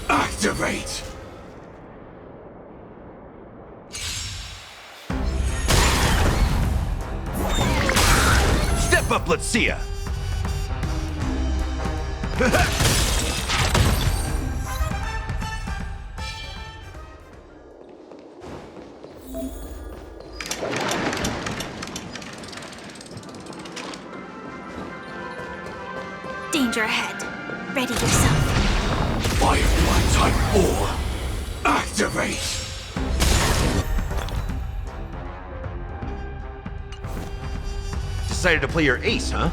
Activate! Step up, let's see ya! Danger ahead. Ready yourself. Firefly Type 4! Activate! Decided to play your ace, huh?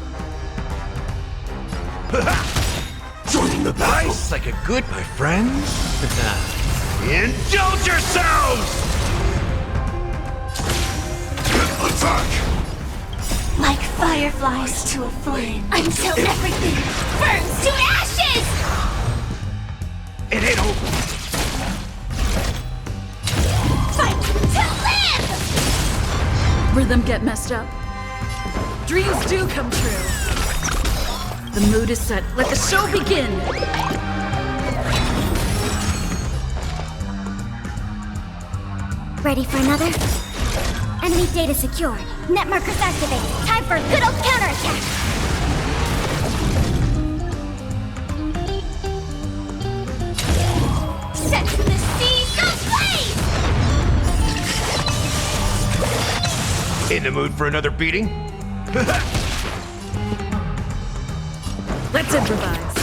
Joining the battle! Nice, like a good, my friends. Indulge yourselves! Attack! Like fireflies to a flame, until everything burns to ashes! It ain't over! Fight to live! Rhythm get messed up. Dreams do come true. The mood is set. Let the show begin! Ready for another? Enemy data secured. Net markers activated. Time for a good old counterattack! Set the seas ablaze! In the mood for another beating? Let's improvise.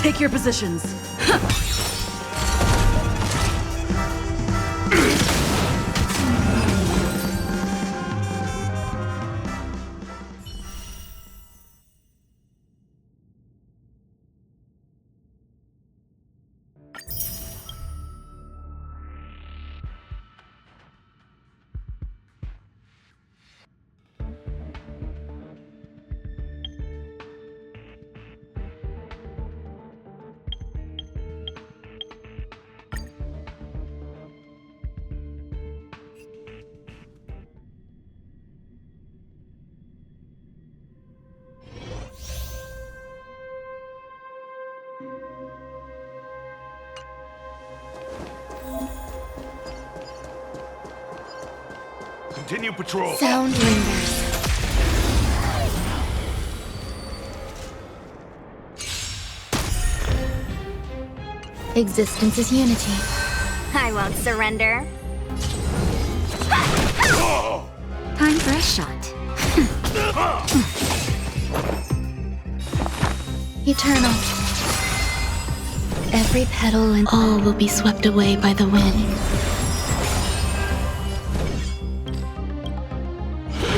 Take your positions. Continue patrol. Sound lingers. Existence is unity. I won't surrender. Time for a shot. eternal. Every petal and all will be swept away by the wind.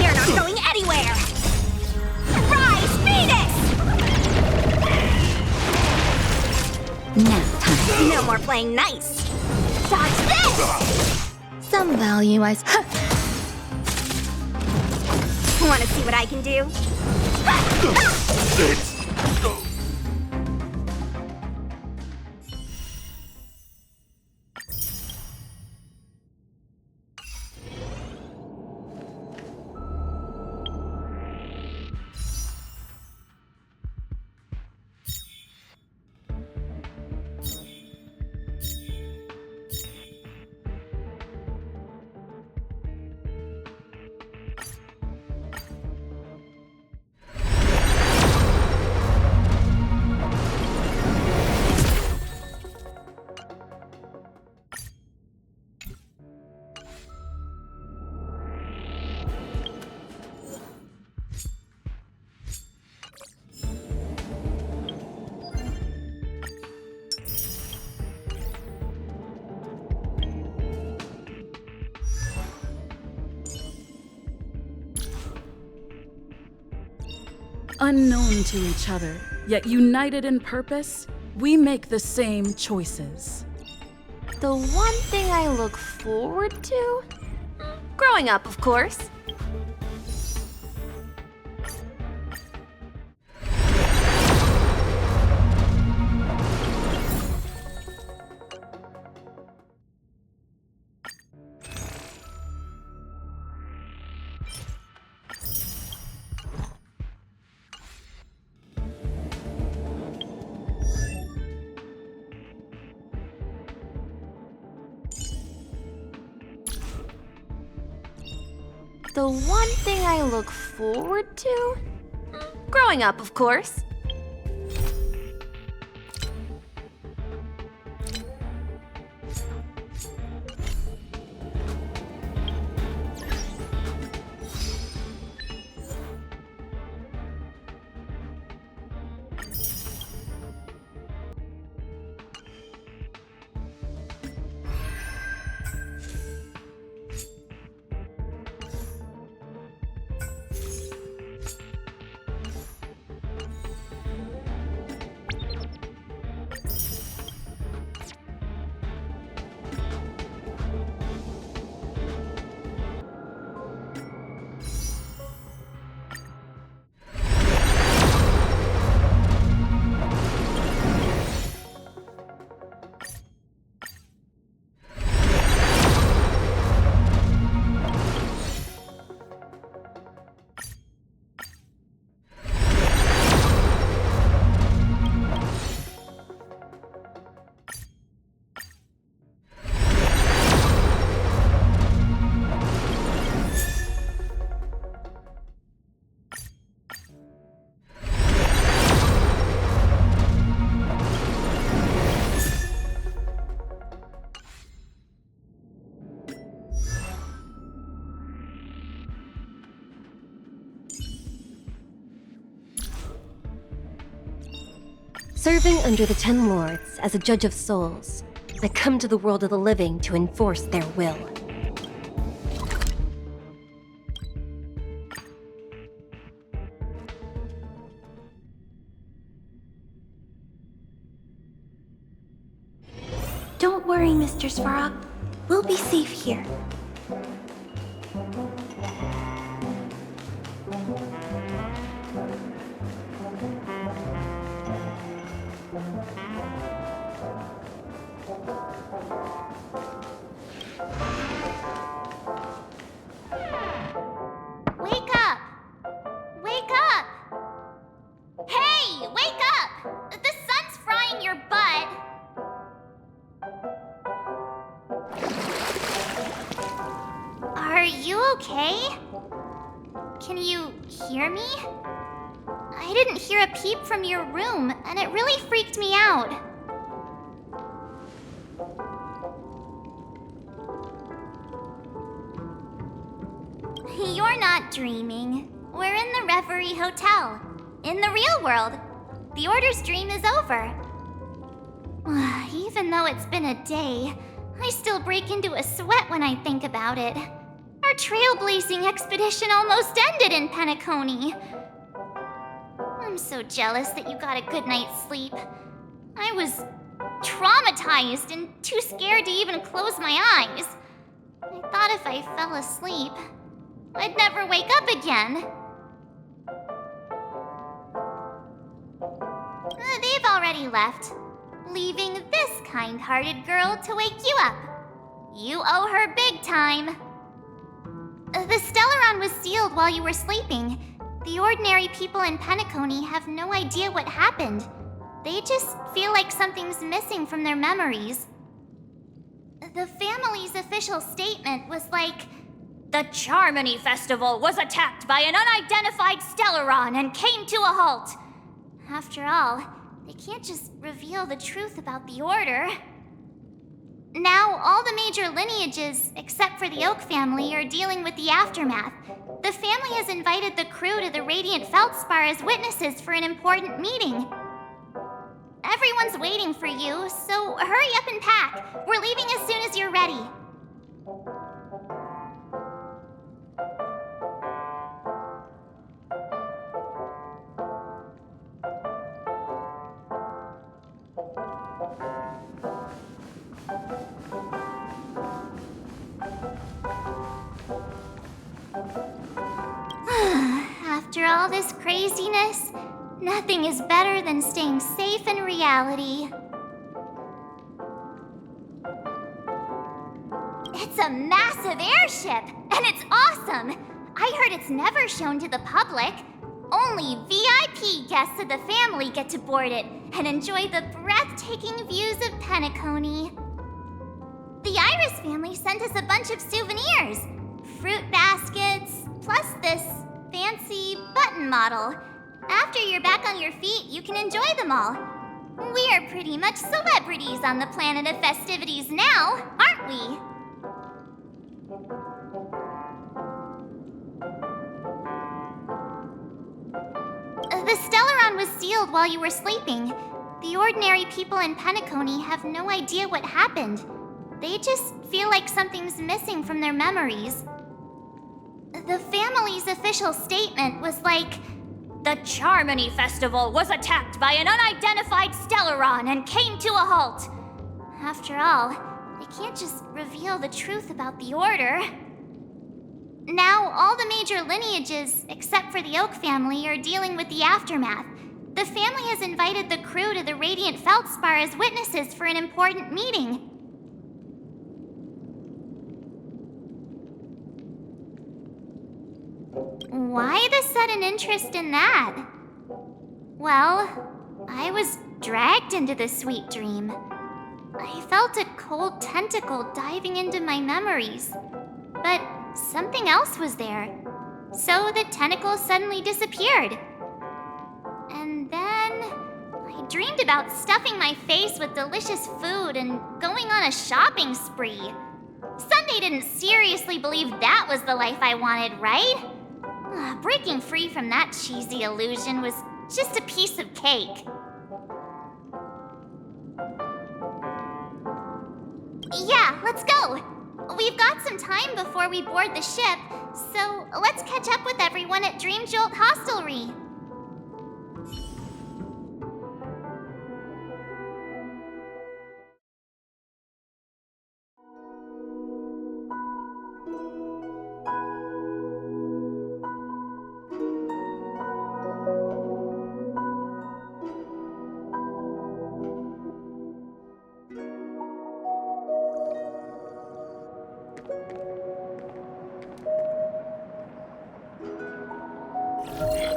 You're not going anywhere! Rise, Venus! Nap time. No more playing nice. Dodge this! Some value I Wanna see what I can do? Unknown to each other, yet united in purpose, we make the same choices. The one thing I look forward to? Growing up, of course. The one thing I look forward to? Growing up, of course. Serving under the 10 Lords as a judge of souls, I come to the world of the living to enforce their will. Don't worry, Mr. Svarog. We'll be safe here. Wake up! Wake up! Hey, wake up! The sun's frying your butt. Are you okay? Can you hear me? I didn't hear a peep from your room, and it really freaked me out. You're not dreaming. We're in the Reverie Hotel, in the real world. The Order's dream is over. Even though it's been a day, I still break into a sweat when I think about it. Our trailblazing expedition almost ended in Penacony. I'm so jealous that you got a good night's sleep. I was traumatized and too scared to even close my eyes. I thought if I fell asleep, I'd never wake up again. They've already left, leaving this kind-hearted girl to wake you up. You owe her big time. The Stellaron was sealed while you were sleeping. The ordinary people in Penacony have no idea what happened. They just feel like something's missing from their memories. The family's official statement was like, "The Charmony Festival was attacked by an unidentified Stellaron and came to a halt." After all, they can't just reveal the truth about the Order. Now, all the major lineages, except for the Oak family, are dealing with the aftermath. The family has invited the crew to the Radiant Feldspar as witnesses for an important meeting. Everyone's waiting for you, so hurry up and pack. We're leaving as soon as you're ready. After all this craziness, nothing is better than staying safe in reality. It's a massive airship, and it's awesome! I heard it's never shown to the public. Only VIP guests of the family get to board it and enjoy the breathtaking views of Penacony. The Iris family sent us a bunch of souvenirs. Fruit baskets, plus this fancy button model. After you're back on your feet, you can enjoy them all. We are pretty much celebrities on the planet of festivities now, aren't we? The Stellaron was sealed while you were sleeping. The ordinary people in Penacony have no idea what happened. They just feel like something's missing from their memories. The family's official statement was like, "The Charmony Festival was attacked by an unidentified Stellaron and came to a halt." After all, they can't just reveal the truth about the Order. Now, all the major lineages, except for the Oak family, are dealing with the aftermath. The family has invited the crew to the Radiant Feldspar as witnesses for an important meeting. Why the sudden interest in that? Well, I was dragged into this sweet dream. I felt a cold tentacle diving into my memories, but something else was there. So the tentacle suddenly disappeared. And then I dreamed about stuffing my face with delicious food and going on a shopping spree. Sunday didn't seriously believe that was the life I wanted, right? Breaking free from that cheesy illusion was just a piece of cake. Yeah, let's go. We've got some time before we board the ship, so let's catch up with everyone at Dream Jolt Hostelry.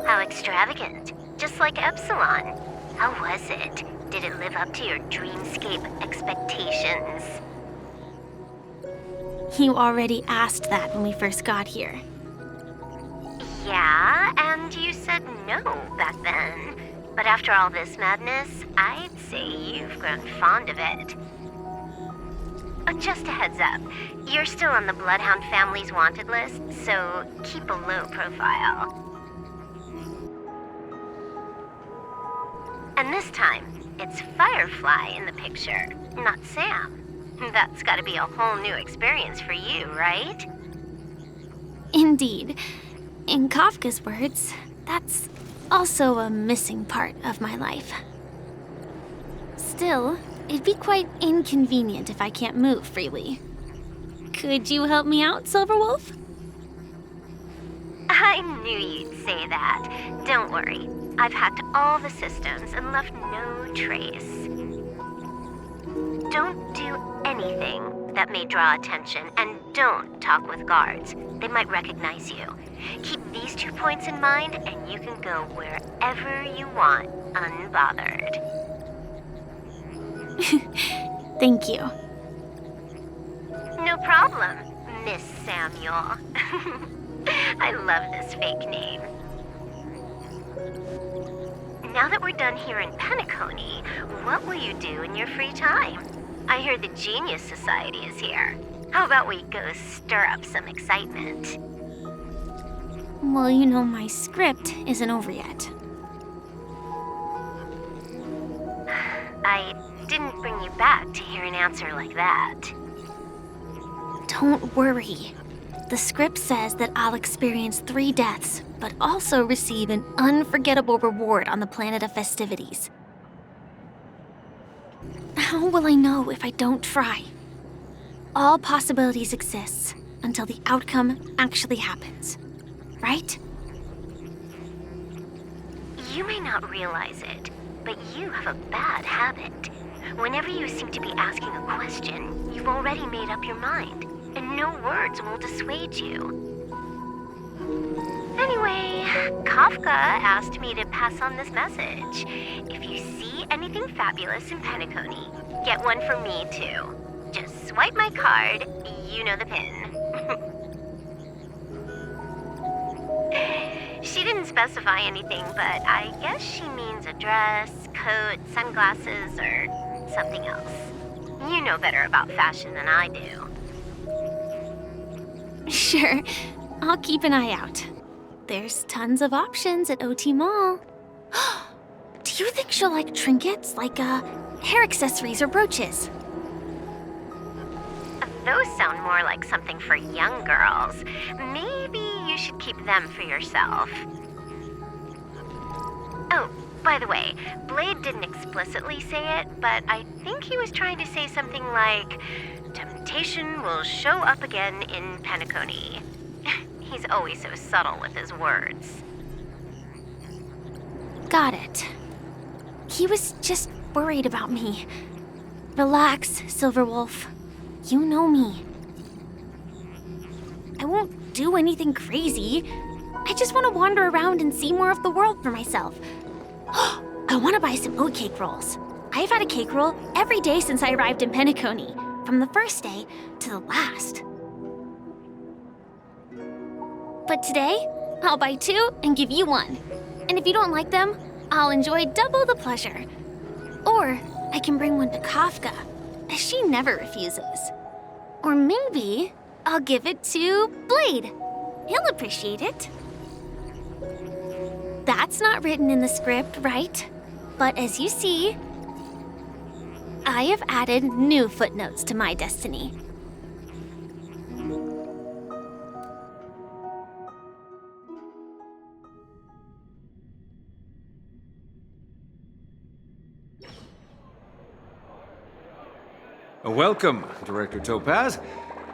How extravagant. Just like Epsilon. How was it? Did it live up to your dreamscape expectations? You already asked that when we first got here. Yeah, and you said no back then. But after all this madness, I'd say you've grown fond of it. Oh, just a heads up, you're still on the Bloodhound family's wanted list, so keep a low profile. And this time, it's Firefly in the picture, not Sam. That's gotta be a whole new experience for you, right? Indeed. In Kafka's words, that's also a missing part of my life. Still, it'd be quite inconvenient if I can't move freely. Could you help me out, Silverwolf? I knew you'd say that. Don't worry. I've hacked all the systems and left no trace. Don't do anything that may draw attention, and don't talk with guards. They might recognize you. Keep these 2 points in mind, and you can go wherever you want, unbothered. Thank you. No problem, Miss Samuel. I love this fake name. Now that we're done here in Penacony, what will you do in your free time? I hear the Genius Society is here. How about we go stir up some excitement? Well, you know my script isn't over yet. I didn't bring you back to hear an answer like that. Don't worry. The script says that I'll experience 3 deaths, but also receive an unforgettable reward on the planet of festivities. How will I know if I don't try? All possibilities exist until the outcome actually happens, right? You may not realize it, but you have a bad habit. Whenever you seem to be asking a question, you've already made up your mind, and no words will dissuade you. Anyway, Kafka asked me to pass on this message. If you see anything fabulous in Penacony, get one for me too. Just swipe my card, you know the pin. She didn't specify anything, but I guess she means a dress, coat, sunglasses, or something else. You know better about fashion than I do. Sure, I'll keep an eye out. There's tons of options at OT Mall. Do you think she'll like trinkets, like hair accessories or brooches? Those sound more like something for young girls. Maybe you should keep them for yourself. Oh, by the way, Blade didn't explicitly say it, but I think he was trying to say something like, temptation will show up again in Penacony. He's always so subtle with his words. Got it. He was just worried about me. Relax, Silverwolf. You know me. I won't do anything crazy. I just want to wander around and see more of the world for myself. I want to buy some oat cake rolls. I've had a cake roll every day since I arrived in Penacony, from the first day to the last. But today, I'll buy 2 and give you 1. And if you don't like them, I'll enjoy double the pleasure. Or I can bring one to Kafka, as she never refuses. Or maybe I'll give it to Blade. He'll appreciate it. That's not written in the script, right? But as you see, I have added new footnotes to my destiny. Welcome, Director Topaz.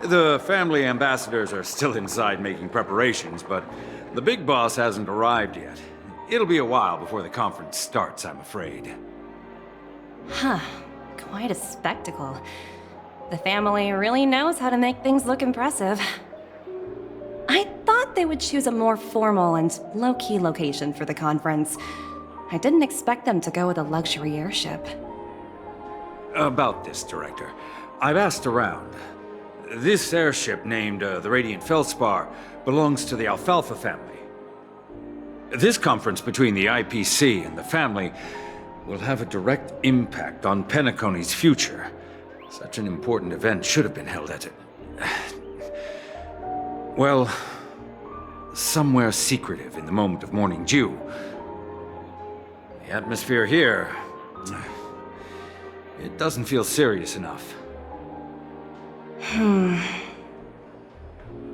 The family ambassadors are still inside making preparations, but the big boss hasn't arrived yet. It'll be a while before the conference starts, I'm afraid. Huh. Quite a spectacle. The family really knows how to make things look impressive. I thought they would choose a more formal and low-key location for the conference. I didn't expect them to go with a luxury airship. About this, Director. I've asked around. This airship, named the Radiant Feldspar, belongs to the Alfalfa family. This conference between the IPC and the family will have a direct impact on Penacony's future. Such an important event should have been held at it. Well, somewhere secretive in the moment of morning dew. The atmosphere here... it doesn't feel serious enough.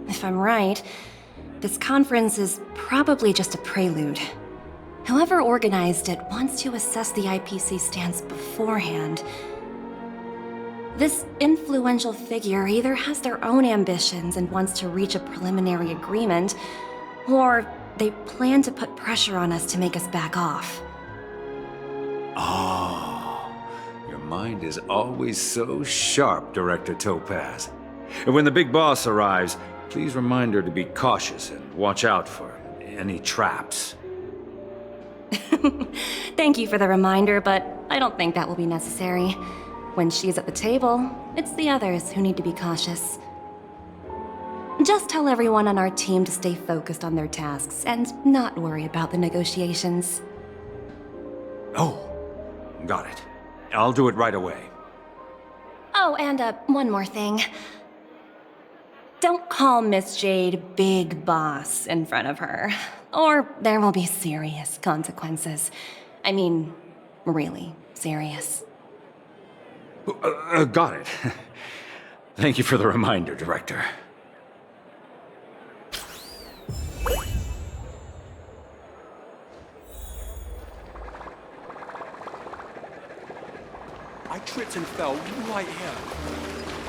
If I'm right, this conference is probably just a prelude. Whoever organized it wants to assess the IPC stance beforehand. This influential figure either has their own ambitions and wants to reach a preliminary agreement, or they plan to put pressure on us to make us back off. Oh, your mind is always so sharp, Director Topaz. And when the big boss arrives, please remind her to be cautious and watch out for any traps. Thank you for the reminder, but I don't think that will be necessary. When she's at the table, it's the others who need to be cautious. Just tell everyone on our team to stay focused on their tasks and not worry about the negotiations. Oh, got it. I'll do it right away. Oh, and one more thing. Don't call Miss Jade Big Boss in front of her, or there will be serious consequences. I mean, really serious. Got it. Thank you for the reminder, Director. I tripped and fell right here.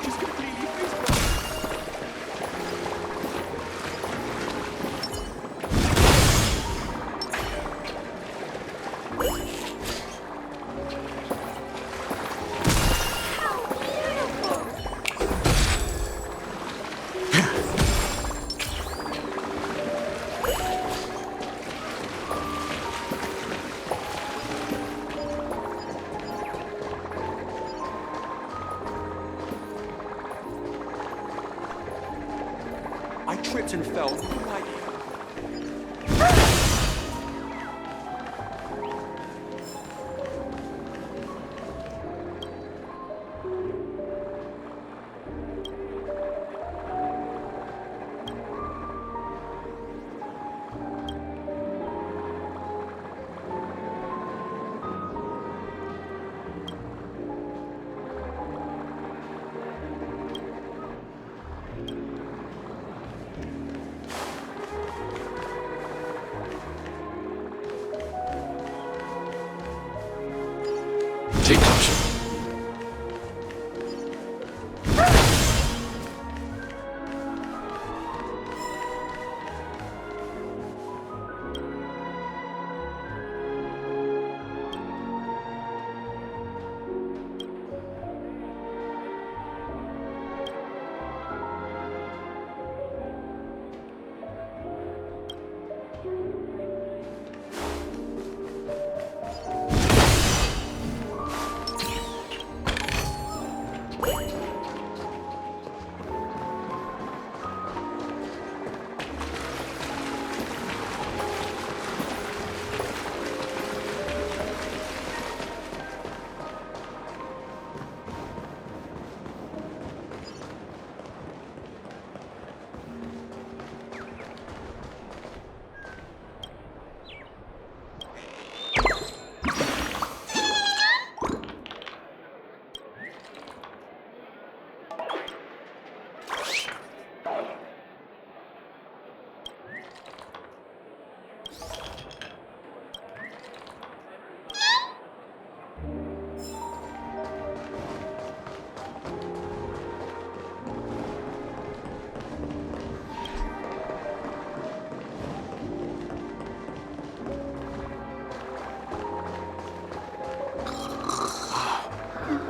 She's completely freezing. I tripped and fell right here. Take caution.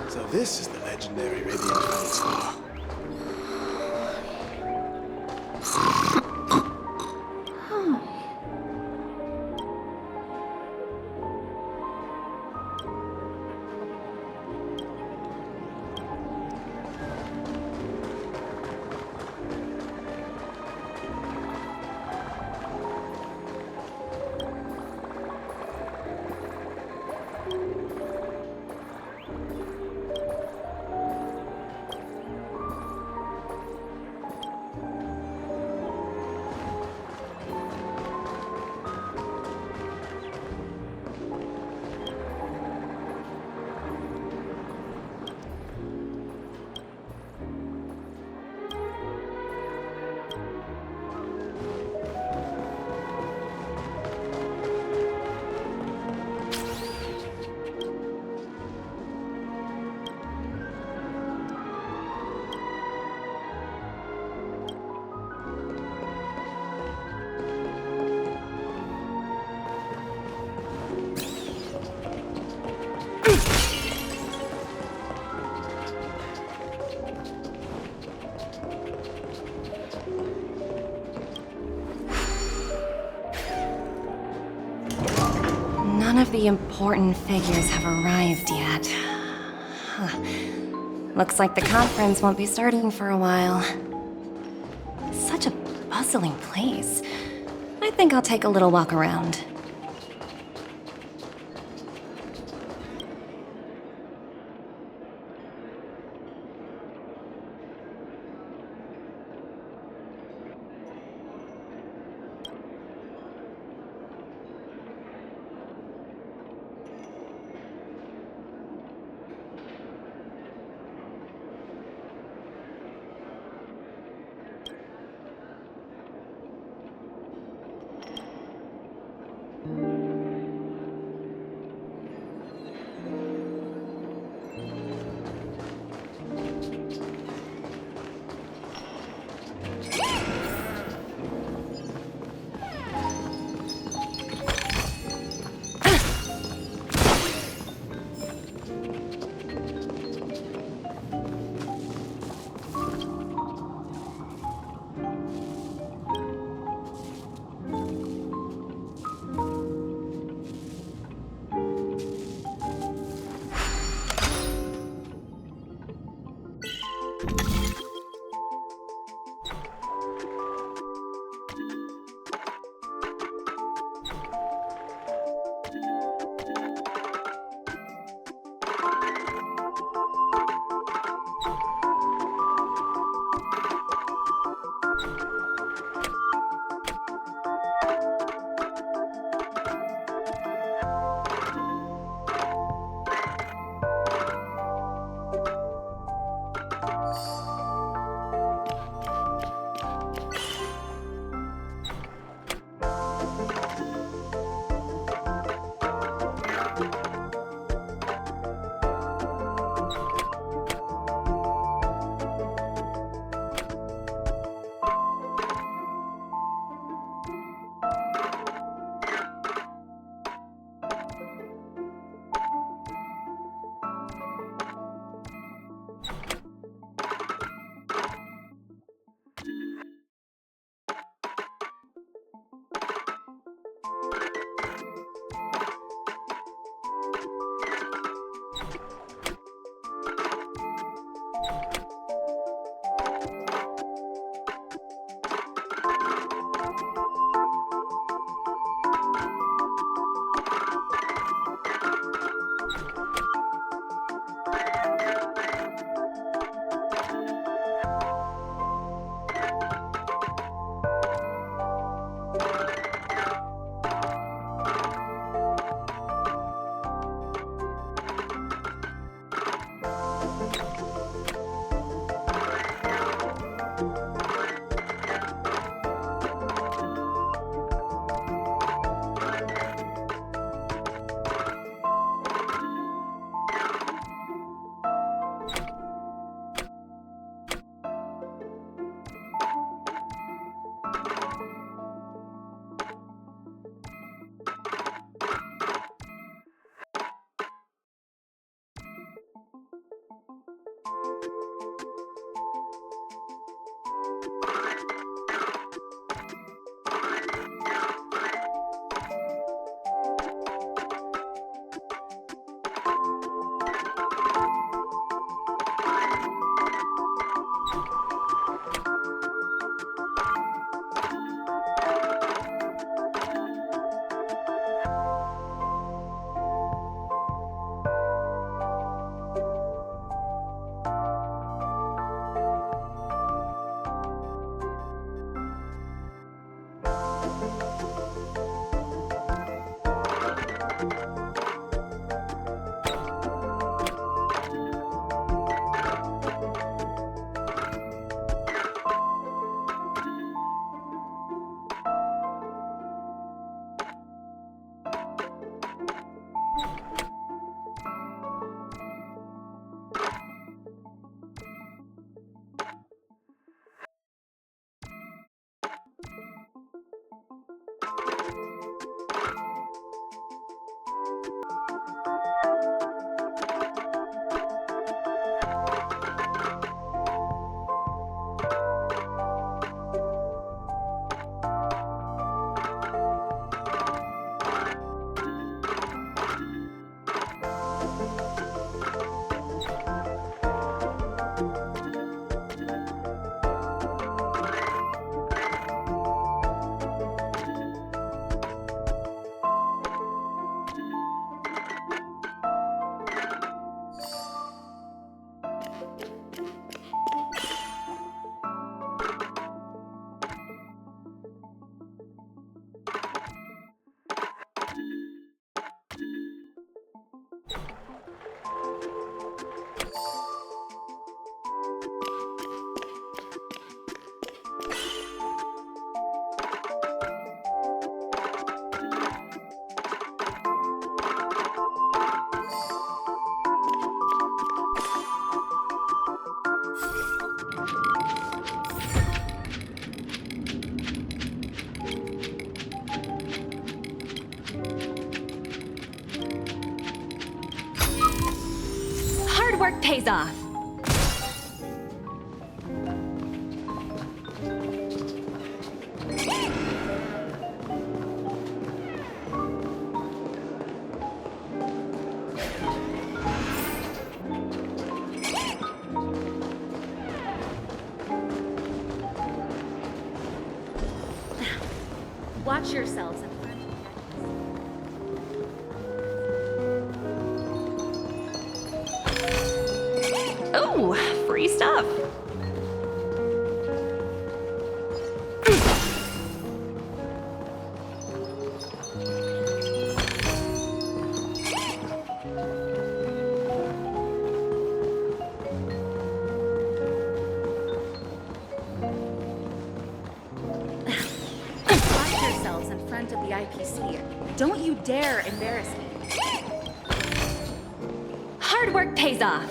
So this is the legendary Radiant Feldspar. None of the important figures have arrived yet. Huh. Looks like the conference won't be starting for a while. Such a bustling place. I think I'll take a little walk around. Hard work pays off. Watch yourselves. Oh, free stuff. Watch yourselves in front of the IPC. Don't you dare embarrass me. Hard work pays off.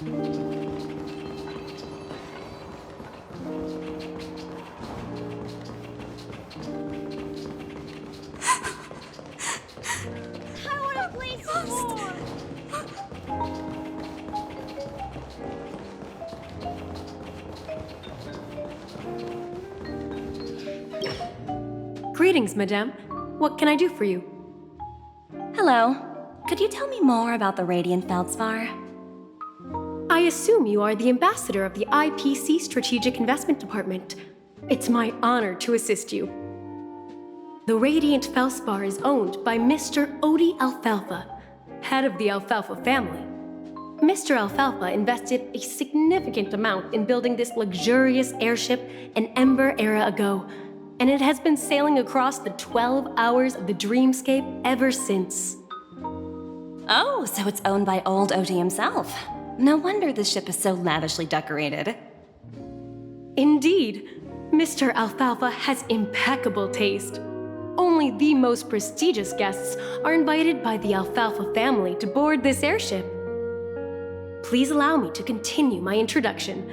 I want to play some more. Greetings, madame. What can I do for you? Hello. Could you tell me more about the Radiant Feldspar? I assume you are the ambassador of the IPC Strategic Investment Department. It's my honor to assist you. The Radiant Feldspar is owned by Mr. Odie Alfalfa, head of the Alfalfa family. Mr. Alfalfa invested a significant amount in building this luxurious airship an Ember era ago, and it has been sailing across the 12 hours of the dreamscape ever since. Oh, so it's owned by old Odie himself. No wonder the ship is so lavishly decorated. Indeed, Mr. Alfalfa has impeccable taste. Only the most prestigious guests are invited by the Alfalfa family to board this airship. Please allow me to continue my introduction.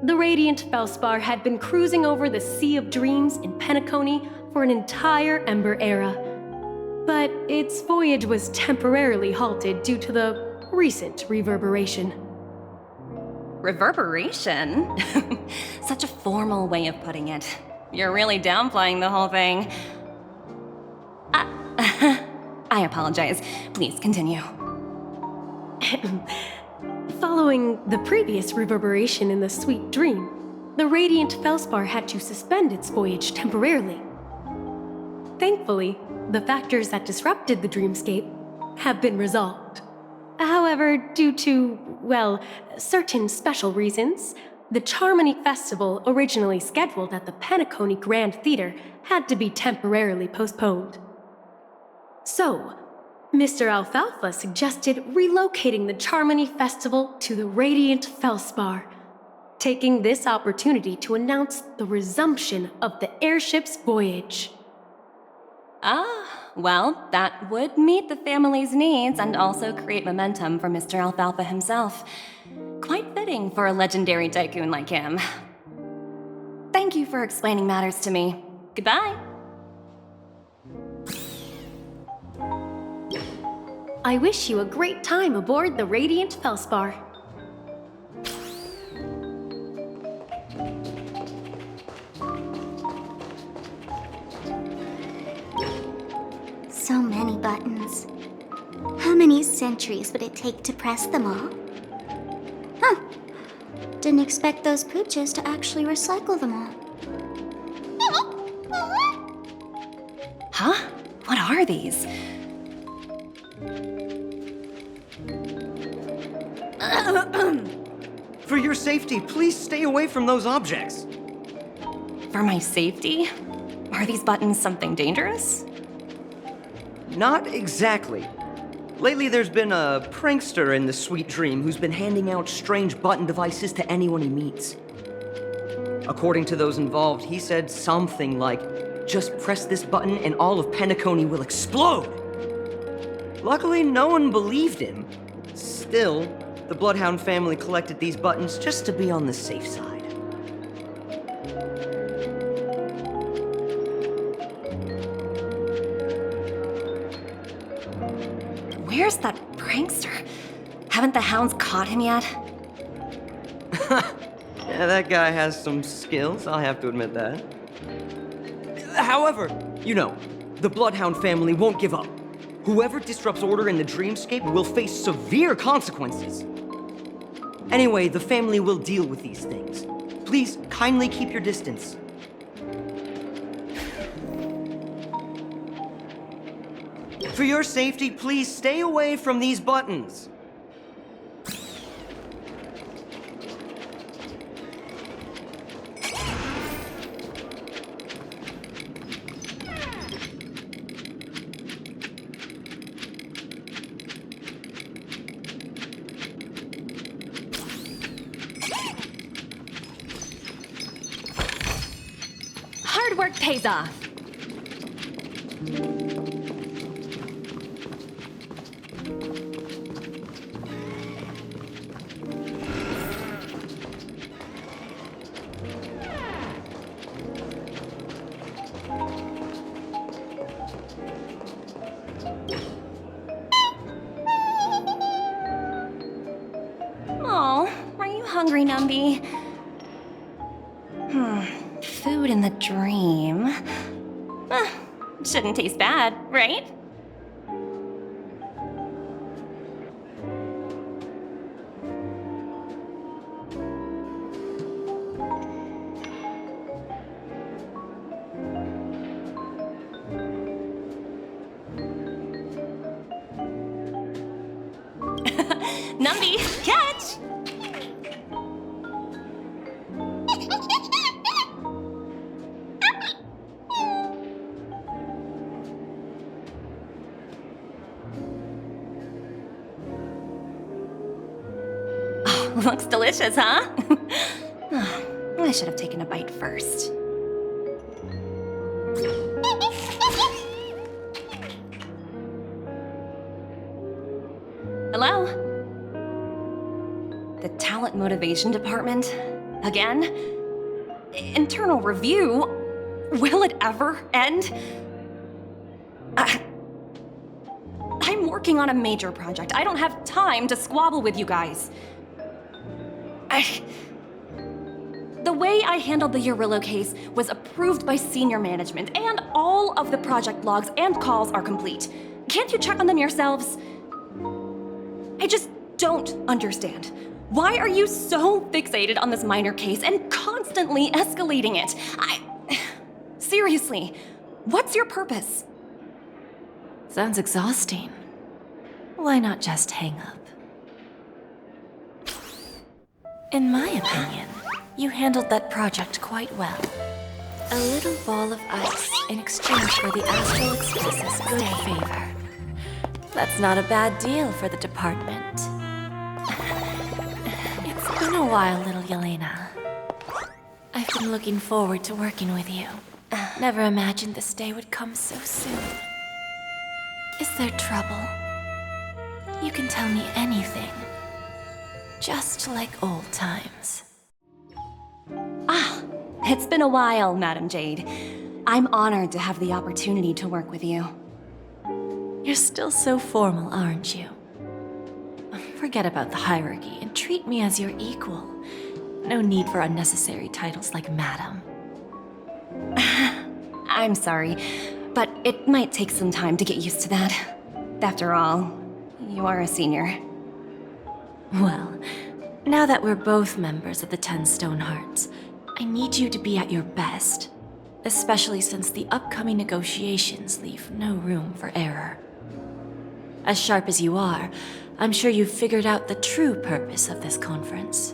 The Radiant Feldspar had been cruising over the Sea of Dreams in Penacony for an entire Ember era. But its voyage was temporarily halted due to the recent reverberation. Reverberation? Such a formal way of putting it. You're really downplaying the whole thing. I apologize. Please continue. Following the previous reverberation in the Sweet Dream, the Radiant Feldspar had to suspend its voyage temporarily. Thankfully, the factors that disrupted the dreamscape have been resolved. However, due to, well, certain special reasons, the Charmony Festival, originally scheduled at the Penacony Grand Theater, had to be temporarily postponed. So, Mr. Alfalfa suggested relocating the Charmony Festival to the Radiant Feldspar, taking this opportunity to announce the resumption of the airship's voyage. Ah, well, that would meet the family's needs and also create momentum for Mr. Alfalfa himself. Quite fitting for a legendary tycoon like him. Thank you for explaining matters to me. Goodbye. I wish you a great time aboard the Radiant Feldspar. So many buttons. How many centuries would it take to press them all? Huh. Didn't expect those pooches to actually recycle them all. Huh? What are these? For your safety, please stay away from those objects. For my safety? Are these buttons something dangerous? Not exactly. Lately, there's been a prankster in the Sweet Dream who's been handing out strange button devices to anyone he meets. According to those involved, he said something like, "Just press this button and all of Penacony will explode!" Luckily, no one believed him. Still, the Bloodhound family collected these buttons just to be on the safe side. Where's that prankster? Haven't the hounds caught him yet? Yeah, that guy has some skills, I'll have to admit that. However, you know, the Bloodhound family won't give up. Whoever disrupts order in the dreamscape will face severe consequences. Anyway, the family will deal with these things. Please kindly keep your distance. For your safety, please stay away from these buttons. Hard work pays off. Oh, are you hungry, Numby? Food in the dream. Shouldn't taste bad, right? Numby, catch! Looks delicious, huh? I should have taken a bite first. Hello? The Talent Motivation Department? Again? Internal review? Will it ever end? I'm working on a major project. I don't have time to squabble with you guys. The way I handled the Urillo case was approved by senior management, and all of the project logs and calls are complete. Can't you check on them yourselves? I just don't understand. Why are you so fixated on this minor case and constantly escalating it? Seriously, what's your purpose? Sounds exhausting. Why not just hang up? In my opinion, you handled that project quite well. A little ball of ice in exchange for the Astral Express's good favor. That's not a bad deal for the department. It's been a while, little Yelena. I've been looking forward to working with you. Never imagined this day would come so soon. Is there trouble? You can tell me anything. Just like old times. It's been a while, Madam Jade. I'm honored to have the opportunity to work with you. You're still so formal, aren't you? Forget about the hierarchy and treat me as your equal. No need for unnecessary titles like Madam. I'm sorry, but it might take some time to get used to that. After all, you are a senior. Well, now that we're both members of the 10 Stone Hearts, I need you to be at your best, especially since the upcoming negotiations leave no room for error. As sharp as you are, I'm sure you've figured out the true purpose of this conference,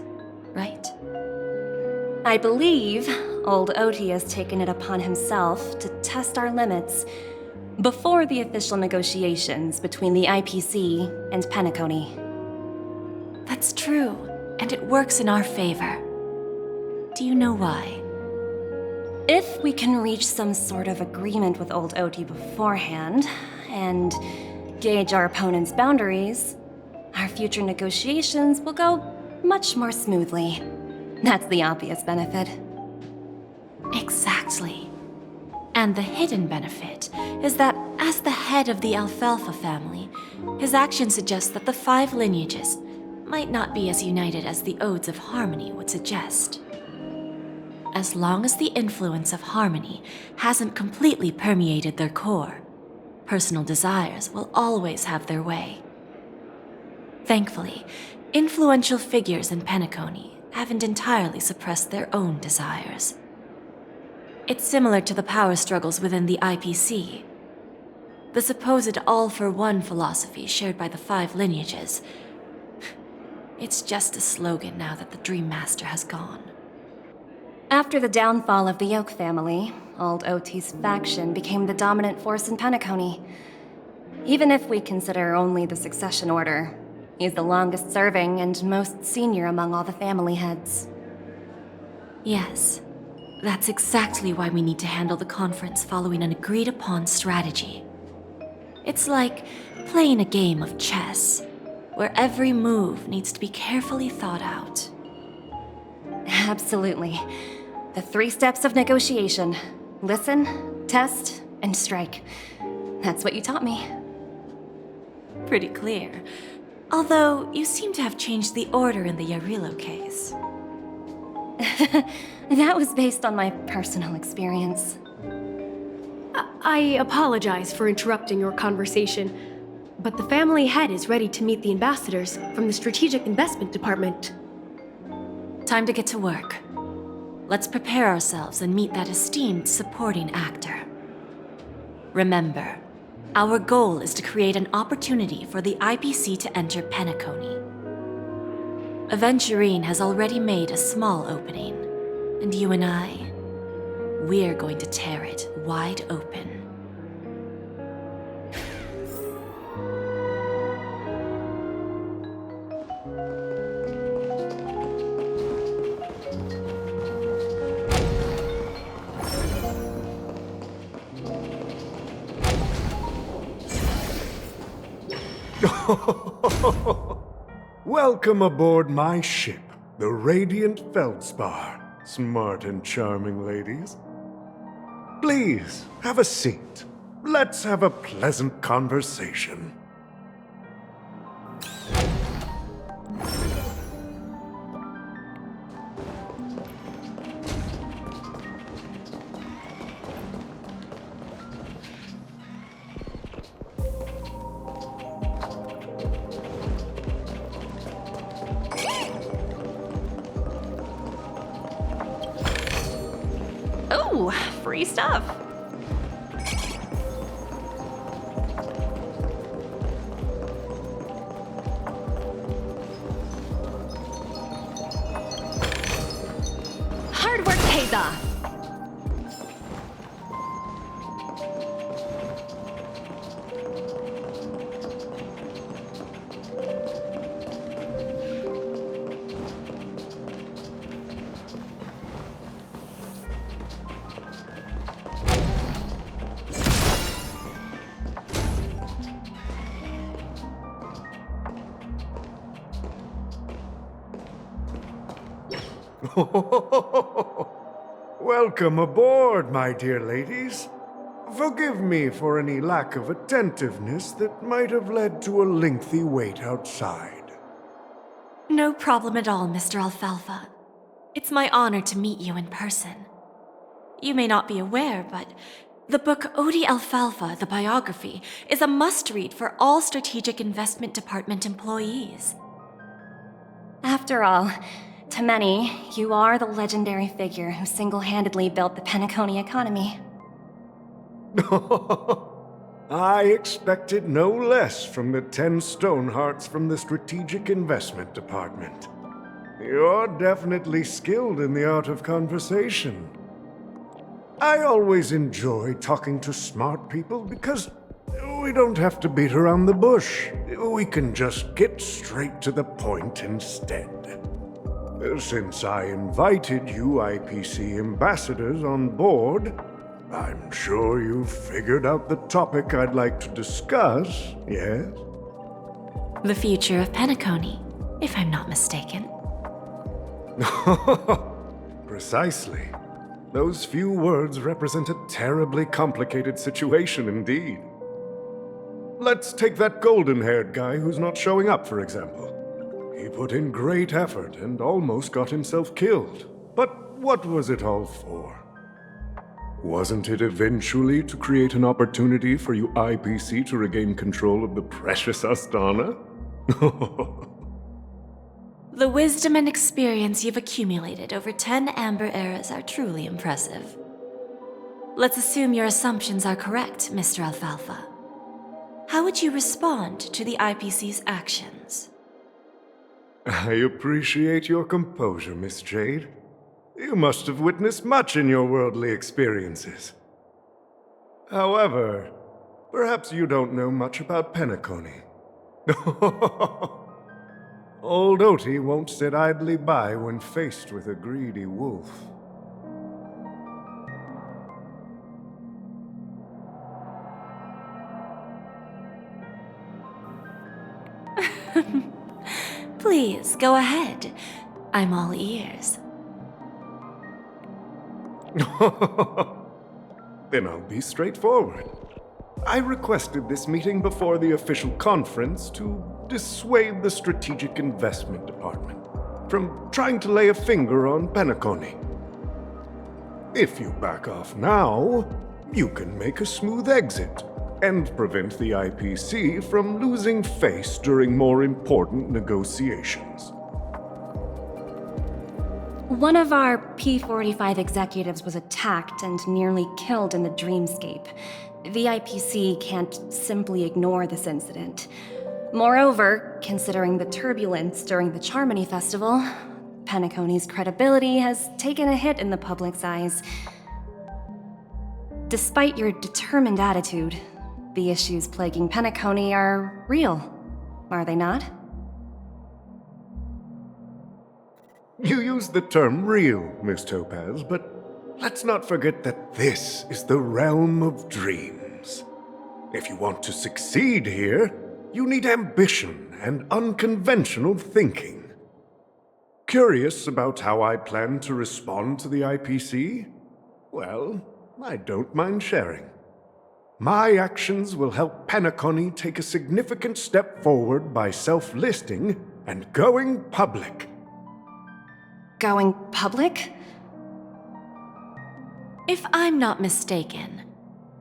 right? I believe old Oti has taken it upon himself to test our limits before the official negotiations between the IPC and Penacony. That's true, and it works in our favor. Do you know why? If we can reach some sort of agreement with old Oti beforehand, and gauge our opponent's boundaries, our future negotiations will go much more smoothly. That's the obvious benefit. Exactly. And the hidden benefit is that as the head of the Alfalfa family, his actions suggest that the 5 lineages might not be as united as the Odes of Harmony would suggest. As long as the influence of Harmony hasn't completely permeated their core, personal desires will always have their way. Thankfully, influential figures in Penacony haven't entirely suppressed their own desires. It's similar to the power struggles within the IPC. The supposed all-for-one philosophy shared by the 5 lineages. It's just a slogan now that the Dream Master has gone. After the downfall of the Yoke family, old Oti's faction became the dominant force in Penacony. Even if we consider only the succession order, he's the longest serving and most senior among all the family heads. Yes, that's exactly why we need to handle the conference following an agreed-upon strategy. It's like playing a game of chess, where every move needs to be carefully thought out. Absolutely. The 3 steps of negotiation. Listen, test, and strike. That's what you taught me. Pretty clear. Although, you seem to have changed the order in the Yarilo case. That was based on my personal experience. I apologize for interrupting your conversation, but the family head is ready to meet the ambassadors from the Strategic Investment Department. Time to get to work. Let's prepare ourselves and meet that esteemed supporting actor. Remember, our goal is to create an opportunity for the IPC to enter Penacony. Aventurine has already made a small opening, and you and I, we're going to tear it wide open. Welcome aboard my ship, the Radiant Feldspar. Smart and charming ladies. Please, have a seat. Let's have a pleasant conversation. Ooh, free stuff. Hard work pays off. Welcome aboard, my dear ladies. Forgive me for any lack of attentiveness that might have led to a lengthy wait outside. No problem at all, Mr. Alfalfa. It's my honor to meet you in person. You may not be aware, but the book Odi Alfalfa, the biography, is a must-read for all Strategic Investment Department employees. After all, to many, you are the legendary figure who single-handedly built the Penacony economy. I expected no less from the 10 Stonehearts from the Strategic Investment Department. You're definitely skilled in the art of conversation. I always enjoy talking to smart people because we don't have to beat around the bush. We can just get straight to the point instead. Since I invited you IPC ambassadors on board, I'm sure you've figured out the topic I'd like to discuss, yes? The future of Penacony, if I'm not mistaken. Precisely. Those few words represent a terribly complicated situation indeed. Let's take that golden-haired guy who's not showing up, for example. He put in great effort and almost got himself killed. But what was it all for? Wasn't it eventually to create an opportunity for you IPC to regain control of the precious Astana? The wisdom and experience you've accumulated over 10 Amber Eras are truly impressive. Let's assume your assumptions are correct, Mr. Alfalfa. How would you respond to the IPC's actions? I appreciate your composure, Miss Jade. You must have witnessed much in your worldly experiences. However, perhaps you don't know much about Penacony. Old Oti won't sit idly by when faced with a greedy wolf. Please, go ahead. I'm all ears. Then I'll be straightforward. I requested this meeting before the official conference to dissuade the Strategic Investment Department from trying to lay a finger on Penacony. If you back off now, you can make a smooth exit and prevent the IPC from losing face during more important negotiations. One of our P-45 executives was attacked and nearly killed in the dreamscape. The IPC can't simply ignore this incident. Moreover, considering the turbulence during the Charmony Festival, Penacony's credibility has taken a hit in the public's eyes. Despite your determined attitude, the issues plaguing Penacony are real, are they not? You use the term real, Miss Topaz, but let's not forget that this is the realm of dreams. If you want to succeed here, you need ambition and unconventional thinking. Curious about how I plan to respond to the IPC? Well, I don't mind sharing. My actions will help Penacony take a significant step forward by self-listing and going public. Going public? If I'm not mistaken,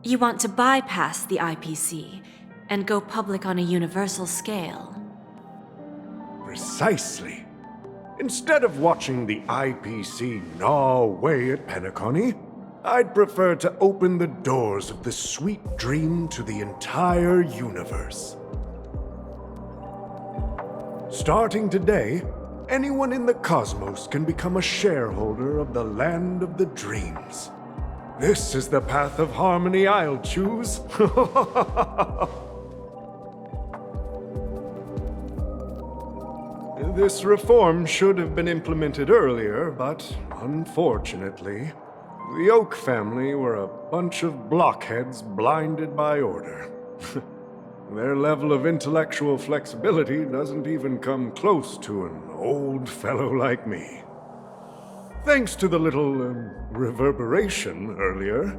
you want to bypass the IPC and go public on a universal scale. Precisely. Instead of watching the IPC gnaw away at Penacony, I'd prefer to open the doors of the sweet dream to the entire universe. Starting today, anyone in the cosmos can become a shareholder of the land of the dreams. This is the path of harmony I'll choose. This reform should have been implemented earlier, but unfortunately, the Oak family were a bunch of blockheads blinded by order. Their level of intellectual flexibility doesn't even come close to an old fellow like me. Thanks to the little reverberation earlier,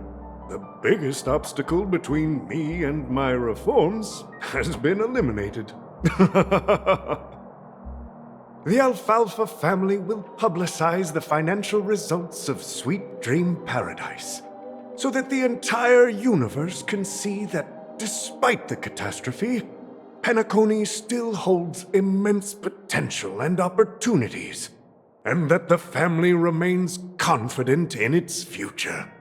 the biggest obstacle between me and my reforms has been eliminated. The Alfalfa family will publicize the financial results of Sweet Dream Paradise, so that the entire universe can see that despite the catastrophe, Penacony still holds immense potential and opportunities, and that the family remains confident in its future.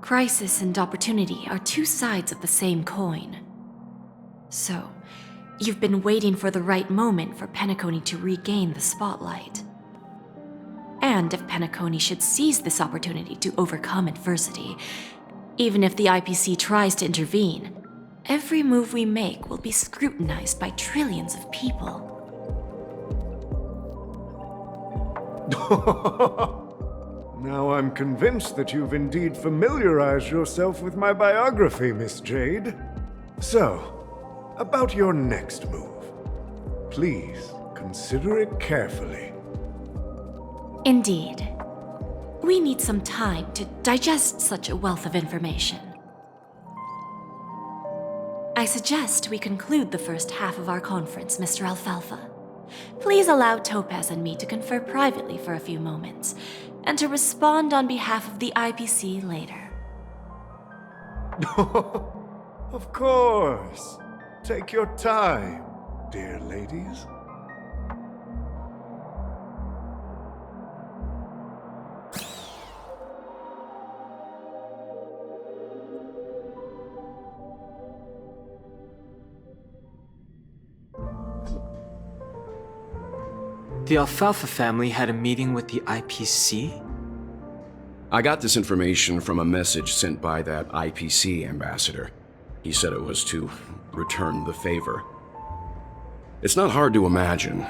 Crisis and opportunity are two sides of the same coin. So, you've been waiting for the right moment for Penacony to regain the spotlight. And if Penacony should seize this opportunity to overcome adversity, even if the IPC tries to intervene, every move we make will be scrutinized by trillions of people. Now I'm convinced that you've indeed familiarized yourself with my biography, Miss Jade. So, about your next move. Please consider it carefully. Indeed. We need some time to digest such a wealth of information. I suggest we conclude the first half of our conference, Mr. Alfalfa. Please allow Topaz and me to confer privately for a few moments, and to respond on behalf of the IPC later. Of course. Take your time, dear ladies. The Alfalfa family had a meeting with the IPC? I got this information from a message sent by that IPC ambassador. He said it was to return the favor. It's not hard to imagine.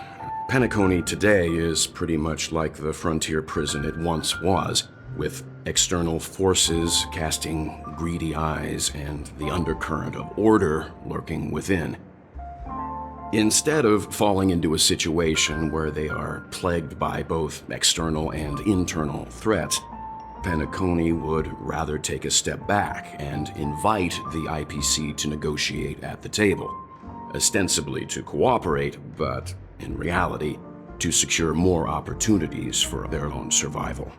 Penacony today is pretty much like the frontier prison it once was, with external forces casting greedy eyes and the undercurrent of order lurking within. Instead of falling into a situation where they are plagued by both external and internal threats, Penacony would rather take a step back and invite the IPC to negotiate at the table, ostensibly to cooperate, but in reality, to secure more opportunities for their own survival.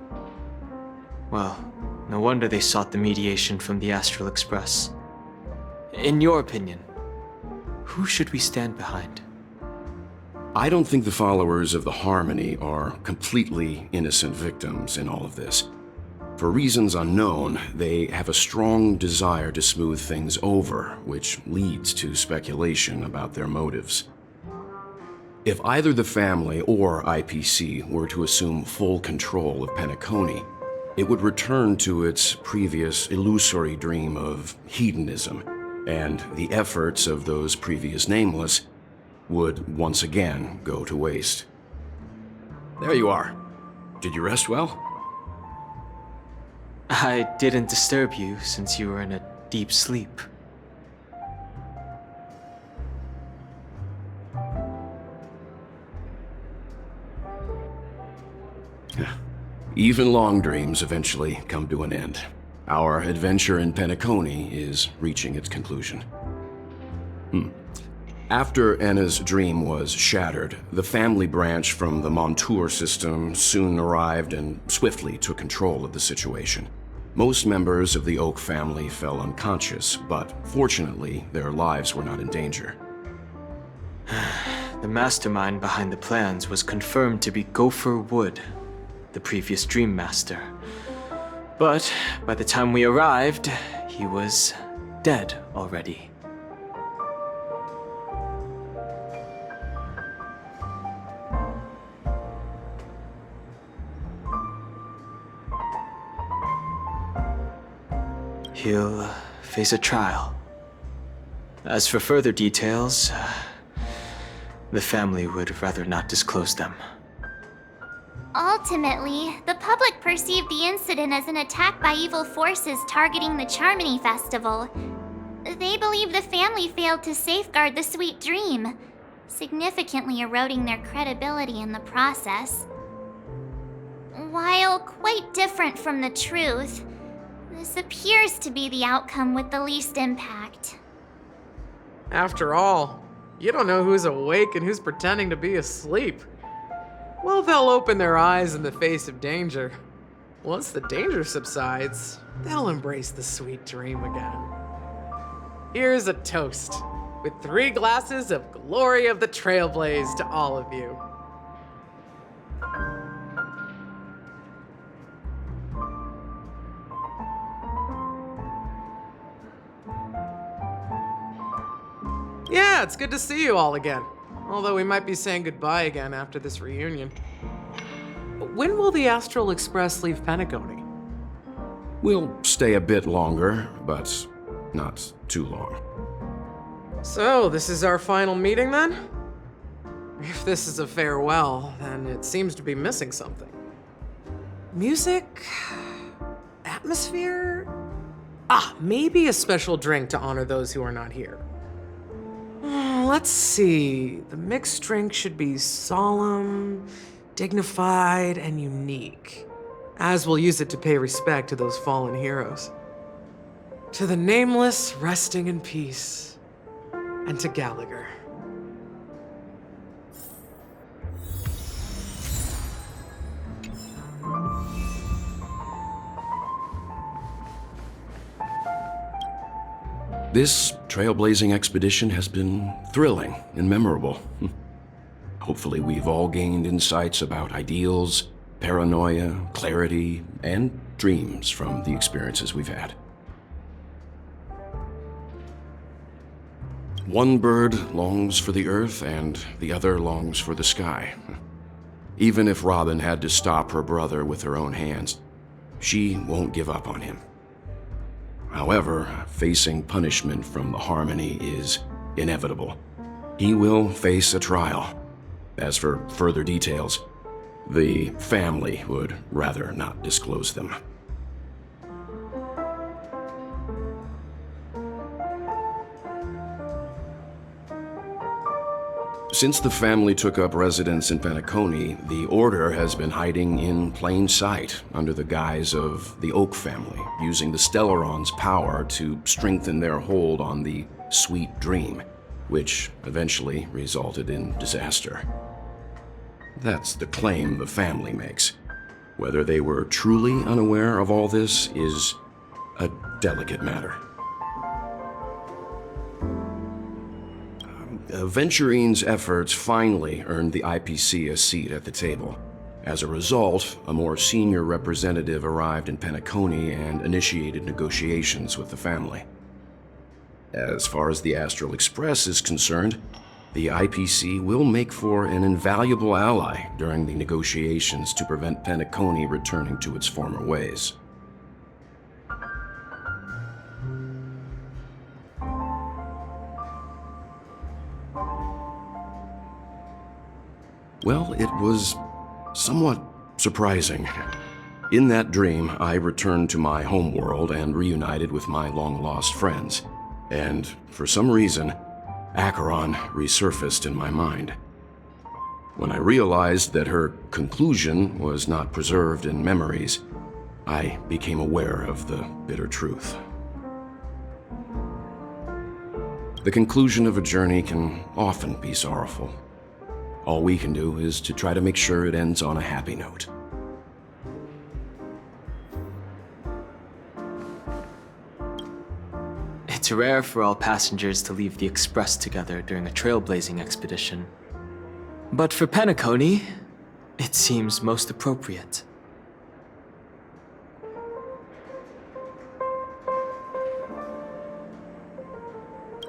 Well, no wonder they sought the mediation from the Astral Express. In your opinion, who should we stand behind? I don't think the followers of the Harmony are completely innocent victims in all of this. For reasons unknown, they have a strong desire to smooth things over, which leads to speculation about their motives. If either the family or IPC were to assume full control of Penacony, it would return to its previous illusory dream of hedonism, and the efforts of those previous nameless would once again go to waste. There you are. Did you rest well? I didn't disturb you since you were in a deep sleep. Even long dreams eventually come to an end. Our adventure in Penacony is reaching its conclusion. After Anna's dream was shattered, the family branch from the Montour system soon arrived and swiftly took control of the situation. Most members of the Oak family fell unconscious, but fortunately, their lives were not in danger. The mastermind behind the plans was confirmed to be Gopher Wood, the previous Dream Master. But by the time we arrived, he was dead already. He'll face a trial. As for further details, the family would rather not disclose them. Ultimately, the public perceived the incident as an attack by evil forces targeting the Charmony Festival. They believe the family failed to safeguard the sweet dream, significantly eroding their credibility in the process. While quite different from the truth, this appears to be the outcome with the least impact. After all, you don't know who's awake and who's pretending to be asleep. Well, they'll open their eyes in the face of danger. Once the danger subsides, they'll embrace the sweet dream again. Here's a toast, with 3 glasses of Glory of the Trailblaze to all of you. Yeah, it's good to see you all again. Although we might be saying goodbye again after this reunion. When will the Astral Express leave Penacony? We'll stay a bit longer, but not too long. So, this is our final meeting then? If this is a farewell, then it seems to be missing something. Music? Atmosphere? Maybe a special drink to honor those who are not here. Let's see. The mixed drink should be solemn, dignified, and unique, as we'll use it to pay respect to those fallen heroes. To the nameless, resting in peace, and to Gallagher. This trailblazing expedition has been thrilling and memorable. Hopefully we've all gained insights about ideals, paranoia, clarity, and dreams from the experiences we've had. One bird longs for the earth and the other longs for the sky. Even if Robin had to stop her brother with her own hands, she won't give up on him. However, facing punishment from the Harmony is inevitable. He will face a trial. As for further details, the family would rather not disclose them. Since the family took up residence in Penacony, the Order has been hiding in plain sight under the guise of the Oak family, using the Stellaron's power to strengthen their hold on the Sweet Dream, which eventually resulted in disaster. That's the claim the family makes. Whether they were truly unaware of all this is a delicate matter. Venturine's efforts finally earned the IPC a seat at the table. As a result, a more senior representative arrived in Penacony and initiated negotiations with the family. As far as the Astral Express is concerned, the IPC will make for an invaluable ally during the negotiations to prevent Penacony returning to its former ways. Well, it was somewhat surprising. In that dream, I returned to my homeworld and reunited with my long-lost friends. And for some reason, Acheron resurfaced in my mind. When I realized that her conclusion was not preserved in memories, I became aware of the bitter truth. The conclusion of a journey can often be sorrowful. All we can do is to try to make sure it ends on a happy note. It's rare for all passengers to leave the Express together during a trailblazing expedition. But for Penacony, it seems most appropriate.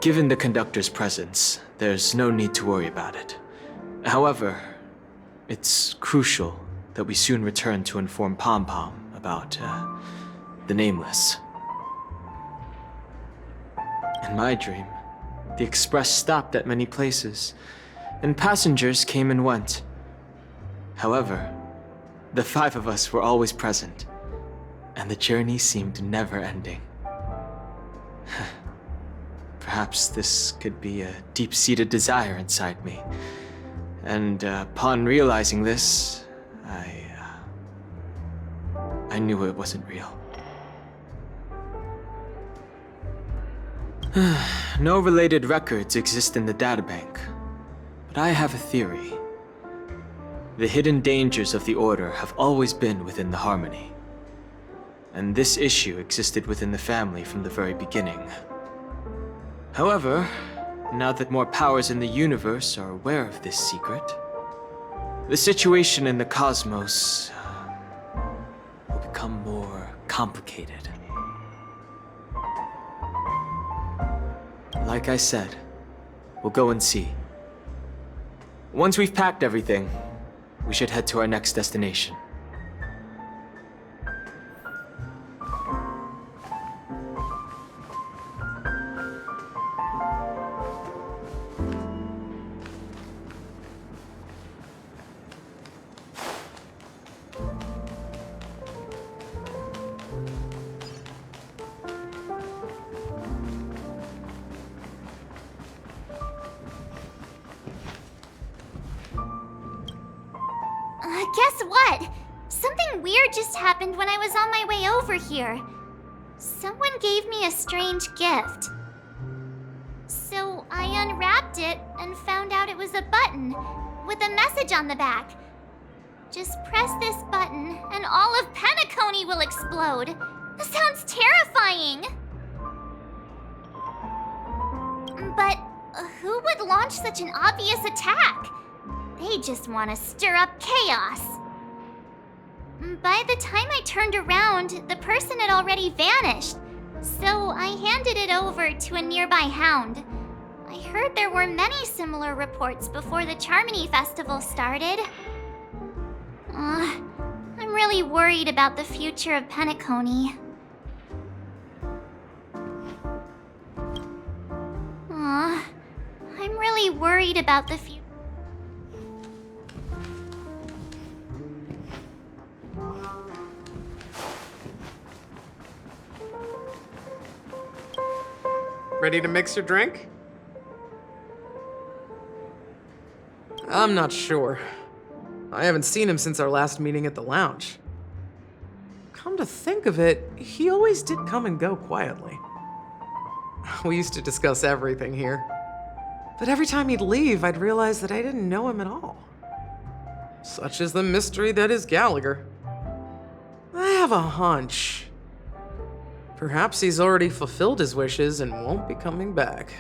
Given the conductor's presence, there's no need to worry about it. However, it's crucial that we soon return to inform Pom Pom about, the Nameless. In my dream, the Express stopped at many places, and passengers came and went. However, the 5 of us were always present, and the journey seemed never ending. Perhaps this could be a deep-seated desire inside me. And upon realizing this, I knew it wasn't real. No related records exist in the databank, but I have a theory. The hidden dangers of the Order have always been within the Harmony, and this issue existed within the family from the very beginning. However, now that more powers in the universe are aware of this secret, the situation in the cosmos will become more complicated. Like I said, We'll go and see. Once we've packed everything, we should head to our next destination. Guess what? Something weird just happened when I was on my way over here. Someone gave me a strange gift. So I unwrapped it and found out it was a button with a message on the back. Just press this button and all of Penacony will explode. That sounds terrifying. But who would launch such an obvious attack? They just want to stir up chaos. By the time I turned around, the person had already vanished, so I handed it over to a nearby hound. I heard there were many similar reports before the Charmony Festival started. I'm really worried about the future of Penacony. I'm really worried about the future. Ready to mix your drink? I'm not sure. I haven't seen him since our last meeting at the lounge. Come to think of it, he always did come and go quietly. We used to discuss everything here. But every time he'd leave, I'd realize that I didn't know him at all. Such is the mystery that is Gallagher. I have a hunch. Perhaps he's already fulfilled his wishes and won't be coming back.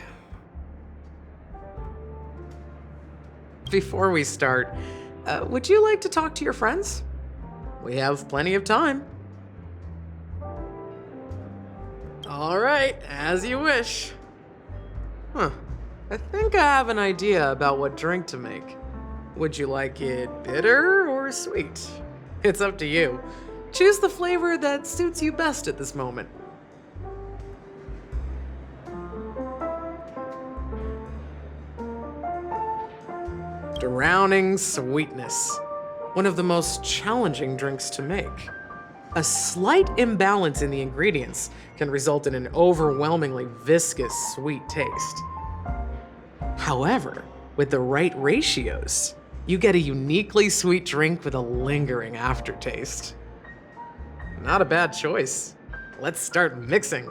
Before we start, would you like to talk to your friends? We have plenty of time. All right, as you wish. I think I have an idea about what drink to make. Would you like it bitter or sweet? It's up to you. Choose the flavor that suits you best at this moment. Drowning sweetness. One of the most challenging drinks to make. A slight imbalance in the ingredients can result in an overwhelmingly viscous sweet taste. However, with the right ratios, you get a uniquely sweet drink with a lingering aftertaste. Not a bad choice. Let's start mixing.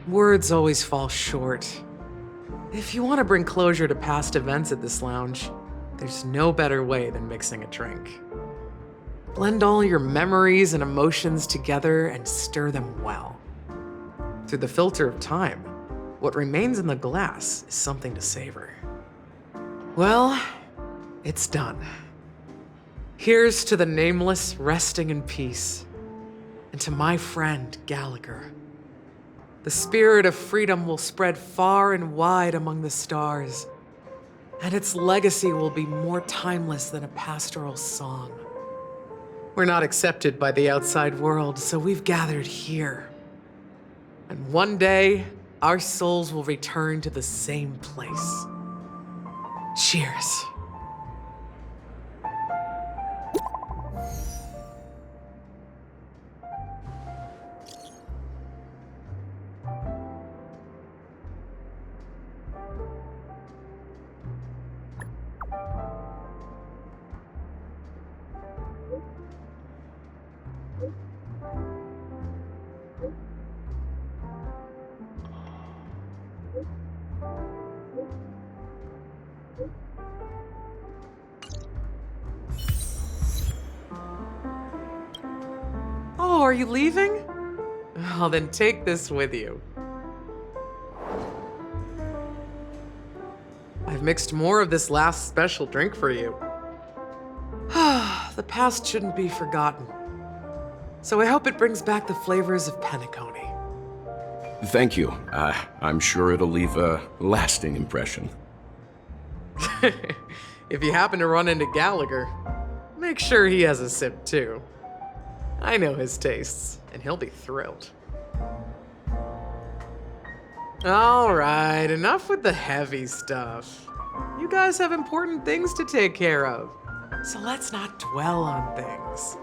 Words always fall short. If you want to bring closure to past events at this lounge, there's no better way than mixing a drink. Blend all your memories and emotions together and stir them well. Through the filter of time, what remains in the glass is something to savor. Well, it's done. Here's to the nameless resting in peace, and to my friend Gallagher. The spirit of freedom will spread far and wide among the stars, and its legacy will be more timeless than a pastoral song. We're not accepted by the outside world, so we've gathered here. And one day, our souls will return to the same place. Cheers. Oh, are you leaving? Oh, then take this with you. I've mixed more of this last special drink for you. The past shouldn't be forgotten. So I hope it brings back the flavors of Penacony. Thank you. I'm sure it'll leave a lasting impression. If you happen to run into Gallagher, make sure he has a sip too. I know his tastes, and he'll be thrilled. Alright, enough with the heavy stuff. You guys have important things to take care of, so let's not dwell on things.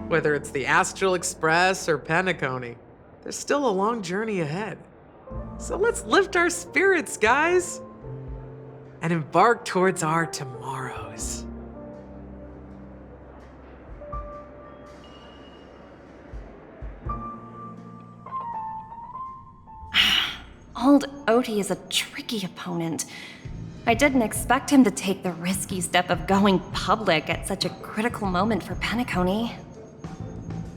Whether it's the Astral Express or Penacony, there's still a long journey ahead. So let's lift our spirits, guys, and embark towards our tomorrows. Old Odie is a tricky opponent. I didn't expect him to take the risky step of going public at such a critical moment for Penacony.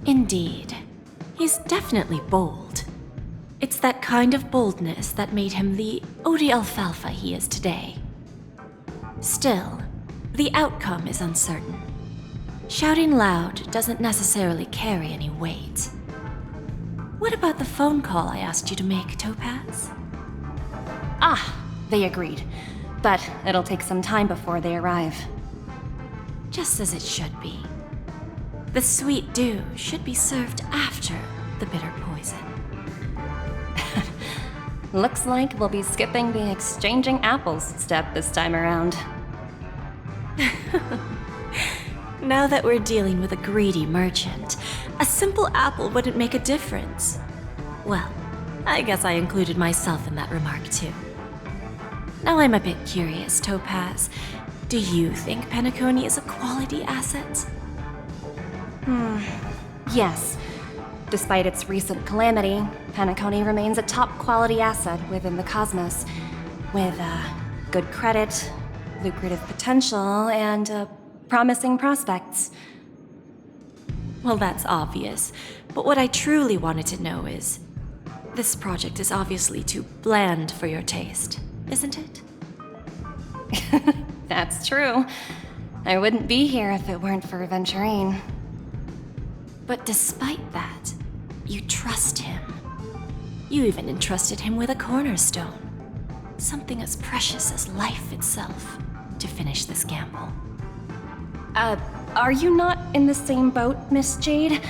Indeed. He's definitely bold. It's that kind of boldness that made him the Odie Alfalfa he is today. Still, the outcome is uncertain. Shouting loud doesn't necessarily carry any weight. What about the phone call I asked you to make, Topaz? Ah, they agreed. But it'll take some time before they arrive. Just as it should be. The sweet dew should be served after the bitter poison. Looks like we'll be skipping the exchanging apples step this time around. Now that we're dealing with a greedy merchant, a simple apple wouldn't make a difference. Well, I guess I included myself in that remark too. Now I'm a bit curious, Topaz. Do you think Penacony is a quality asset? Yes. Despite its recent calamity, Penacony remains a top quality asset within the cosmos, with good credit, lucrative potential, and promising prospects. Well, that's obvious, but what I truly wanted to know is, this project is obviously too bland for your taste, isn't it? That's true. I wouldn't be here if it weren't for Venturine. But despite that, you trust him. You even entrusted him with a cornerstone, something as precious as life itself, to finish this gamble. Are you not in the same boat, Miss Jade?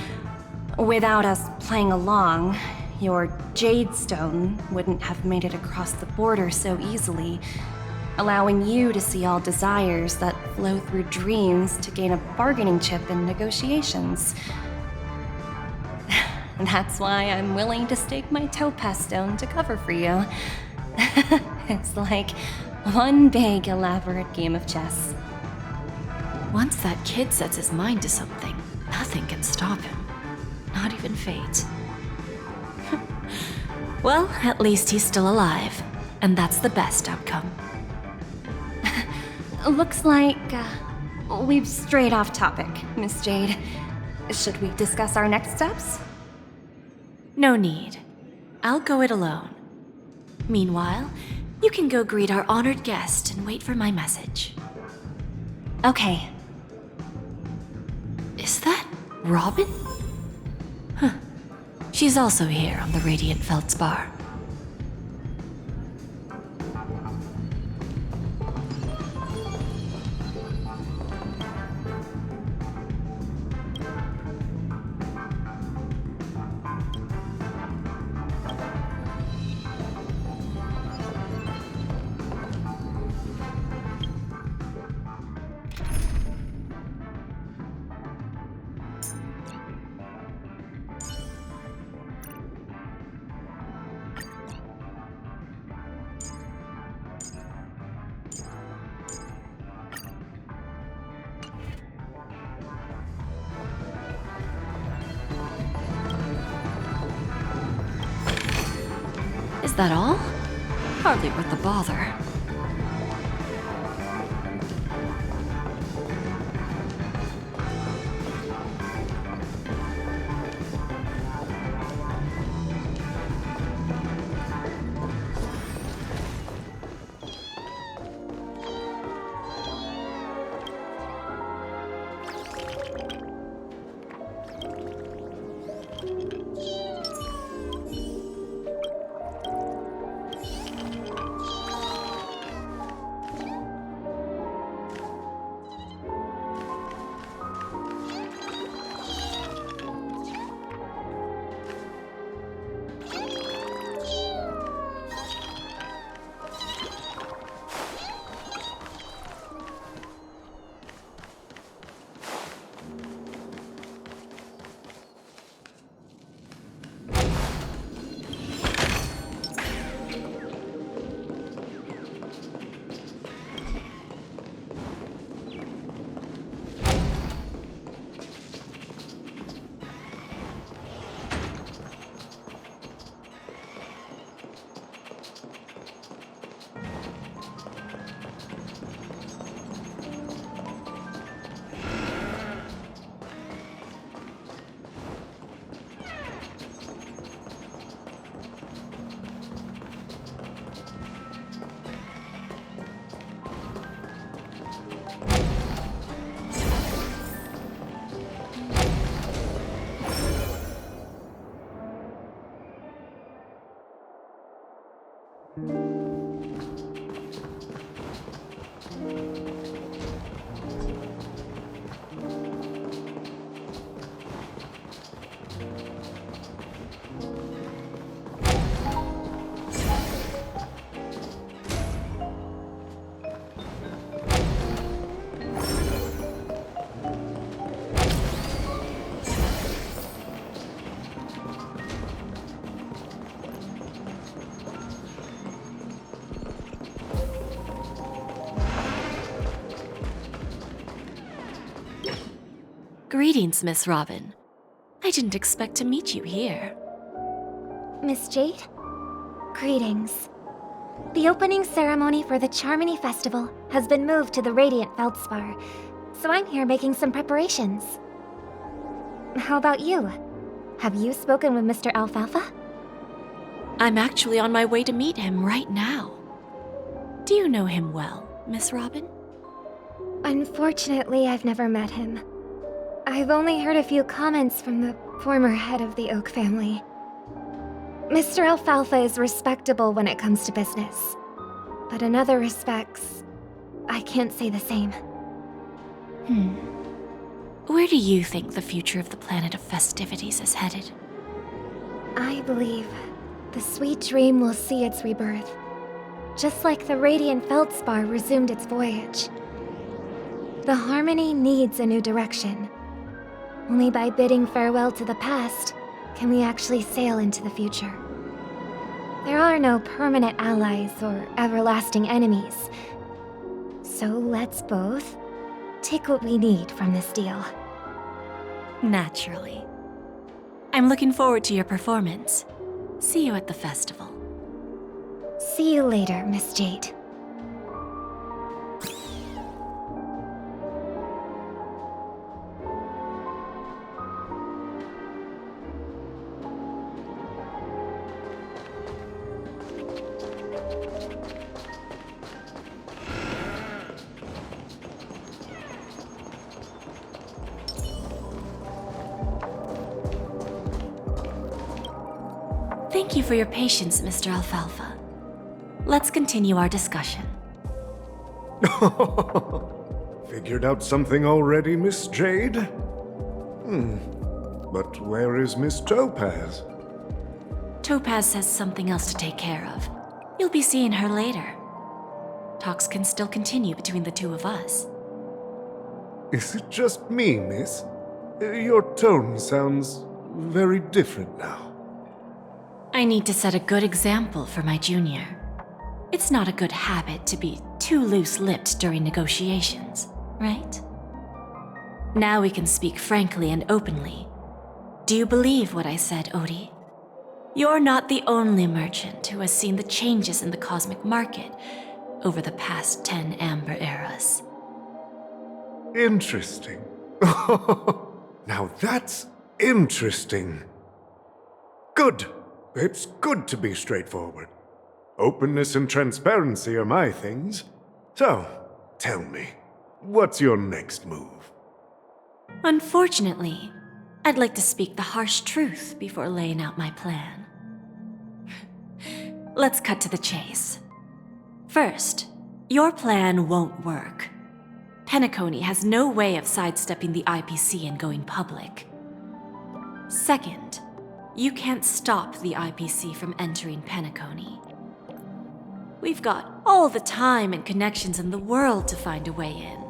Without us playing along, your Jade Stone wouldn't have made it across the border so easily, allowing you to see all desires that flow through dreams to gain a bargaining chip in negotiations. That's why I'm willing to stake my Topaz Stone to cover for you. It's like one big, elaborate game of chess. Once that kid sets his mind to something, nothing can stop him. Not even fate. Well, at least he's still alive, and that's the best outcome. Looks like we've strayed off topic, Miss Jade. Should we discuss our next steps? No need. I'll go it alone. Meanwhile, you can go greet our honored guest and wait for my message. Okay. Is that Robin? Huh. She's also here on the Radiant Feldspar. Is that all? Hardly worth the bother. Greetings, Miss Robin. I didn't expect to meet you here. Miss Jade? Greetings. The opening ceremony for the Charmony Festival has been moved to the Radiant Feldspar, so I'm here making some preparations. How about you? Have you spoken with Mr. Alfalfa? I'm actually on my way to meet him right now. Do you know him well, Miss Robin? Unfortunately, I've never met him. I've only heard a few comments from the former head of the Oak family. Mr. Alfalfa is respectable when it comes to business, but in other respects, I can't say the same. Where do you think the future of the planet of festivities is headed? I believe the sweet dream will see its rebirth, just like the Radiant Feldspar resumed its voyage. The Harmony needs a new direction. Only by bidding farewell to the past can we actually sail into the future. There are no permanent allies or everlasting enemies. So let's both take what we need from this deal. Naturally. I'm looking forward to your performance. See you at the festival. See you later, Miss Jade. Thank you for your patience, Mr. Alfalfa. Let's continue our discussion. Figured out something already, Miss Jade? But where is Miss Topaz? Topaz has something else to take care of. You'll be seeing her later. Talks can still continue between the two of us. Is it just me, miss? Your tone sounds very different now. I need to set a good example for my junior. It's not a good habit to be too loose-lipped during negotiations, right? Now we can speak frankly and openly. Do you believe what I said, Odie? You're not the only merchant who has seen the changes in the cosmic market over the past 10 Amber Eras. Interesting. Now that's interesting. Good. It's good to be straightforward. Openness and transparency are my things. So, tell me, what's your next move? Unfortunately, I'd like to speak the harsh truth before laying out my plan. Let's cut to the chase. First, your plan won't work. Penacony has no way of sidestepping the IPC and going public. Second, you can't stop the IPC from entering Penacony. We've got all the time and connections in the world to find a way in.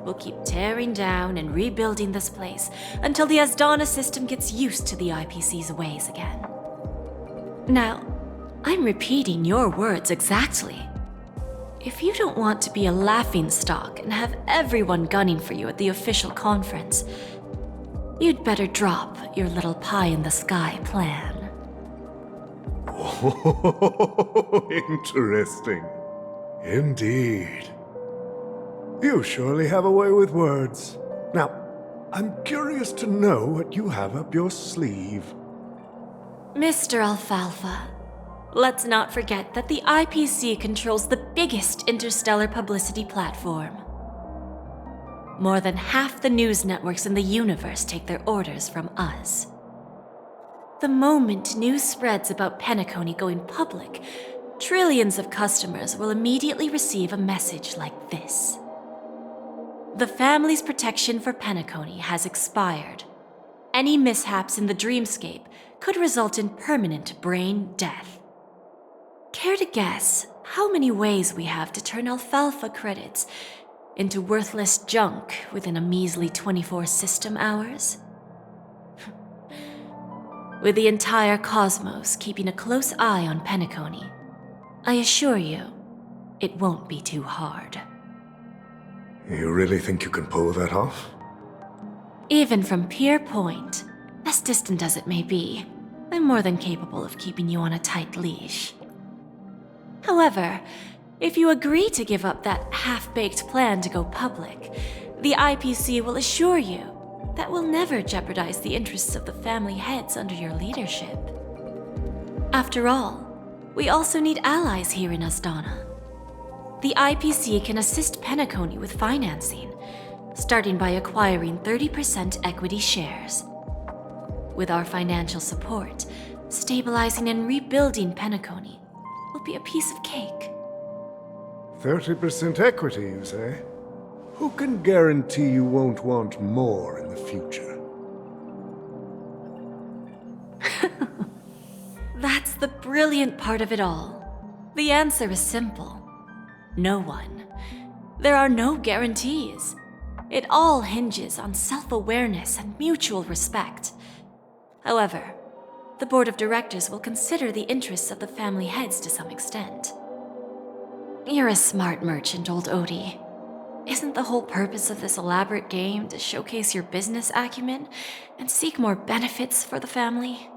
We'll keep tearing down and rebuilding this place until the Asdana system gets used to the IPC's ways again. Now, I'm repeating your words exactly. If you don't want to be a laughingstock and have everyone gunning for you at the official conference, you'd better drop your little pie-in-the-sky plan. Oh, interesting. Indeed. You surely have a way with words. Now, I'm curious to know what you have up your sleeve. Mr. Alfalfa, let's not forget that the IPC controls the biggest interstellar publicity platform. More than half the news networks in the universe take their orders from us. The moment news spreads about Penacony going public, trillions of customers will immediately receive a message like this. The family's protection for Penacony has expired. Any mishaps in the dreamscape could result in permanent brain death. Care to guess how many ways we have to turn alfalfa credits into worthless junk within a measly 24 system hours? With the entire cosmos keeping a close eye on Penacony, I assure you, it won't be too hard. You really think you can pull that off? Even from Pier Point, as distant as it may be, I'm more than capable of keeping you on a tight leash. However, if you agree to give up that half-baked plan to go public, the IPC will assure you that we'll never jeopardize the interests of the family heads under your leadership. After all, we also need allies here in Asdana. The IPC can assist Penacony with financing, starting by acquiring 30% equity shares. With our financial support, stabilizing and rebuilding Penacony will be a piece of cake. 30% equity, you say? Who can guarantee you won't want more in the future? That's the brilliant part of it all. The answer is simple. No one. There are no guarantees. It all hinges on self-awareness and mutual respect. However, the board of directors will consider the interests of the family heads to some extent. You're a smart merchant, old Odie. Isn't the whole purpose of this elaborate game to showcase your business acumen and seek more benefits for the family?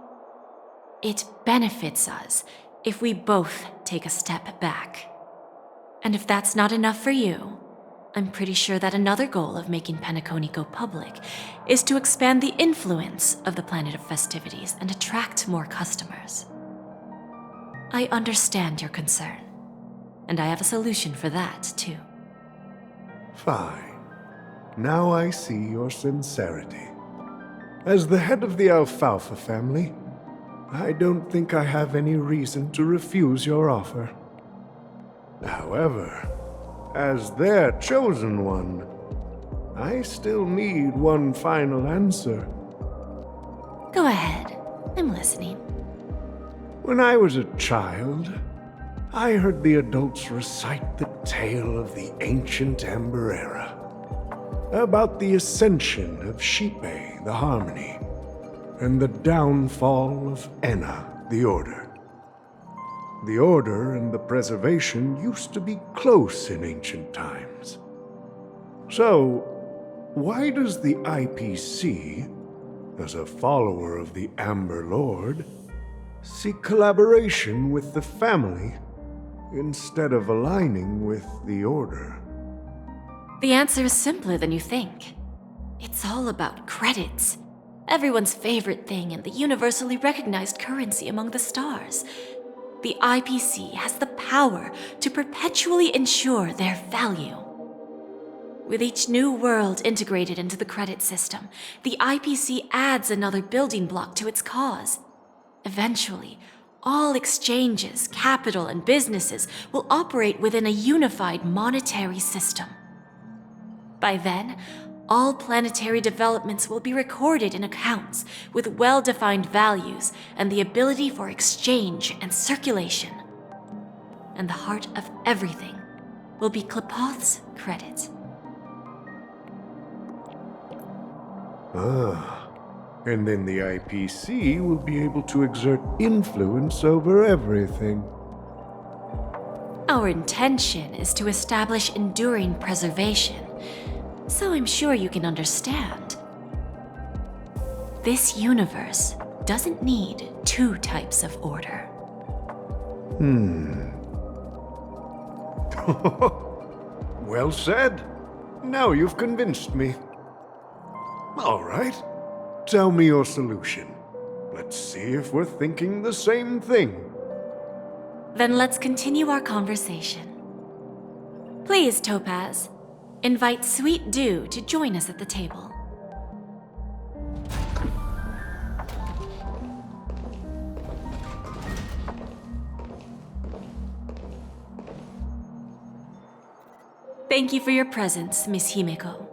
It benefits us if we both take a step back. And if that's not enough for you, I'm pretty sure that another goal of making Penacony go public is to expand the influence of the Planet of Festivities and attract more customers. I understand your concern, and I have a solution for that, too. Fine. Now I see your sincerity. As the head of the Alfalfa family, I don't think I have any reason to refuse your offer. However, as their chosen one, I still need one final answer. Go ahead. I'm listening. When I was a child, I heard the adults recite the tale of the ancient Ember Era, about the ascension of Shipe, the Harmony, and the downfall of Enna, the Order. The Order and the Preservation used to be close in ancient times. So, why does the IPC, as a follower of the Amber Lord, seek collaboration with the family instead of aligning with the Order? The answer is simpler than you think. It's all about credits. Everyone's favorite thing and the universally recognized currency among the stars. The IPC has the power to perpetually ensure their value. With each new world integrated into the credit system, the IPC adds another building block to its cause. Eventually, all exchanges, capital, and businesses will operate within a unified monetary system. By then, all planetary developments will be recorded in accounts with well-defined values and the ability for exchange and circulation. And the heart of everything will be Klepoth's credit. And then the IPC will be able to exert influence over everything. Our intention is to establish enduring preservation, so I'm sure you can understand. This universe doesn't need two types of order. Well said. Now you've convinced me. All right. Tell me your solution. Let's see if we're thinking the same thing. Then let's continue our conversation. Please, Topaz, invite Sweet Dew to join us at the table. Thank you for your presence, Miss Himeko.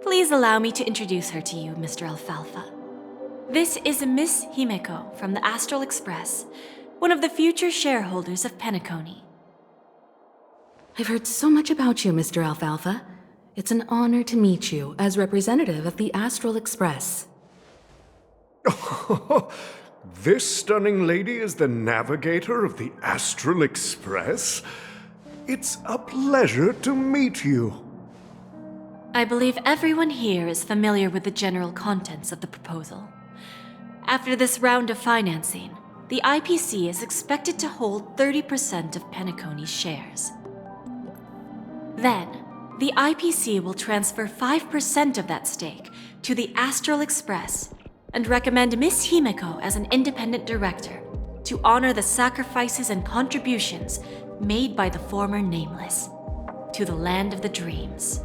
Please allow me to introduce her to you, Mr. Alfalfa. This is Miss Himeko from the Astral Express, one of the future shareholders of Penacony. I've heard so much about you, Mr. Alfalfa. It's an honor to meet you as representative of the Astral Express. This stunning lady is the navigator of the Astral Express? It's a pleasure to meet you. I believe everyone here is familiar with the general contents of the proposal. After this round of financing, the IPC is expected to hold 30% of Penacony's shares. Then, the IPC will transfer 5% of that stake to the Astral Express and recommend Miss Himeko as an independent director to honor the sacrifices and contributions made by the former Nameless to the land of the dreams.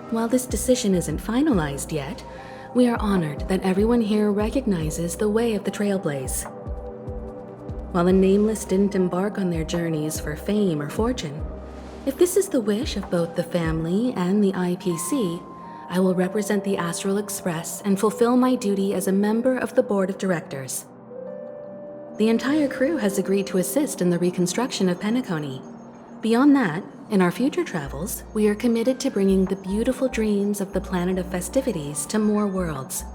While this decision isn't finalized yet, we are honored that everyone here recognizes the way of the Trailblaze. While the Nameless didn't embark on their journeys for fame or fortune, if this is the wish of both the family and the IPC, I will represent the Astral Express and fulfill my duty as a member of the board of directors. The entire crew has agreed to assist in the reconstruction of Penacony. Beyond that, in our future travels, we are committed to bringing the beautiful dreams of the planet of festivities to more worlds.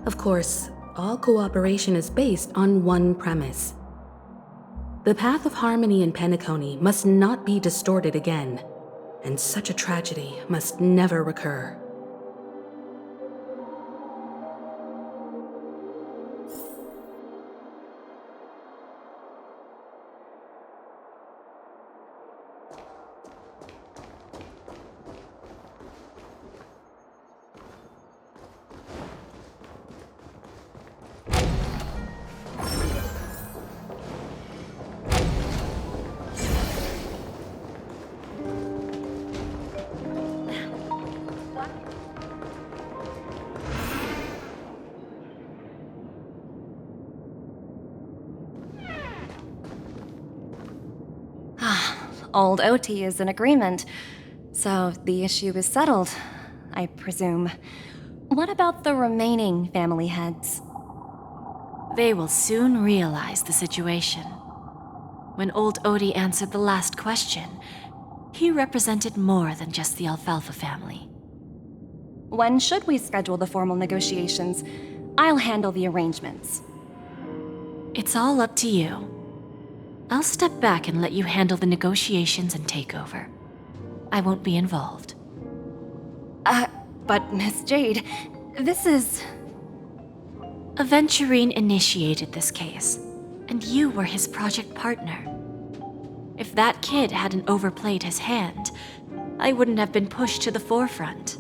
Of course, all cooperation is based on one premise. The path of harmony in Penacony must not be distorted again, and such a tragedy must never recur. Old OT is in agreement, so the issue is settled, I presume. What about the remaining family heads? They will soon realize the situation. When old Odie answered the last question, he represented more than just the Alfalfa family. When should we schedule the formal negotiations? I'll handle the arrangements. It's all up to you. I'll step back and let you handle the negotiations and takeover. I won't be involved. But Miss Jade, this is... Aventurine initiated this case, and you were his project partner. If that kid hadn't overplayed his hand, I wouldn't have been pushed to the forefront.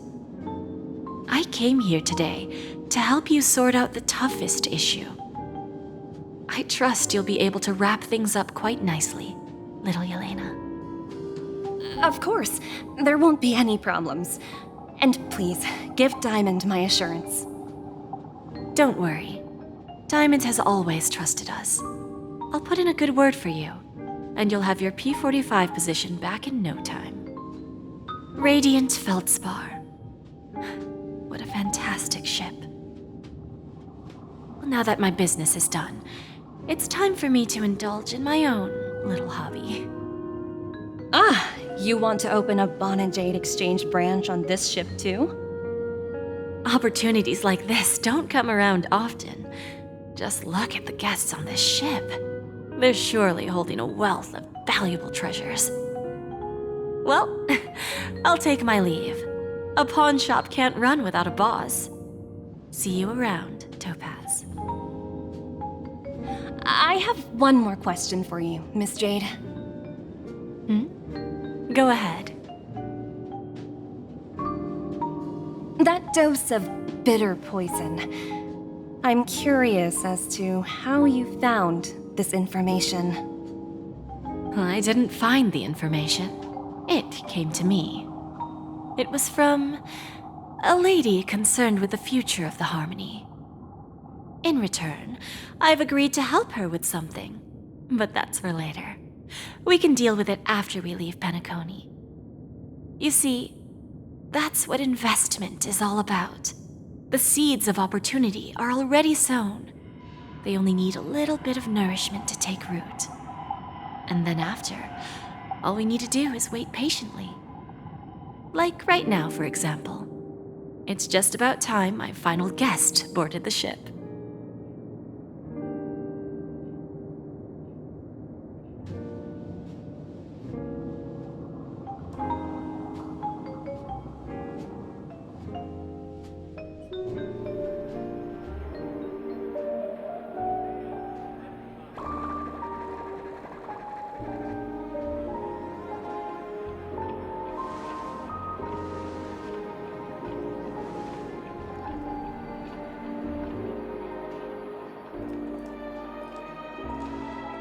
I came here today to help you sort out the toughest issue. I trust you'll be able to wrap things up quite nicely, little Yelena. Of course, there won't be any problems. And please, give Diamond my assurance. Don't worry. Diamond has always trusted us. I'll put in a good word for you, and you'll have your P-45 position back in no time. Radiant Feldspar. What a fantastic ship. Well, now that my business is done, it's time for me to indulge in my own little hobby. You want to open a Bon and Jade exchange branch on this ship too? Opportunities like this don't come around often. Just look at the guests on this ship. They're surely holding a wealth of valuable treasures. Well, I'll take my leave. A pawn shop can't run without a boss. See you around, Topaz. I have one more question for you, Miss Jade. Go ahead. That dose of bitter poison. I'm curious as to how you found this information. I didn't find the information. It came to me. It was from a lady concerned with the future of the Harmony. In return, I've agreed to help her with something, but that's for later. We can deal with it after we leave Penacony. You see, that's what investment is all about. The seeds of opportunity are already sown. They only need a little bit of nourishment to take root. And then after, all we need to do is wait patiently. Like right now, for example. It's just about time my final guest boarded the ship.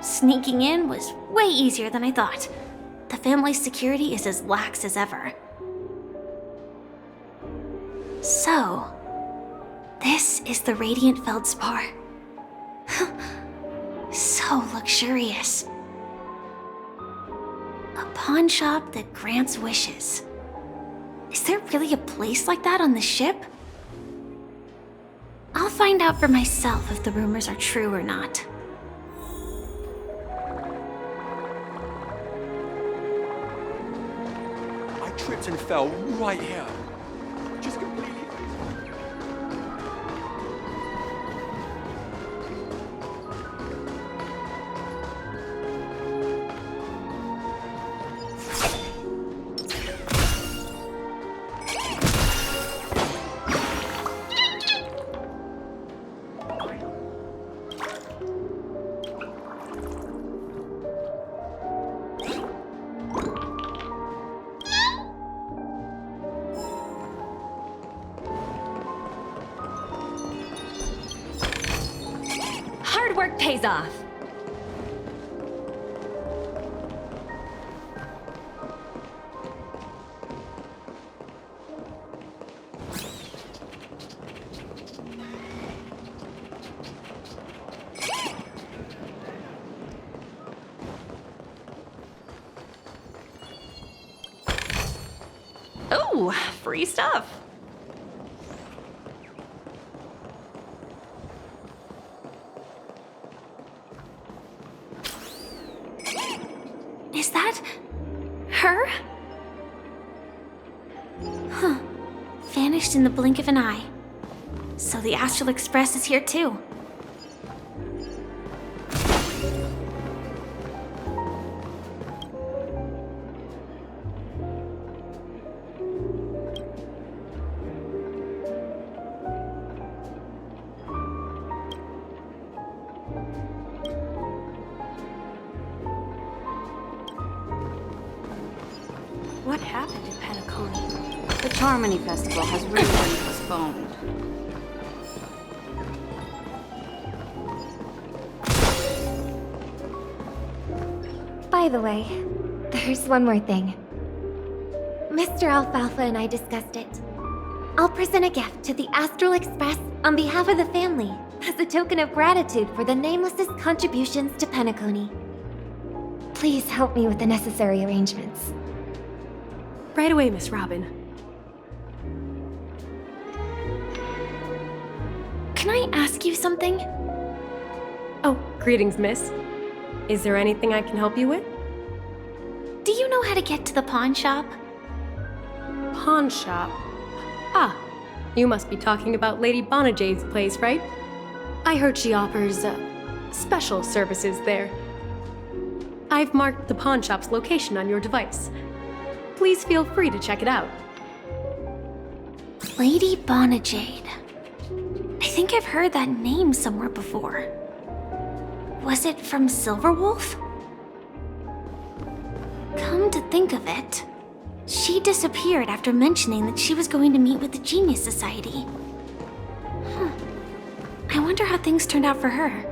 Sneaking in was way easier than I thought. The family's security is as lax as ever. So, this is the Radiant Feldspar. So luxurious. A pawn shop that grants wishes. Is there really a place like that on the ship? I'll find out for myself if the rumors are true or not. I tripped and fell right here. Just completely. Hard work pays off. Ooh, free stuff. Is that her? Huh. Vanished in the blink of an eye. So the Astral Express is here too. What happened in Penacony? The Charmony Festival has really been postponed. By the way, there's one more thing. Mr. Alfalfa and I discussed it. I'll present a gift to the Astral Express on behalf of the family as a token of gratitude for the Nameless's contributions to Penacony. Please help me with the necessary arrangements. Right away, Miss Robin. Can I ask you something? Oh, greetings, miss. Is there anything I can help you with? Do you know how to get to the pawn shop? Pawn shop? Ah, you must be talking about Lady Bonajade's place, right? I heard she offers, special services there. I've marked the pawn shop's location on your device. Please feel free to check it out. Lady Bonajade. I think I've heard that name somewhere before. Was it from Silverwolf? Come to think of it, she disappeared after mentioning that she was going to meet with the Genius Society. I wonder how things turned out for her.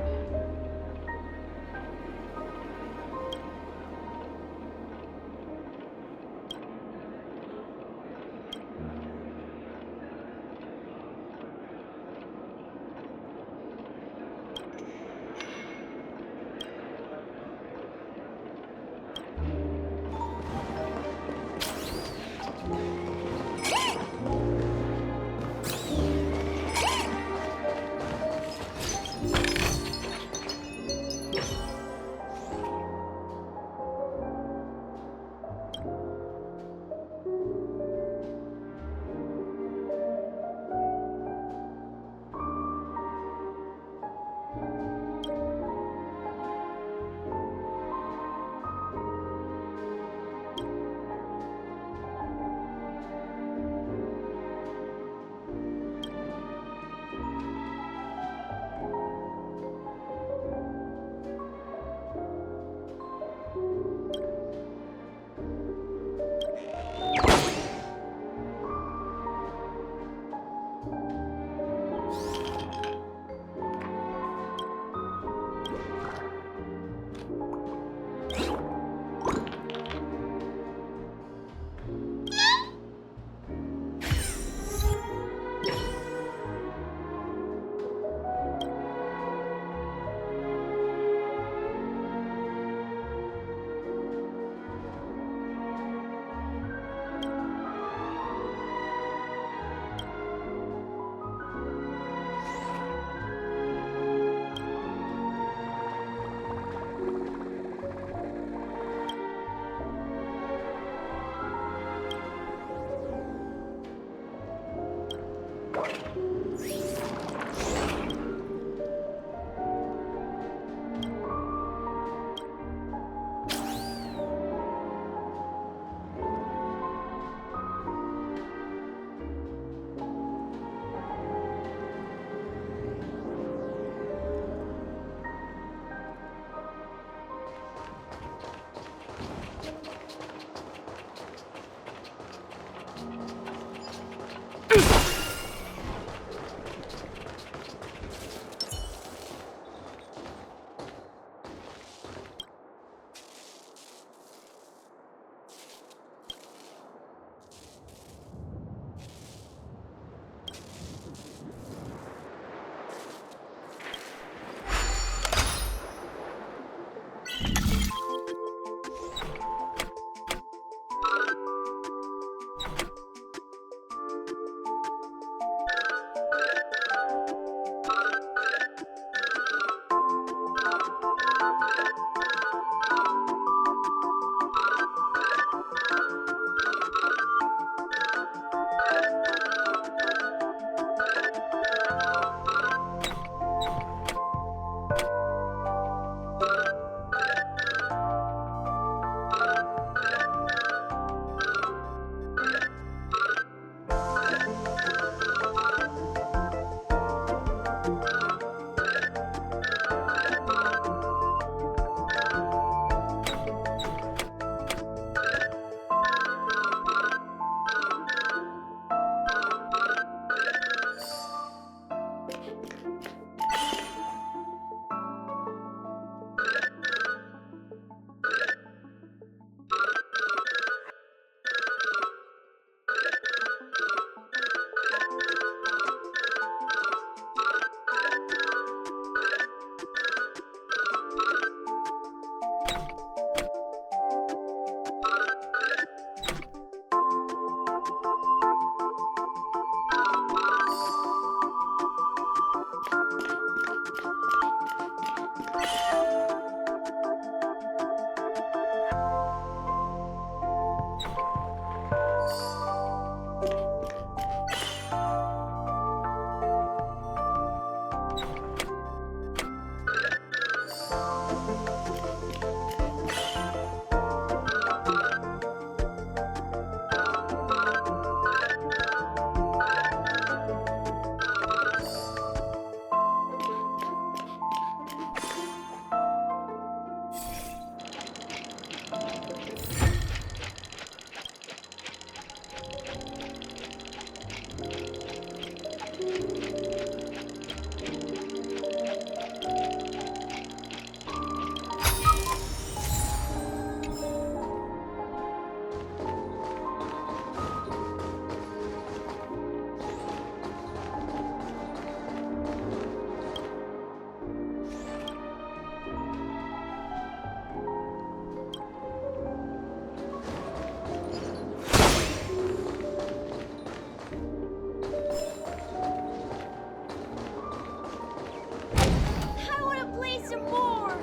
some more!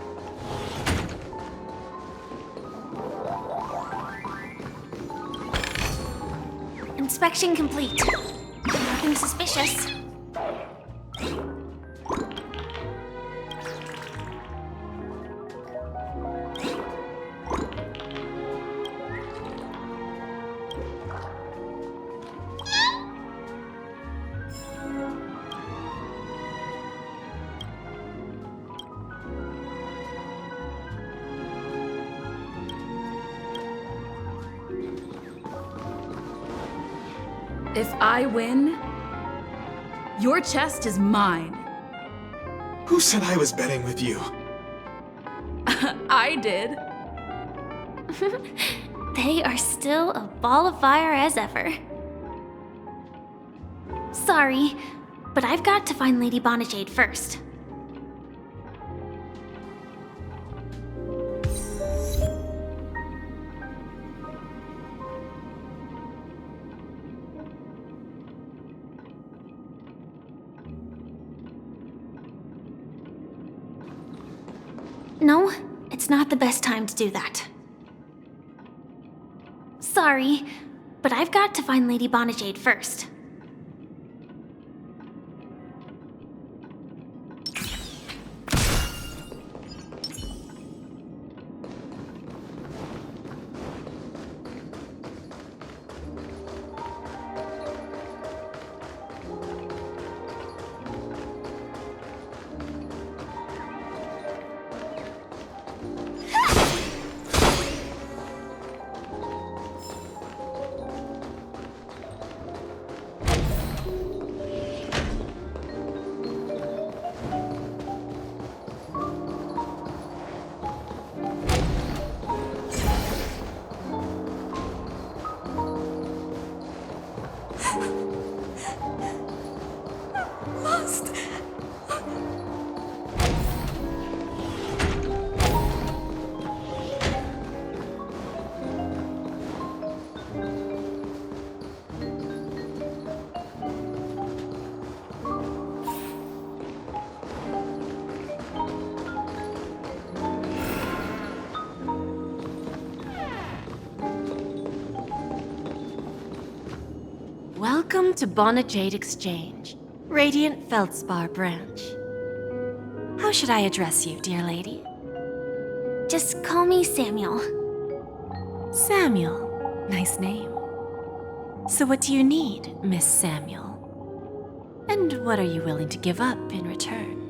Inspection complete. Nothing suspicious. If I win, your chest is mine. Who said I was betting with you? I did. They are still a ball of fire as ever. Sorry, but I've got to find Lady Bonajade first. No, it's not the best time to do that. Sorry, but I've got to find Lady Bonajade first. Lost. Welcome to Bonajade Exchange, Radiant Feldspar branch. How should I address you, dear lady? Just call me Samuel. Samuel. Nice name. So what do you need, Miss Samuel? And what are you willing to give up in return?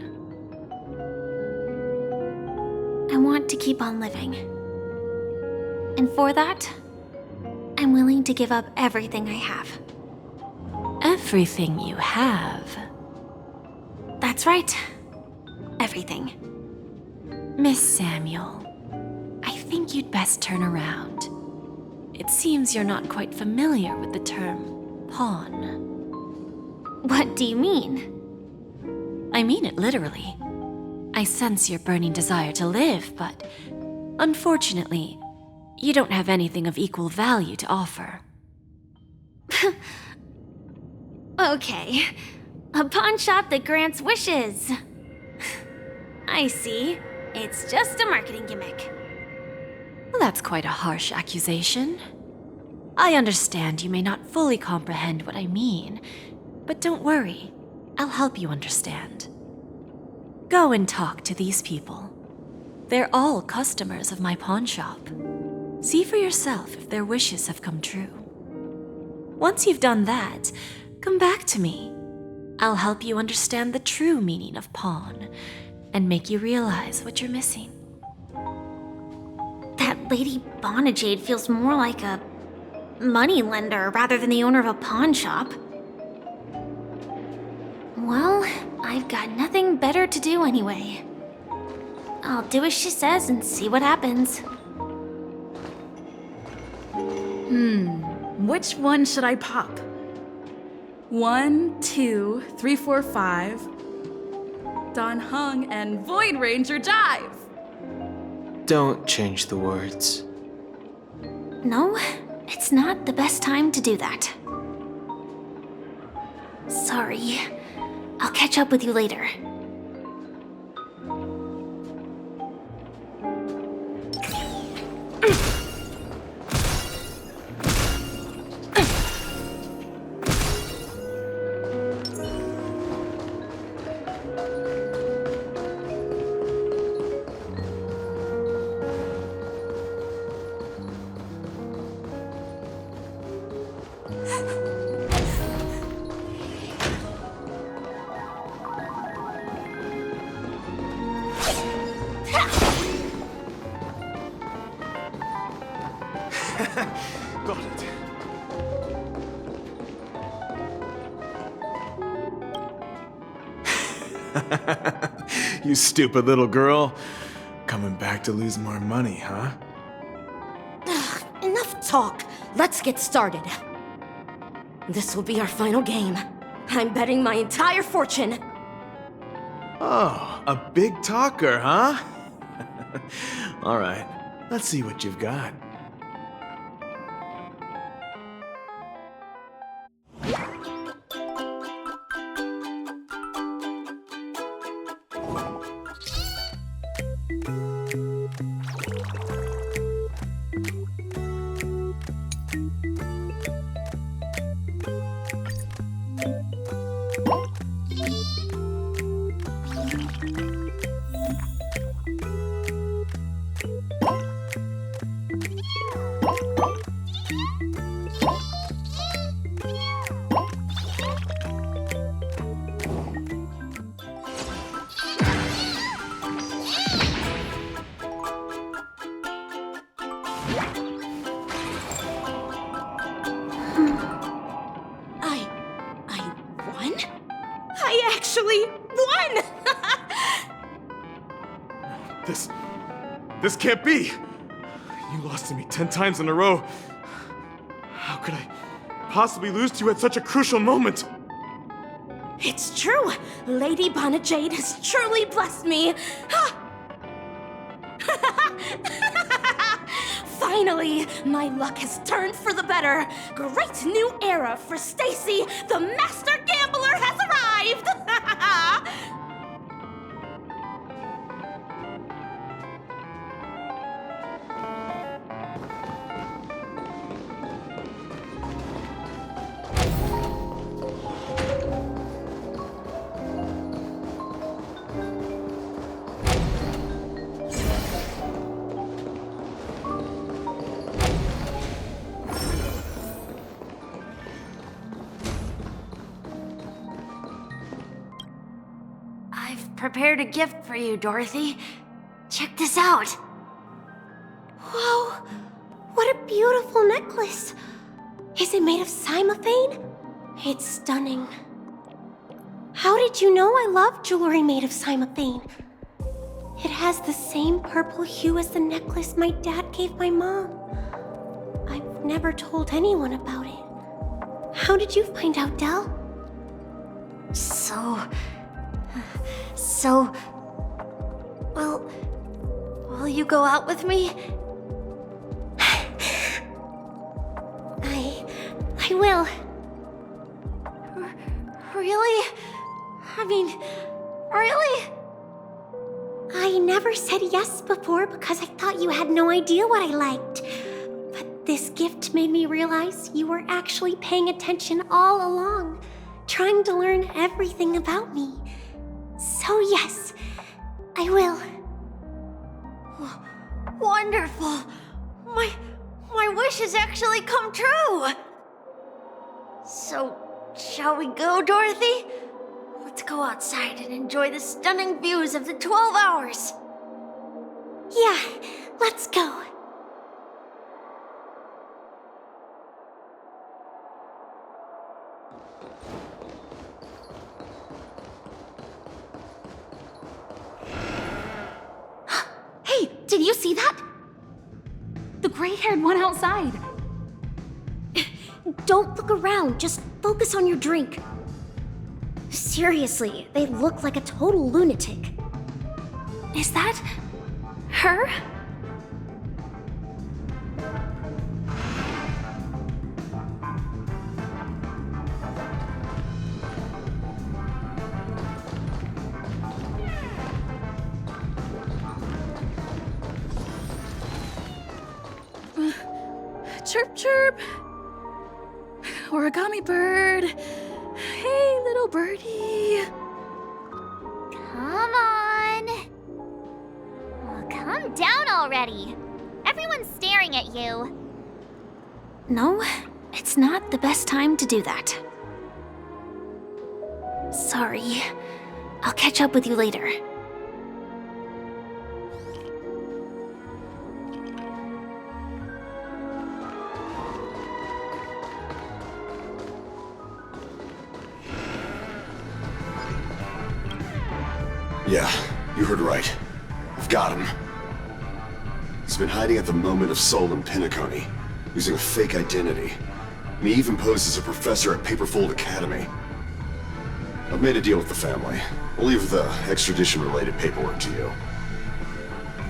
I want to keep on living. And for that, I'm willing to give up everything I have. Everything you have? That's right. Everything. Miss Samuel, I think you'd best turn around. It seems you're not quite familiar with the term pawn. What do you mean? I mean it literally. I sense your burning desire to live, but unfortunately, you don't have anything of equal value to offer. Okay. A pawn shop that grants wishes. I see. It's just a marketing gimmick. Well, that's quite a harsh accusation. I understand you may not fully comprehend what I mean, but don't worry. I'll help you understand. Go and talk to these people. They're all customers of my pawn shop. See for yourself if their wishes have come true. Once you've done that, come back to me. I'll help you understand the true meaning of pawn and make you realize what you're missing. That Lady Bonajade feels more like a money lender rather than the owner of a pawn shop. Well, I've got nothing better to do anyway. I'll do as she says and see what happens. Which one should I pop? 1, 2, 3, 4, 5. Don Hung and Void Ranger Jive. Don't change the words. No, it's not the best time to do that. Sorry. I'll catch up with you later. Got it. You stupid little girl. Coming back to lose more money, huh? Enough talk. Let's get started. This will be our final game. I'm betting my entire fortune. Oh, a big talker, huh? All right, let's see what you've got. I actually won! This can't be! You lost to me 10 times in a row. How could I possibly lose to you at such a crucial moment? It's true! Lady Bonajade has truly blessed me! Finally, my luck has turned for the better. Great new era for Stacy. The master gambler has arrived. Prepared a gift for you, Dorothy. Check this out. Whoa! What a beautiful necklace! Is it made of cymophane? It's stunning. How did you know I love jewelry made of cymophane? It has the same purple hue as the necklace my dad gave my mom. I've never told anyone about it. How did you find out, Del? Will you go out with me? I will. Really? I mean, really? I never said yes before because I thought you had no idea what I liked. But this gift made me realize you were actually paying attention all along, trying to learn everything about me. So yes, I will. Wonderful! My wish has actually come true! So, shall we go, Dorothy? Let's go outside and enjoy the stunning views of the 12 hours! Yeah, let's go. Hey, did you see that? The gray-haired one outside. Don't look around, just focus on your drink. Seriously, they look like a total lunatic. Is that her? Chirp, chirp. Origami bird. Hey, little birdie. Come on. Oh, calm down already. Everyone's staring at you. No, it's not the best time to do that. Sorry. I'll catch up with you later. Yeah, you heard right. I've got him. He's been hiding at the moment of Soul in Pinnaconny, using a fake identity. And he even posed as a professor at Paperfold Academy. I've made a deal with the family. We'll leave the extradition-related paperwork to you.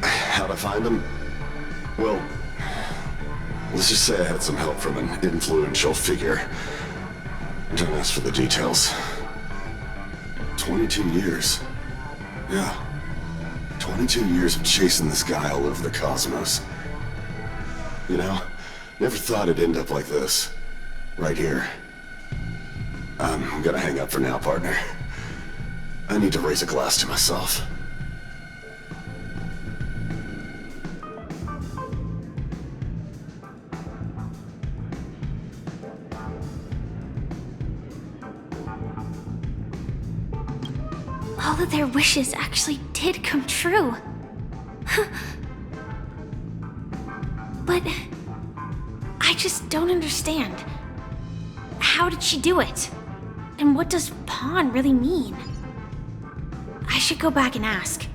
How'd I find him? Well, let's just say I had some help from an influential figure. Don't ask for the details. 22 years. Yeah. 22 years of chasing this guy all over the cosmos. You know, never thought it'd end up like this. Right here. I'm gonna hang up for now, partner. I need to raise a glass to myself. All of their wishes actually did come true. But I just don't understand. How did she do it? And what does pawn really mean? I should go back and ask.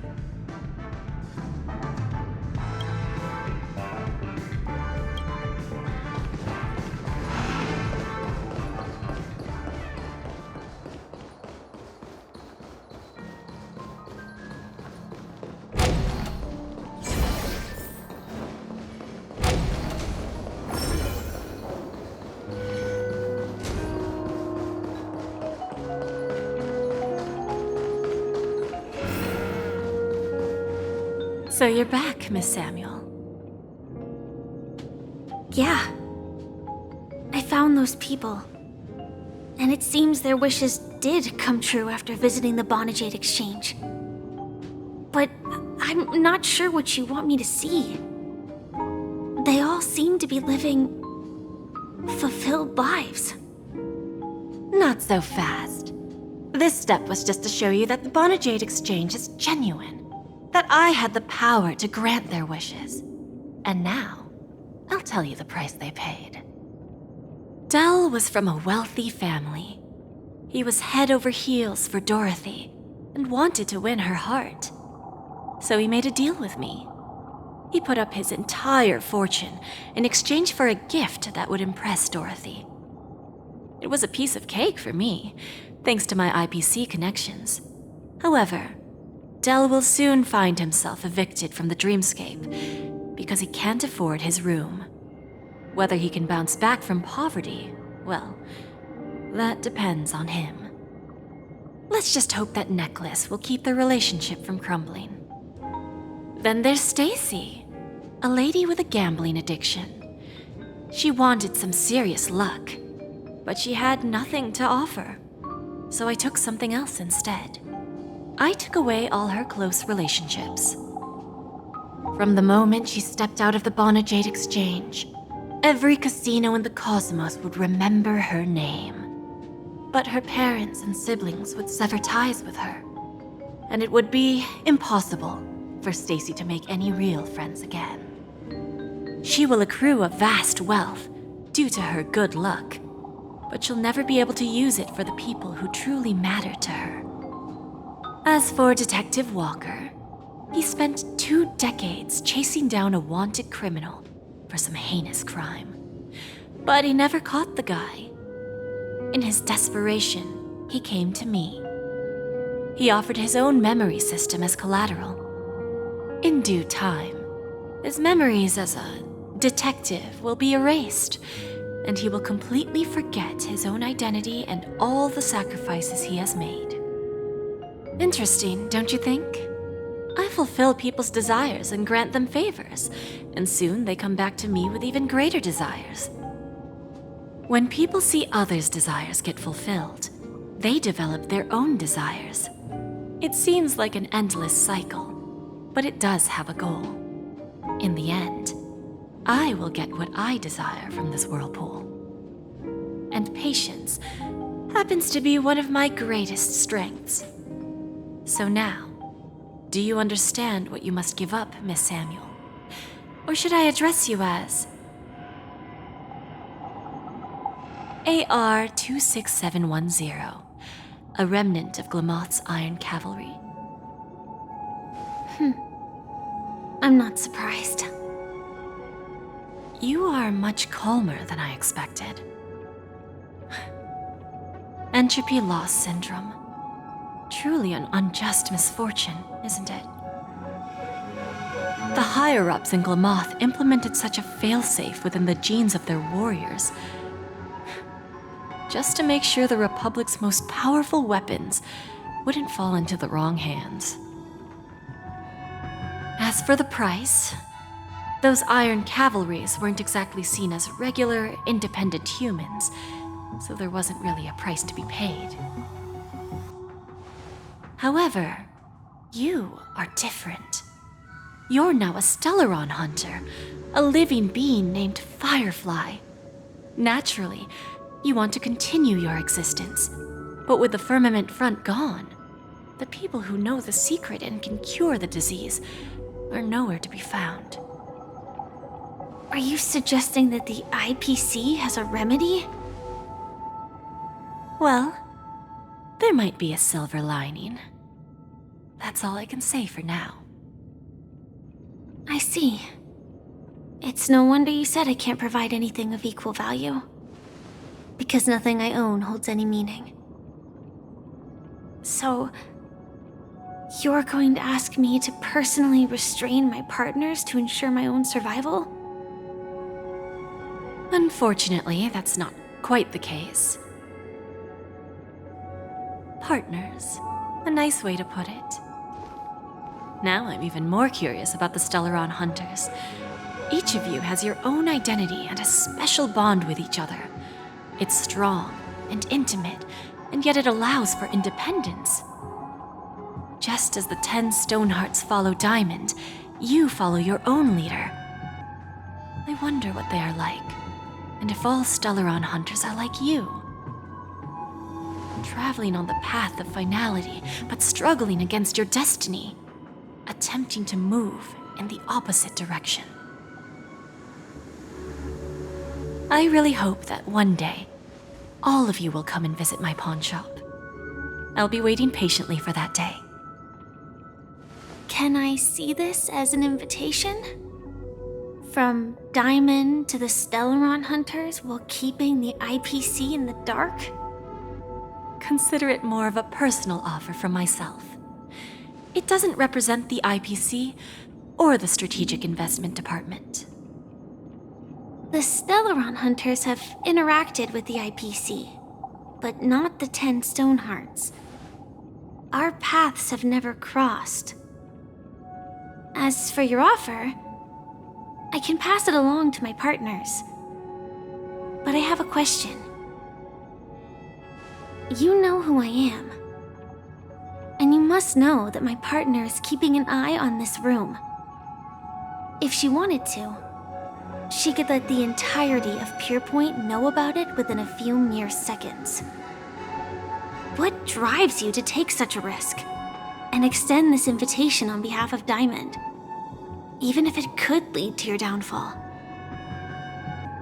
So you're back, Miss Samuel. Yeah. I found those people. And it seems their wishes did come true after visiting the Bonajade Exchange. But I'm not sure what you want me to see. They all seem to be living fulfilled lives. Not so fast. This step was just to show you that the Bonajade Exchange is genuine. That I had the power to grant their wishes. And now, I'll tell you the price they paid. Dell was from a wealthy family. He was head over heels for Dorothy and wanted to win her heart. So he made a deal with me. He put up his entire fortune in exchange for a gift that would impress Dorothy. It was a piece of cake for me, thanks to my IPC connections. However, Dell will soon find himself evicted from the dreamscape because he can't afford his room. Whether he can bounce back from poverty, well, that depends on him. Let's just hope that necklace will keep their relationship from crumbling. Then there's Stacy, a lady with a gambling addiction. She wanted some serious luck, but she had nothing to offer, so I took something else instead. I took away all her close relationships. From the moment she stepped out of the Bonajade Exchange, every casino in the cosmos would remember her name. But her parents and siblings would sever ties with her, and it would be impossible for Stacy to make any real friends again. She will accrue a vast wealth due to her good luck, but she'll never be able to use it for the people who truly matter to her. As for Detective Walker, he spent 2 decades chasing down a wanted criminal for some heinous crime. But he never caught the guy. In his desperation, he came to me. He offered his own memory system as collateral. In due time, his memories as a detective will be erased, and he will completely forget his own identity and all the sacrifices he has made. Interesting, don't you think? I've fulfill people's desires and grant them favors, and soon they come back to me with even greater desires. When people see others' desires get fulfilled, they develop their own desires. It seems like an endless cycle, but it does have a goal. In the end, I will get what I desire from this whirlpool. And patience happens to be one of my greatest strengths. So now, do you understand what you must give up, Miss Samuel? Or should I address you as AR 26710, a remnant of Glamoth's Iron Cavalry? I'm not surprised. You are much calmer than I expected. Entropy loss syndrome. Truly an unjust misfortune, isn't it? The higher-ups in Glamoth implemented such a failsafe within the genes of their warriors, just to make sure the Republic's most powerful weapons wouldn't fall into the wrong hands. As for the price, those Iron Cavalries weren't exactly seen as regular, independent humans, so there wasn't really a price to be paid. However, you are different. You're now a Stellaron hunter, a living being named Firefly. Naturally, you want to continue your existence, but with the firmament front gone, the people who know the secret and can cure the disease are nowhere to be found. Are you suggesting that the IPC has a remedy? Well, there might be a silver lining. That's all I can say for now. I see. It's no wonder you said I can't provide anything of equal value. Because nothing I own holds any meaning. So, you're going to ask me to personally restrain my partners to ensure my own survival? Unfortunately, that's not quite the case. Partners. A nice way to put it. Now I'm even more curious about the Stellaron hunters. Each of you has your own identity and a special bond with each other. It's strong and intimate, and yet it allows for independence. Just as the 10 Stonehearts follow Diamond, you follow your own leader. I wonder what they are like, and if all Stellaron hunters are like you. Traveling on the path of finality, but struggling against your destiny. Attempting to move in the opposite direction. I really hope that one day, all of you will come and visit my pawn shop. I'll be waiting patiently for that day. Can I see this as an invitation? From Diamond to the Stellaron hunters while keeping the IPC in the dark? Consider it more of a personal offer from myself. It doesn't represent the IPC or the Strategic Investment Department. The Stellaron hunters have interacted with the IPC, but not the 10 Stonehearts. Our paths have never crossed. As for your offer, I can pass it along to my partners. But I have a question. You know who I am. And you must know that my partner is keeping an eye on this room. If she wanted to, she could let the entirety of Purepoint know about it within a few mere seconds. What drives you to take such a risk and extend this invitation on behalf of Diamond, even if it could lead to your downfall?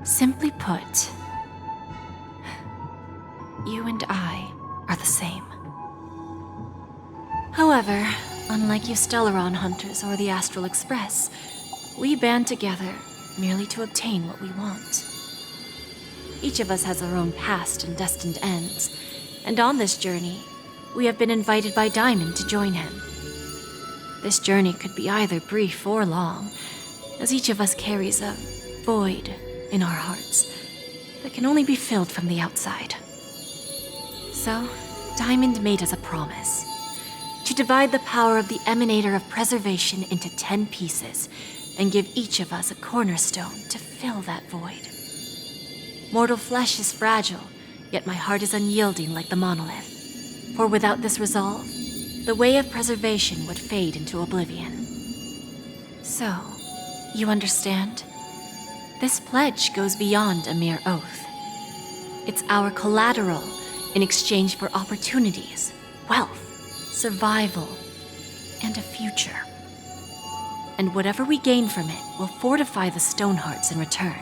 Simply put, you and I are the same. However, unlike you Stellaron hunters or the Astral Express, we band together merely to obtain what we want. Each of us has our own past and destined ends, and on this journey, we have been invited by Diamond to join him. This journey could be either brief or long, as each of us carries a void in our hearts that can only be filled from the outside. So, Diamond made us a promise to divide the power of the Emanator of Preservation into 10 pieces and give each of us a cornerstone to fill that void. Mortal flesh is fragile, yet my heart is unyielding like the monolith. For without this resolve, the way of preservation would fade into oblivion. So, you understand? This pledge goes beyond a mere oath. It's our collateral in exchange for opportunities, wealth, survival, and a future. And whatever we gain from it will fortify the Stonehearts in return,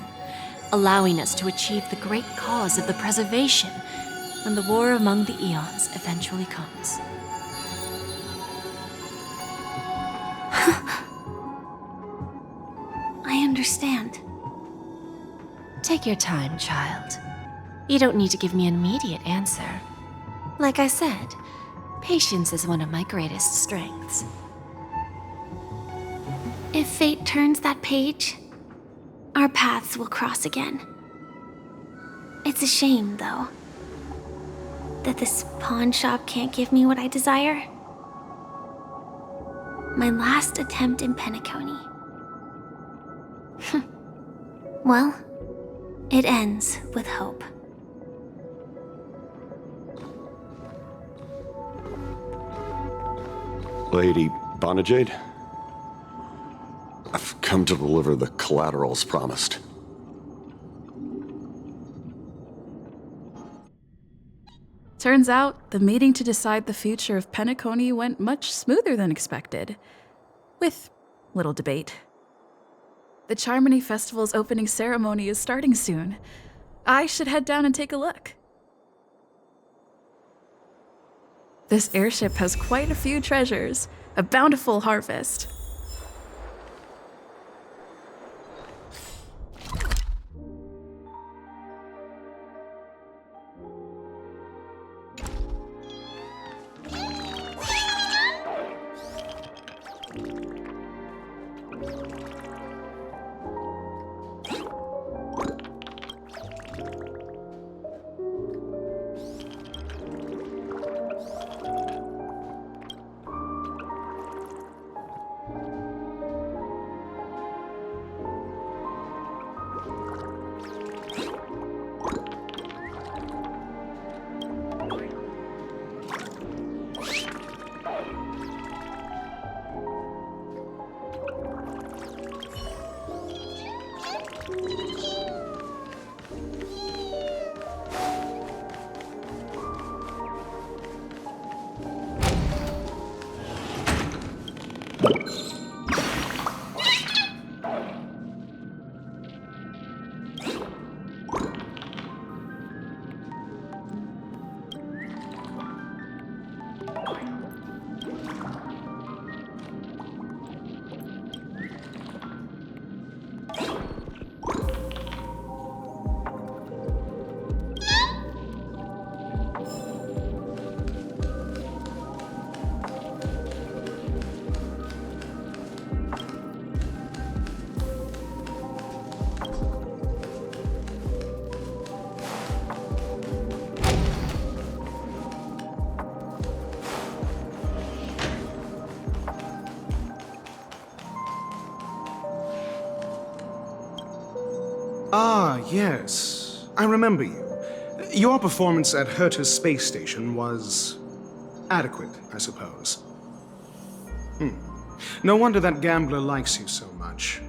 allowing us to achieve the great cause of the preservation when the war among the eons eventually comes. I understand. Take your time, child. You don't need to give me an immediate answer. Like I said, patience is one of my greatest strengths. If fate turns that page, our paths will cross again. It's a shame, though, that this pawn shop can't give me what I desire. My last attempt in Penacony. Well, it ends with hope. Lady Bonajade? I've come to deliver the collaterals promised. Turns out, the meeting to decide the future of Penacony went much smoother than expected. With little debate. The Charmony Festival's opening ceremony is starting soon. I should head down and take a look. This airship has quite a few treasures, a bountiful harvest. Ah, yes. I remember you. Your performance at Herta's space station was adequate, I suppose. No wonder that gambler likes you so much.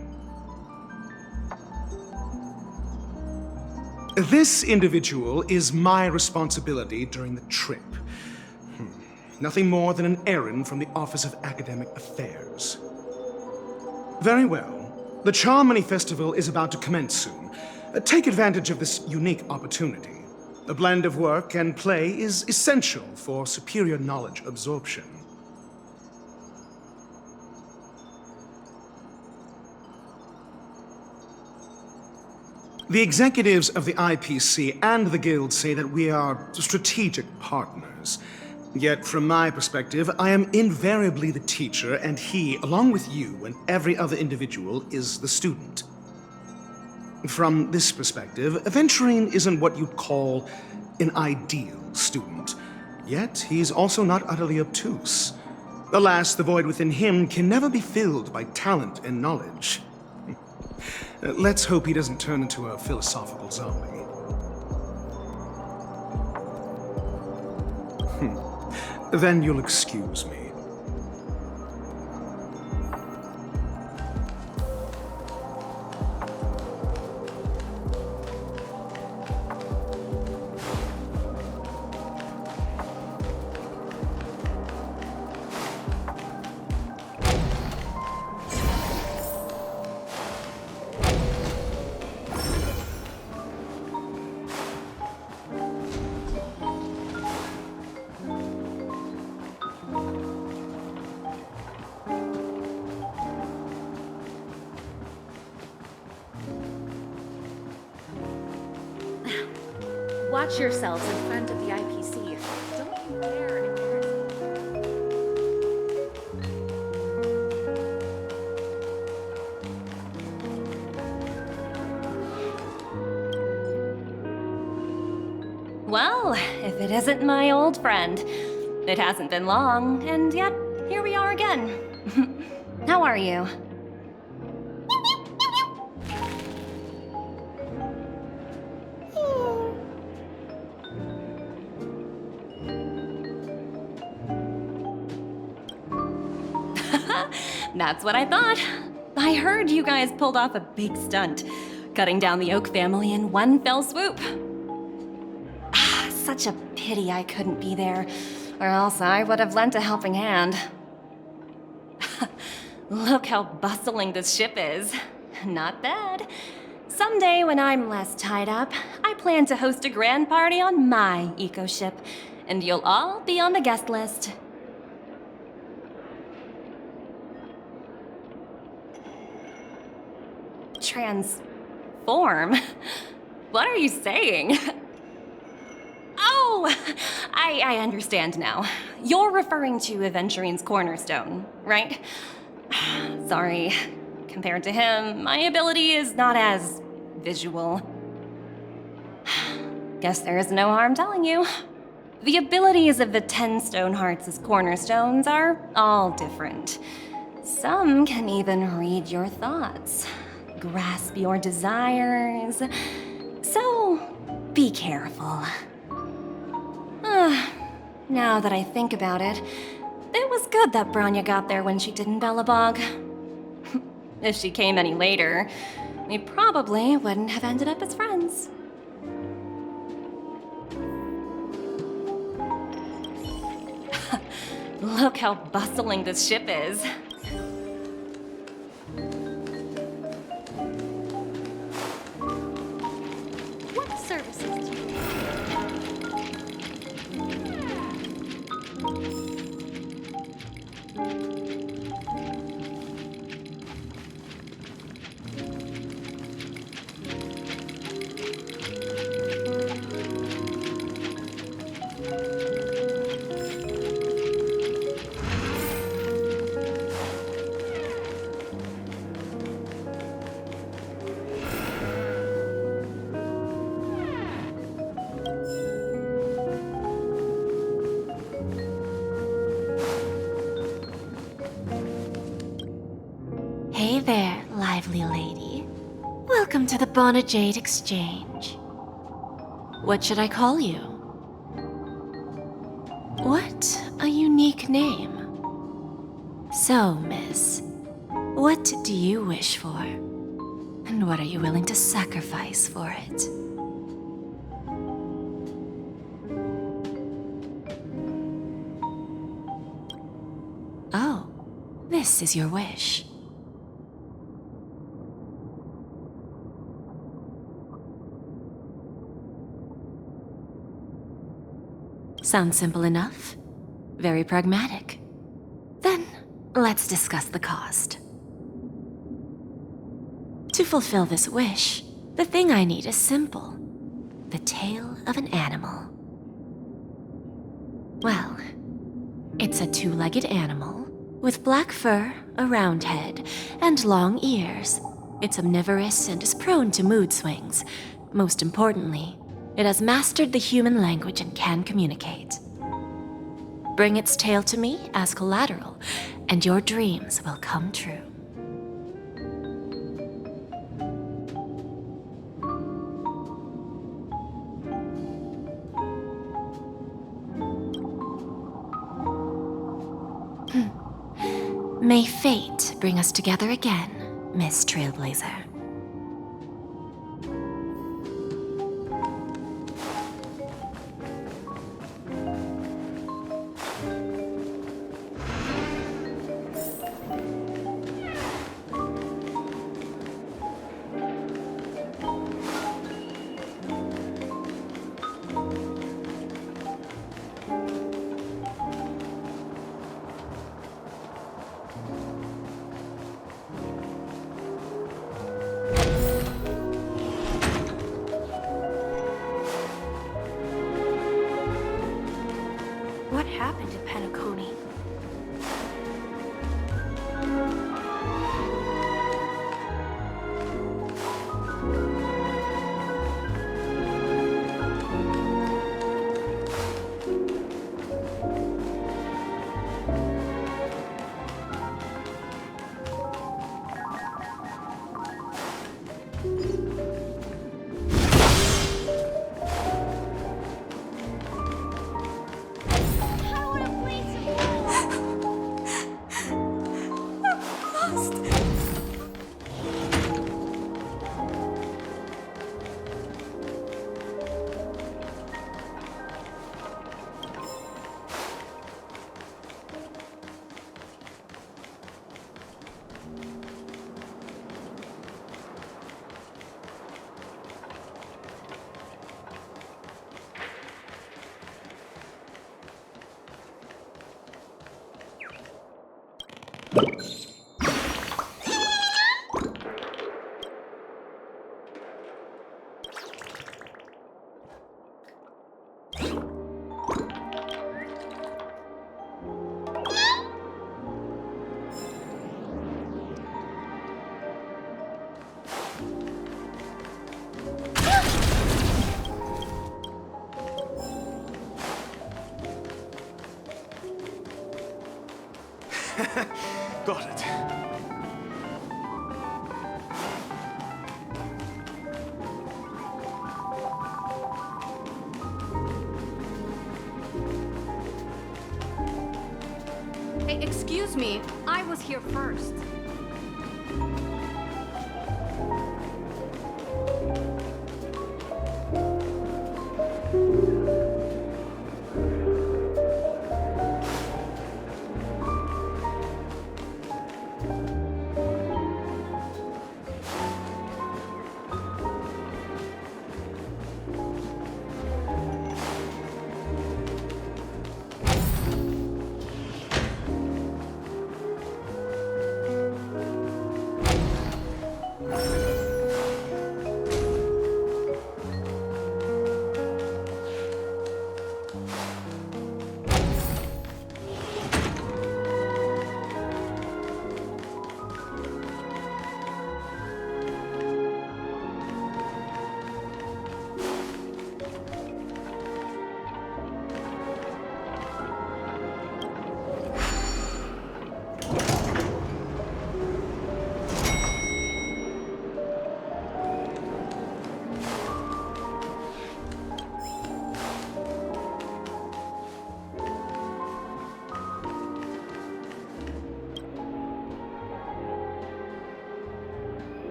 This individual is my responsibility during the trip. Nothing more than an errand from the Office of Academic Affairs. Very well. The Charmony Festival is about to commence soon. Take advantage of this unique opportunity. A blend of work and play is essential for superior knowledge absorption. The executives of the IPC and the Guild say that we are strategic partners. Yet, from my perspective, I am invariably the teacher, and he, along with you and every other individual, is the student. From this perspective, Aventurine isn't what you'd call an ideal student. Yet, he's also not utterly obtuse. Alas, the void within him can never be filled by talent and knowledge. Let's hope he doesn't turn into a philosophical zombie. Then you'll excuse me. Watch yourselves in front of the IPC. Don't you dare embarrass Well, if it isn't my old friend. It hasn't been long, and yet here we are again. How are you? That's what I thought. I heard you guys pulled off a big stunt, cutting down the Oak family in one fell swoop. Such a pity I couldn't be there, or else I would have lent a helping hand. Look how bustling this ship is. Not bad. Someday when I'm less tied up, I plan to host a grand party on my eco-ship, and you'll all be on the guest list. Transform? What are you saying? Oh, I understand now. You're referring to Aventurine's cornerstone, right? Sorry. Compared to him, my ability is not as visual. Guess there is no harm telling you. The abilities of the 10 Stonehearts' cornerstones are all different. Some can even read your thoughts, grasp your desires. So, be careful. Now that I think about it, it was good that Bronya got there when she did in Belobog. If she came any later, we probably wouldn't have ended up as friends. Look how bustling this ship is. What services do you Hey there, lively lady. Welcome to the Bonajade Exchange. What should I call you? What a unique name. So, miss, what do you wish for? And what are you willing to sacrifice for it? Oh, this is your wish. Sounds simple enough. Very pragmatic. Then, let's discuss the cost. To fulfill this wish, the thing I need is simple. The tail of an animal. Well, it's a two-legged animal with black fur, a round head, and long ears. It's omnivorous and is prone to mood swings. Most importantly, it has mastered the human language and can communicate. Bring its tail to me as collateral, and your dreams will come true. May fate bring us together again, Miss Trailblazer. What happened to Penacony? Got it. Hey, excuse me. I was here first.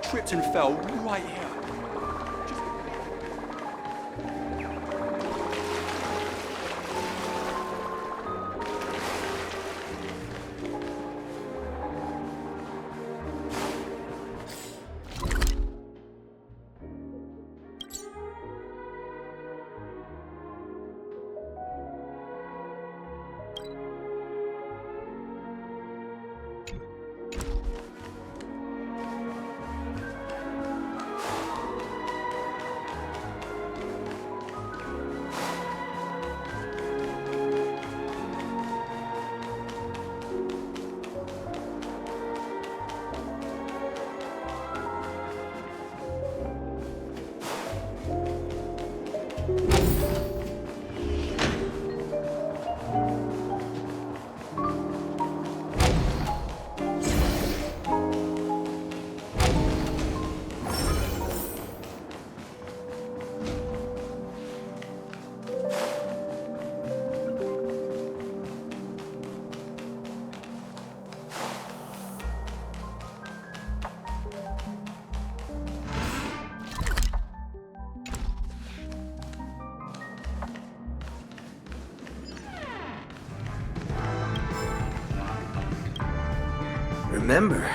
tripped and fell right here. Remember,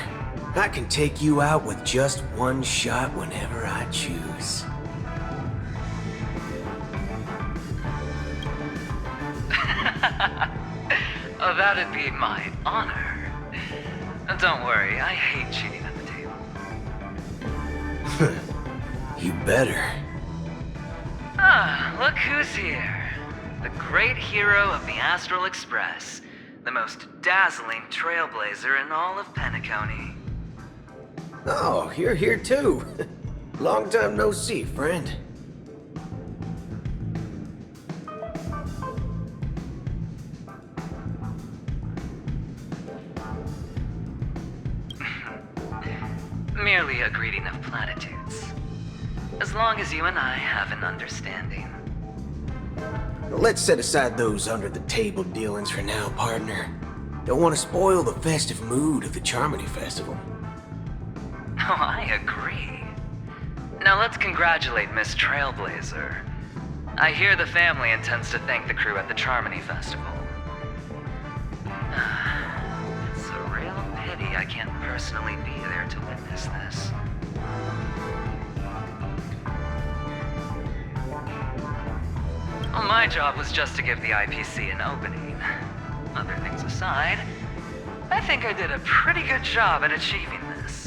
I can take you out with just one shot whenever I choose. Oh, that'd be my honor. Don't worry, I hate cheating at the table. You better. Ah, look who's here. The great hero of the Astral Express. The most dazzling trailblazer in all of Penacony. Oh, you're here too. Long time no see, friend. Merely a greeting of platitudes. As long as you and I have an understanding. Let's set aside those under-the-table dealings for now, partner. Don't want to spoil the festive mood of the Charmony Festival. Oh, I agree. Now let's congratulate Miss Trailblazer. I hear the family intends to thank the crew at the Charmony Festival. It's a real pity I can't personally be there to witness this. Well, my job was just to give the IPC an opening. Other things aside, I think I did a pretty good job at achieving this.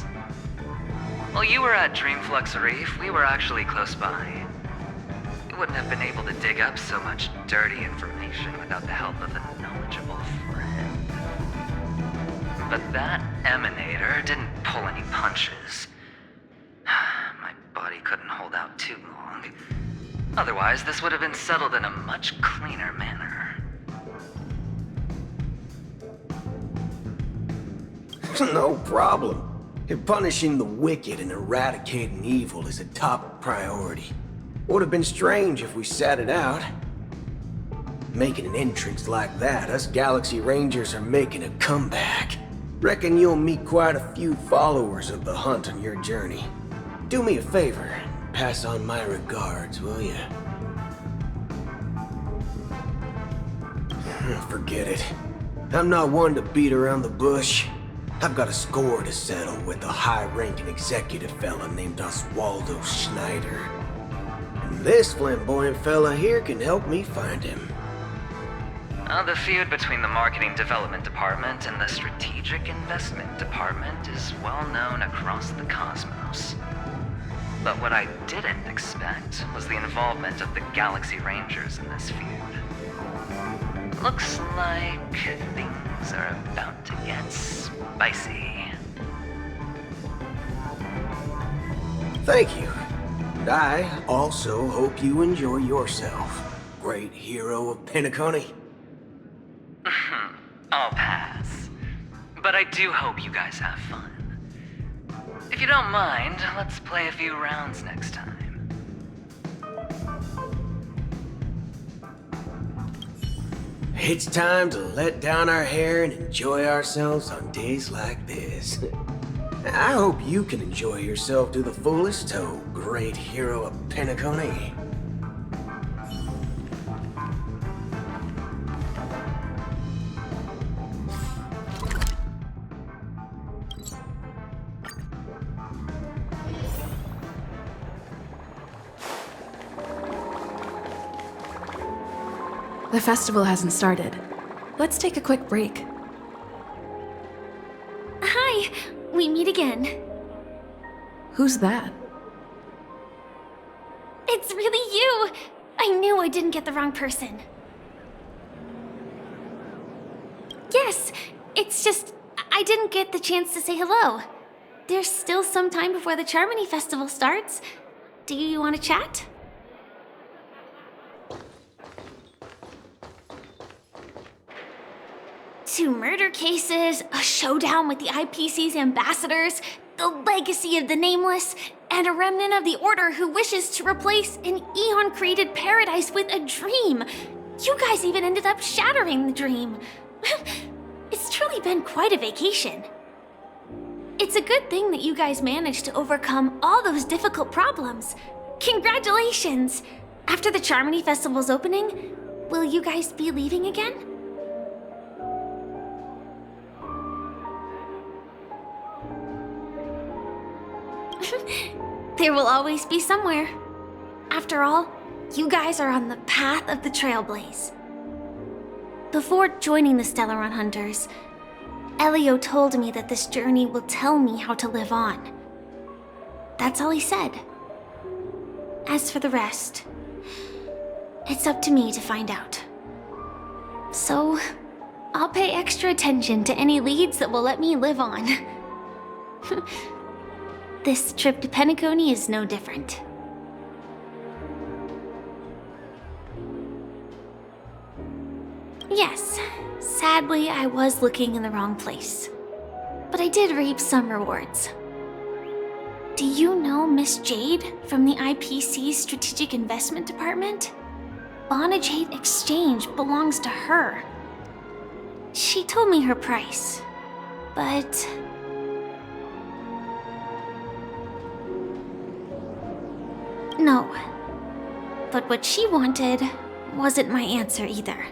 While you were at Dreamflux Reef, we were actually close by. We wouldn't have been able to dig up so much dirty information without the help of a knowledgeable friend. But that emanator didn't pull any punches. My body couldn't hold out too long. Otherwise, this would have been settled in a much cleaner manner. No problem. Punishing the wicked and eradicating evil is a top priority. Would have been strange if we sat it out. Making an entrance like that, us Galaxy Rangers are making a comeback. Reckon you'll meet quite a few followers of the hunt on your journey. Do me a favor. Pass on my regards, will you? Forget it. I'm not one to beat around the bush. I've got a score to settle with a high-ranking executive fella named Oswaldo Schneider. And this flamboyant fella here can help me find him. The feud between the Marketing Development Department and the Strategic Investment Department is well known across the cosmos. But what I didn't expect was the involvement of the Galaxy Rangers in this feud. Looks like things are about to get spicy. Thank you. And I also hope you enjoy yourself, great hero of Penacony. I'll pass. But I do hope you guys have fun. If you don't mind, let's play a few rounds next time. It's time to let down our hair and enjoy ourselves on days like this. I hope you can enjoy yourself to the fullest, oh great hero of Penacony. The festival hasn't started. Let's take a quick break. Hi, we meet again. Who's that? It's really you! I knew I didn't get the wrong person. Yes, it's just I didn't get the chance to say hello. There's still some time before the Charmony Festival starts. Do you want to chat? Two murder cases, a showdown with the IPC's ambassadors, the legacy of the Nameless, and a remnant of the Order who wishes to replace an eon-created paradise with a dream. You guys even ended up shattering the dream. It's truly been quite a vacation. It's a good thing that you guys managed to overcome all those difficult problems. Congratulations! After the Charmony Festival's opening, will you guys be leaving again? There will always be somewhere. After all, you guys are on the path of the Trailblaze. Before joining the Stellaron Hunters, Elio told me that this journey will tell me how to live on. That's all he said. As for the rest, it's up to me to find out. So, I'll pay extra attention to any leads that will let me live on. This trip to Penacony is no different. Yes, sadly I was looking in the wrong place. But I did reap some rewards. Do you know Miss Jade from the IPC's Strategic Investment Department? Bonajade Exchange belongs to her. She told me her price, but... No. But what she wanted wasn't my answer either.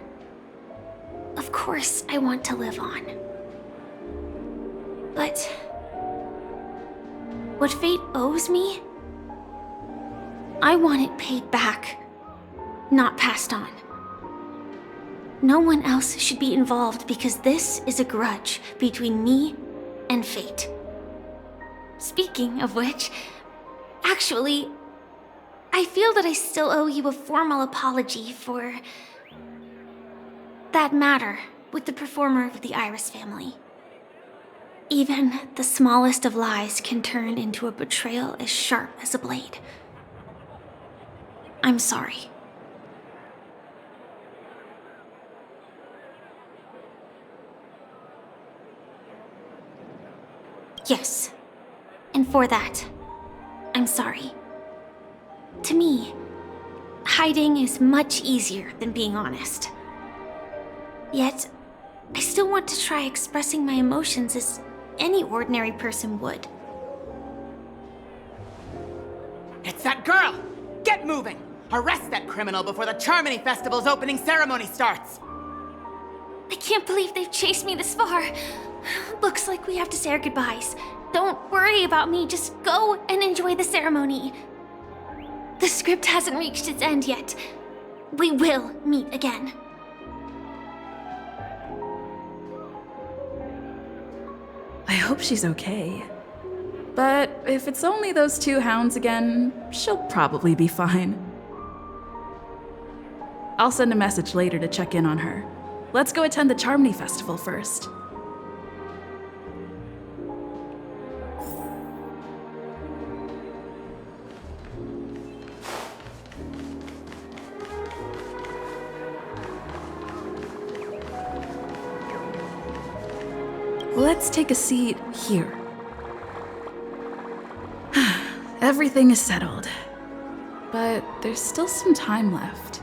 Of course, I want to live on. But... what fate owes me? I want it paid back, not passed on. No one else should be involved because this is a grudge between me and fate. Speaking of which, actually, I feel that I still owe you a formal apology for that matter with the performer of the Iris family. Even the smallest of lies can turn into a betrayal as sharp as a blade. I'm sorry. Yes, and for that, I'm sorry. To me, hiding is much easier than being honest. Yet, I still want to try expressing my emotions as any ordinary person would. It's that girl! Get moving! Arrest that criminal before the Charmony Festival's opening ceremony starts! I can't believe they've chased me this far. Looks like we have to say our goodbyes. Don't worry about me, just go and enjoy the ceremony. The script hasn't reached its end yet. We will meet again. I hope she's okay. But if it's only those two hounds again, she'll probably be fine. I'll send a message later to check in on her. Let's go attend the Charmony Festival first. Let's take a seat here. Everything is settled. But there's still some time left.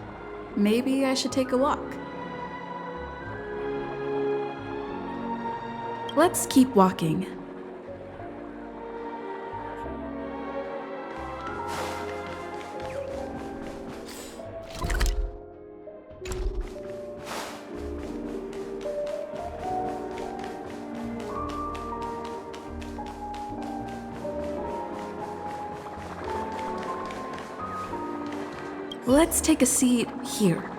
Maybe I should take a walk. Let's keep walking. let's take a seat here.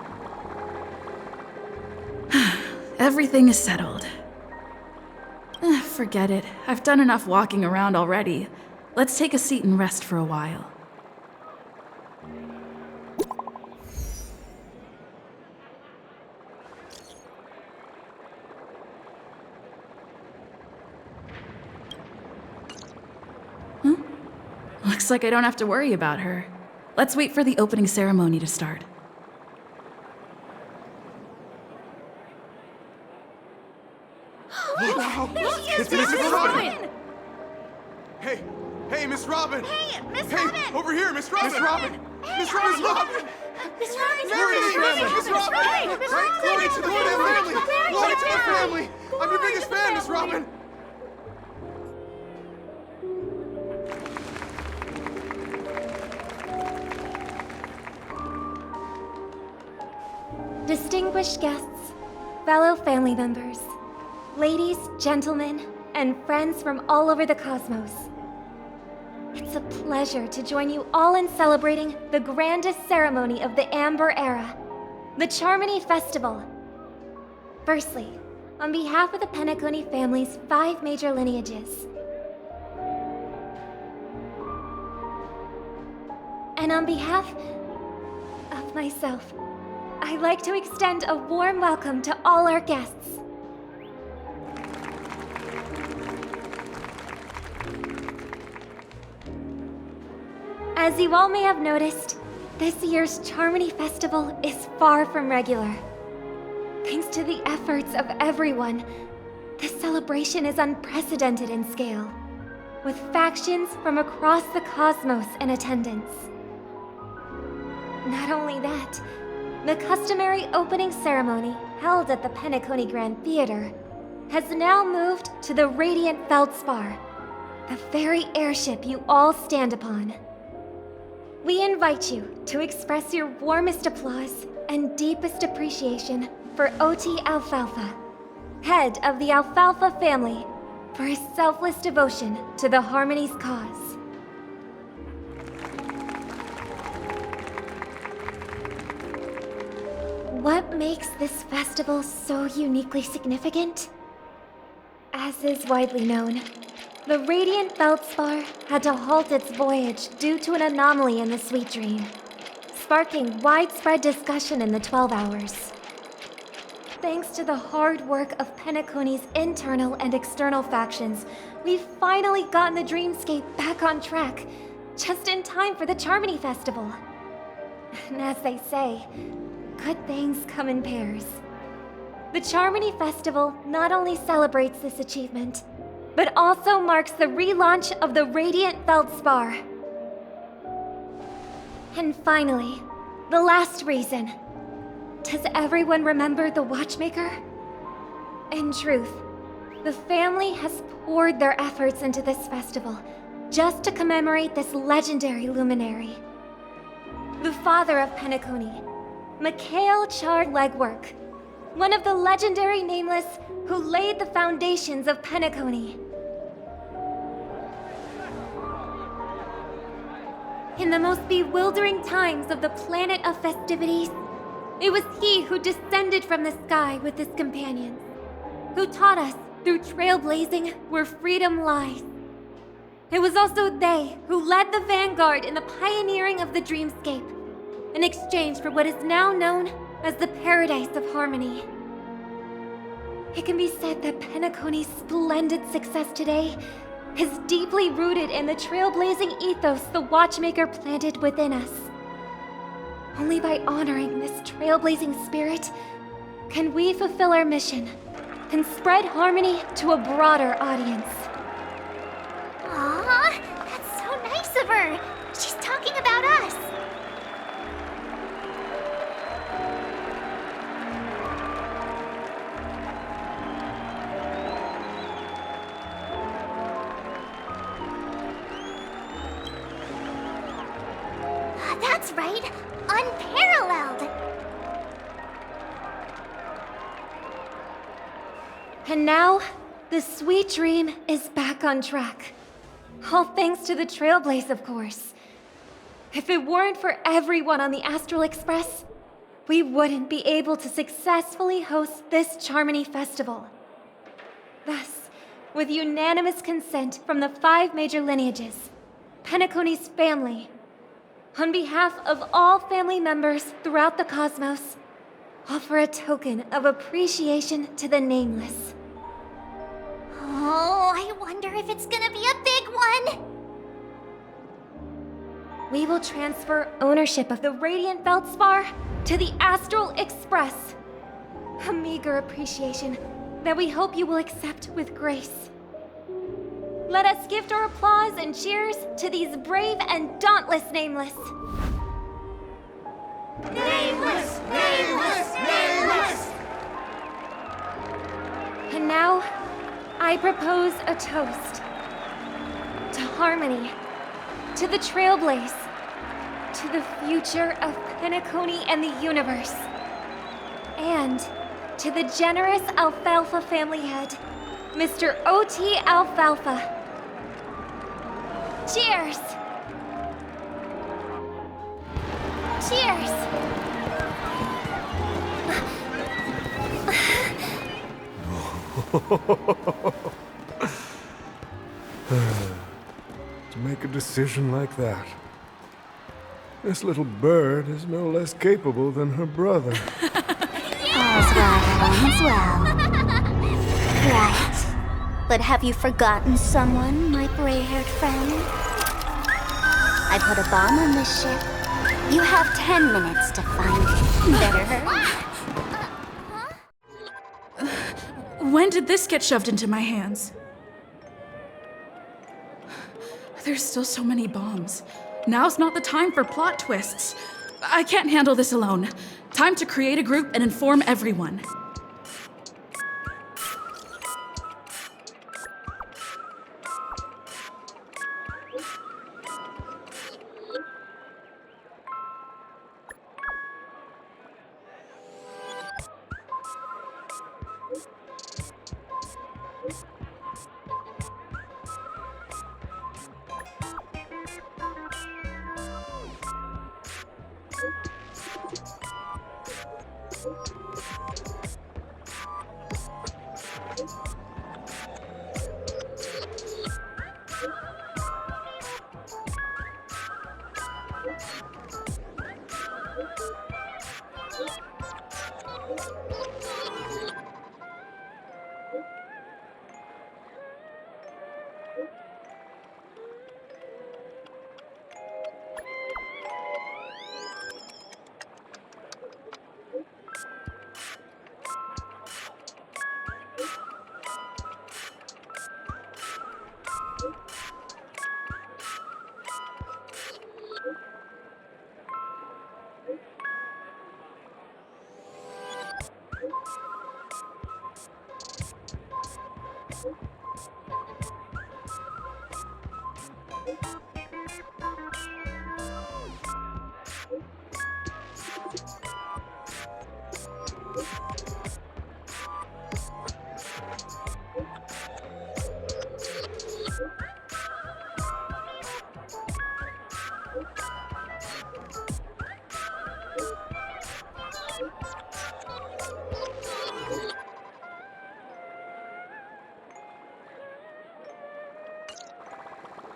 Everything is settled. Forget it. I've done enough walking around already. Let's take a seat and rest for a while. Looks like I don't have to worry about her. Let's wait for the opening ceremony to start. It's Miss Robin! Hey, Miss Robin! Hey, Miss Hey, Robin! over here, Miss Robin! Miss Robin! Miss Robin! Miss Robin! Miss Robin! Glory to the family! Glory to the family! I'm your biggest fan, Miss Robin! Distinguished guests, fellow family members, ladies, gentlemen, and friends from all over the cosmos. It's a pleasure to join you all in celebrating the grandest ceremony of the Amber Era, the Charmony Festival. Firstly, on behalf of the Penacony family's 5 major lineages, and on behalf of myself, I'd like to extend a warm welcome to all our guests. As you all may have noticed, this year's Charmony Festival is far from regular. Thanks to the efforts of everyone, this celebration is unprecedented in scale, with factions from across the cosmos in attendance. Not only that, the customary opening ceremony held at the Penacony Grand Theater has now moved to the Radiant Feldspar, the very airship you all stand upon. We invite you to express your warmest applause and deepest appreciation for OT Alfalfa, head of the Alfalfa family, for his selfless devotion to the Harmony's cause. What makes this festival so uniquely significant? As is widely known, the Radiant Feldspar had to halt its voyage due to an anomaly in the Sweet Dream, sparking widespread discussion in the 12 Hours. Thanks to the hard work of Penacony's internal and external factions, we've finally gotten the Dreamscape back on track, just in time for the Charmony Festival. And as they say, good things come in pairs. The Charmony Festival not only celebrates this achievement, but also marks the relaunch of the Radiant Feldspar. And finally, the last reason. Does everyone remember the Watchmaker? In truth, the family has poured their efforts into this festival just to commemorate this legendary luminary. The father of Penacony, Mikhail Char Legwork, one of the legendary Nameless who laid the foundations of Penacony. In the most bewildering times of the planet of festivities, it was he who descended from the sky with his companions, who taught us through trailblazing where freedom lies. It was also they who led the vanguard in the pioneering of the Dreamscape, in exchange for what is now known as the Paradise of Harmony. It can be said that Penacony's splendid success today is deeply rooted in the trailblazing ethos the Watchmaker planted within us. Only by honoring this trailblazing spirit can we fulfill our mission and spread harmony to a broader audience. Aw, that's so nice of her. She's talking about us. That's right. Unparalleled. And now, the Sweet Dream is back on track. All thanks to the Trailblaze, of course. If it weren't for everyone on the Astral Express, we wouldn't be able to successfully host this Charmony Festival. Thus, with unanimous consent from the 5 major lineages, Penacony's family, on behalf of all family members throughout the cosmos, offer a token of appreciation to the Nameless. Oh, I wonder if it's gonna be a big one! We will transfer ownership of the Radiant Feldspar to the Astral Express. A meager appreciation that we hope you will accept with grace. Let us gift our applause and cheers to these brave and dauntless Nameless. Nameless! Nameless! Nameless! And now, I propose a toast. To harmony, to the Trailblaze, to the future of Penacony and the universe, and to the generous Alfalfa family head, Mr. O.T. Alfalfa. Cheers! Cheers! To make a decision like that. This little bird is no less capable than her brother. All's well that ends well. Right. But have you forgotten someone, my gray-haired friend? I put a bomb on this ship. You have 10 minutes to find it. Better hurry. When did this get shoved into my hands? There's still so many bombs. Now's not the time for plot twists. I can't handle this alone. Time to create a group and inform everyone.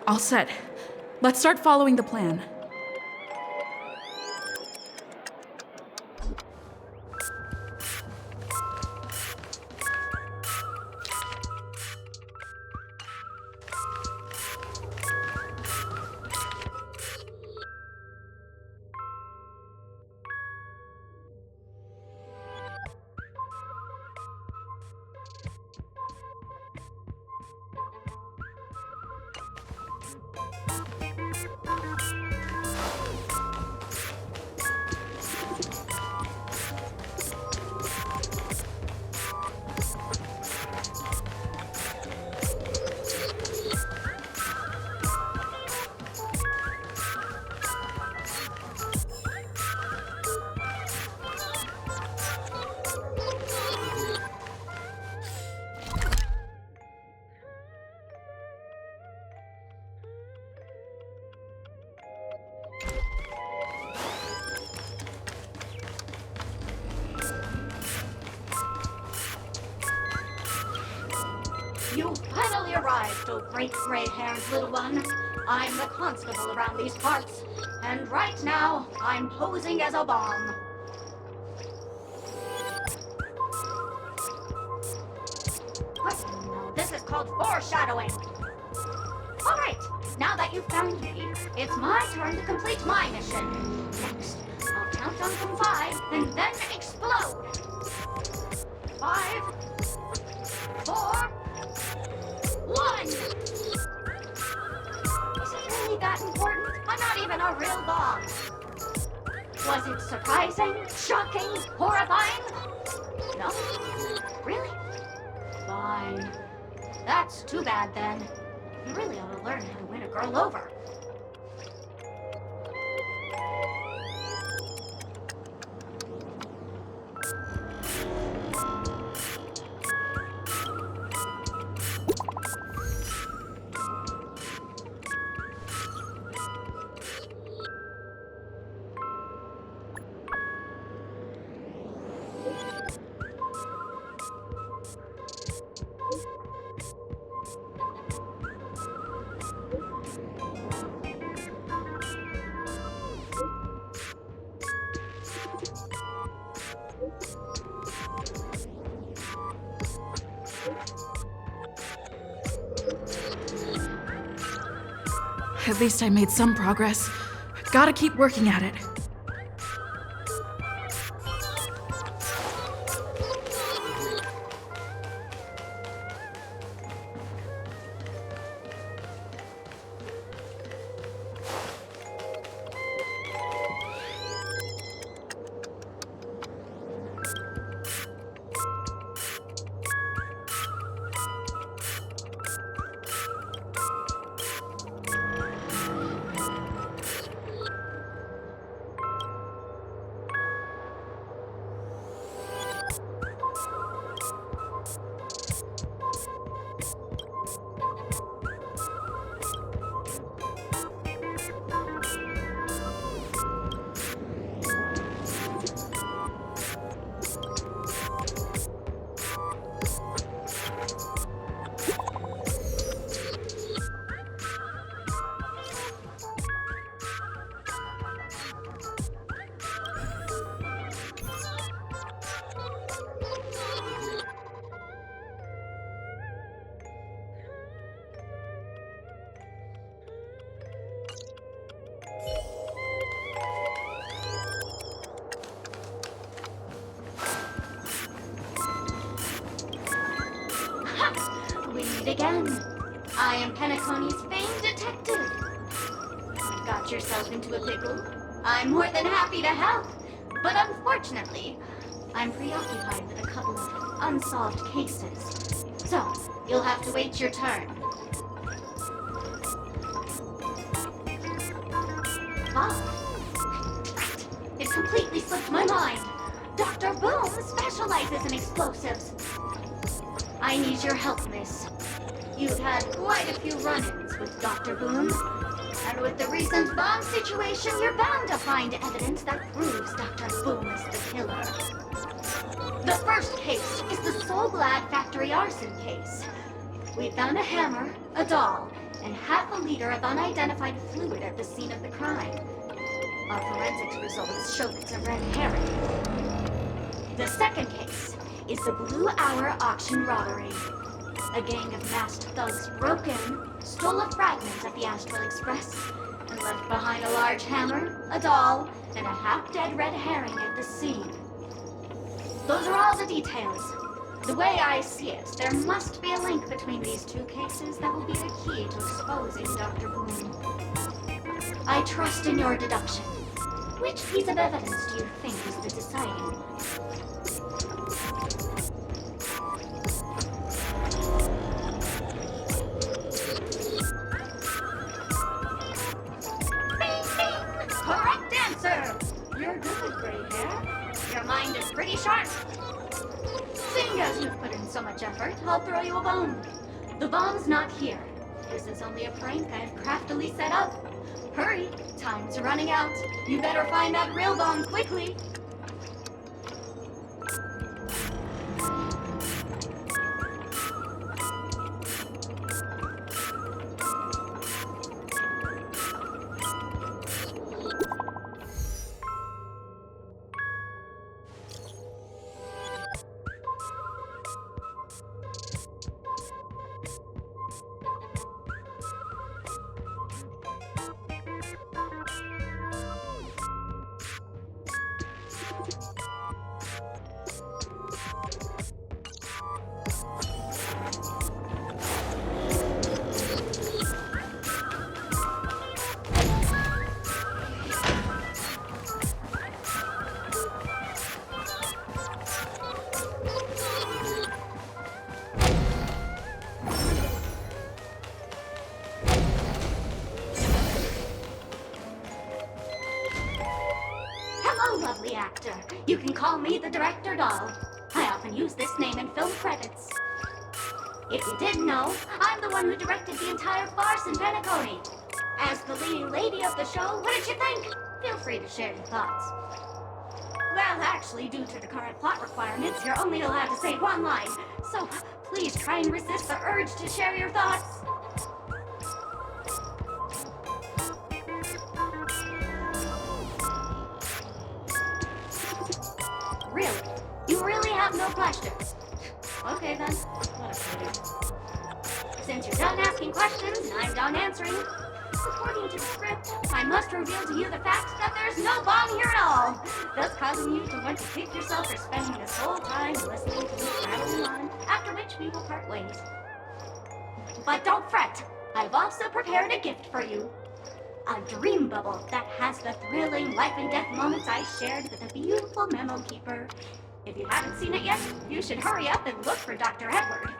All set. Let's start following the plan. You finally arrived, oh great gray-haired little one. I'm the constable around these parts, and right now, I'm posing as a bomb. What? No, this is called foreshadowing. All right, now that you've found me, it's my turn to complete my mission. Next, I'll count down from 5 and then explode. 5, 4, 1. Is it really that important? I'm not even a real bomb. Was it surprising, shocking, horrifying? No? Really? Fine. That's too bad then. You really ought to learn how to win a girl over. At least I made some progress. Gotta keep working at it. Again. I am Penacony's famed detective. You've got yourself into a pickle. I'm more than happy to help. But unfortunately, I'm preoccupied with a couple of unsolved cases. So, you'll have to wait your turn. It completely slipped my mind. Dr. Boom specializes in explosives. I need your help, miss. You've had quite a few run-ins with Dr. Boom. And with the recent bomb situation, you're bound to find evidence that proves Dr. Boom is the killer. The first case is the Soulglad factory arson case. We found a hammer, a doll, and half a liter of unidentified fluid at the scene of the crime. Our forensics results show it's a red herring. The second case is the Blue Hour auction robbery. A gang of masked thugs broke in, stole a fragment of the Astral Express, and left behind a large hammer, a doll, and a half-dead red herring at the scene. Those are all the details. The way I see it, there must be a link between these two cases that will be the key to exposing Dr. Boom. I trust in your deduction. Which piece of evidence do you think is the deciding? Correct answer! You're good, gray hair. Your mind is pretty sharp. Seeing as you've put in so much effort, I'll throw you a bone. The bomb's not here. This is only a prank I've craftily set up. Hurry, time's running out. You better find that real bomb quickly. call me the Director Doll. I often use this name in film credits. If you didn't know, I'm the one who directed the entire farce in Penacony. As the leading lady of the show, what did you think? Feel free to share your thoughts. Well, actually, due to the current plot requirements, you're only allowed to say one line. So please try and resist the urge to share your thoughts. Really? You really have no questions? Okay then, whatever. Since you're done asking questions and I'm done answering, according to the script, I must reveal to you the fact that there's no bomb here at all, thus causing you to want to kick yourself for spending this whole time listening to me rattling on, after which we will part ways. But don't fret, I've also prepared a gift for you. A dream bubble that has the thrilling life and death moments I shared with a beautiful memo keeper. If you haven't seen it yet, you should hurry up and look for Dr. Edward.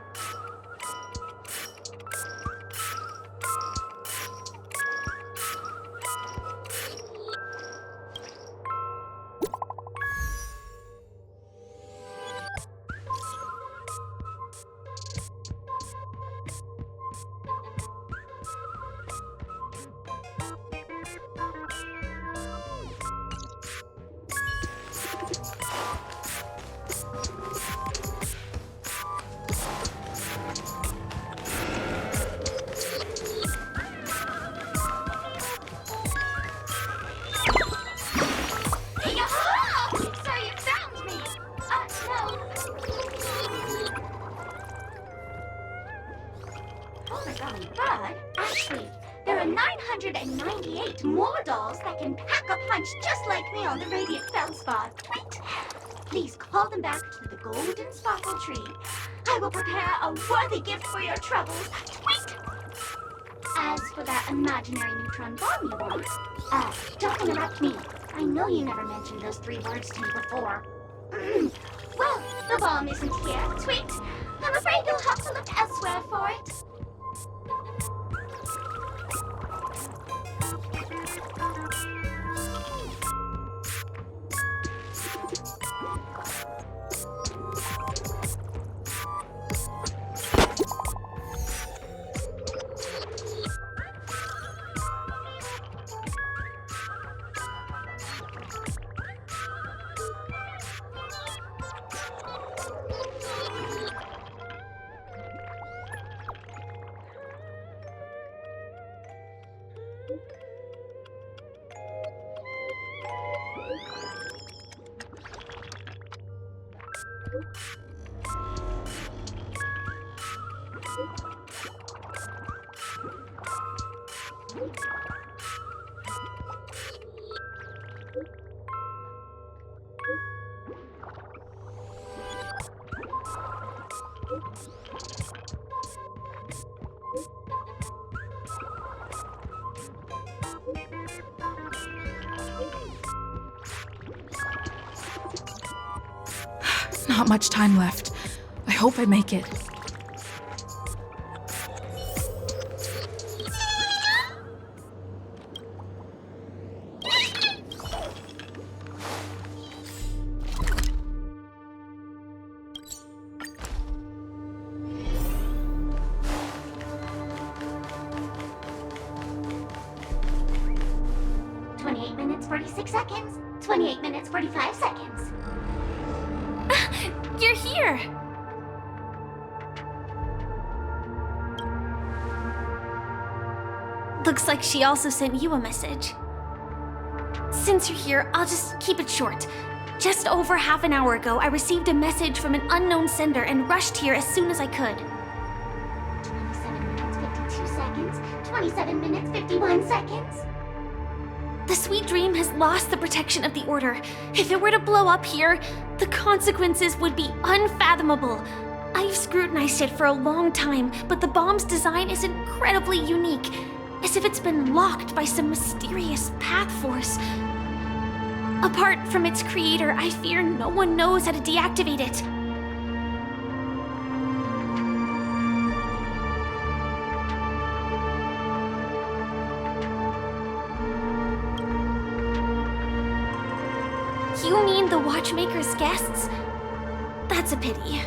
But actually, there are 998 more dolls that can pack a punch just like me on the Radiant Feldspar. Tweet! Please call them back to the Golden Sparkle Tree. I will prepare a worthy gift for your troubles. Tweet! As for that imaginary neutron bomb you want, don't interrupt me. I know you never mentioned those 3 words to me before. Well, the bomb isn't here. Tweet! I'm afraid you'll have to look elsewhere for it. Not much time left. I hope I make it. Minutes, 46 seconds. 28 minutes, 45 seconds. You're here! Looks like she also sent you a message. Since you're here, I'll just keep it short. Just over half an hour ago, I received a message from an unknown sender and rushed here as soon as I could. 27 minutes, 52 seconds. 27 minutes, 51 seconds. The Sweet Dream has lost the protection of the Order. If it were to blow up here, the consequences would be unfathomable. I've scrutinized it for a long time, but the bomb's design is incredibly unique, as if it's been locked by some mysterious path force. Apart from its creator, I fear no one knows how to deactivate it. You mean the Watcher matchmaker's guests? That's a pity.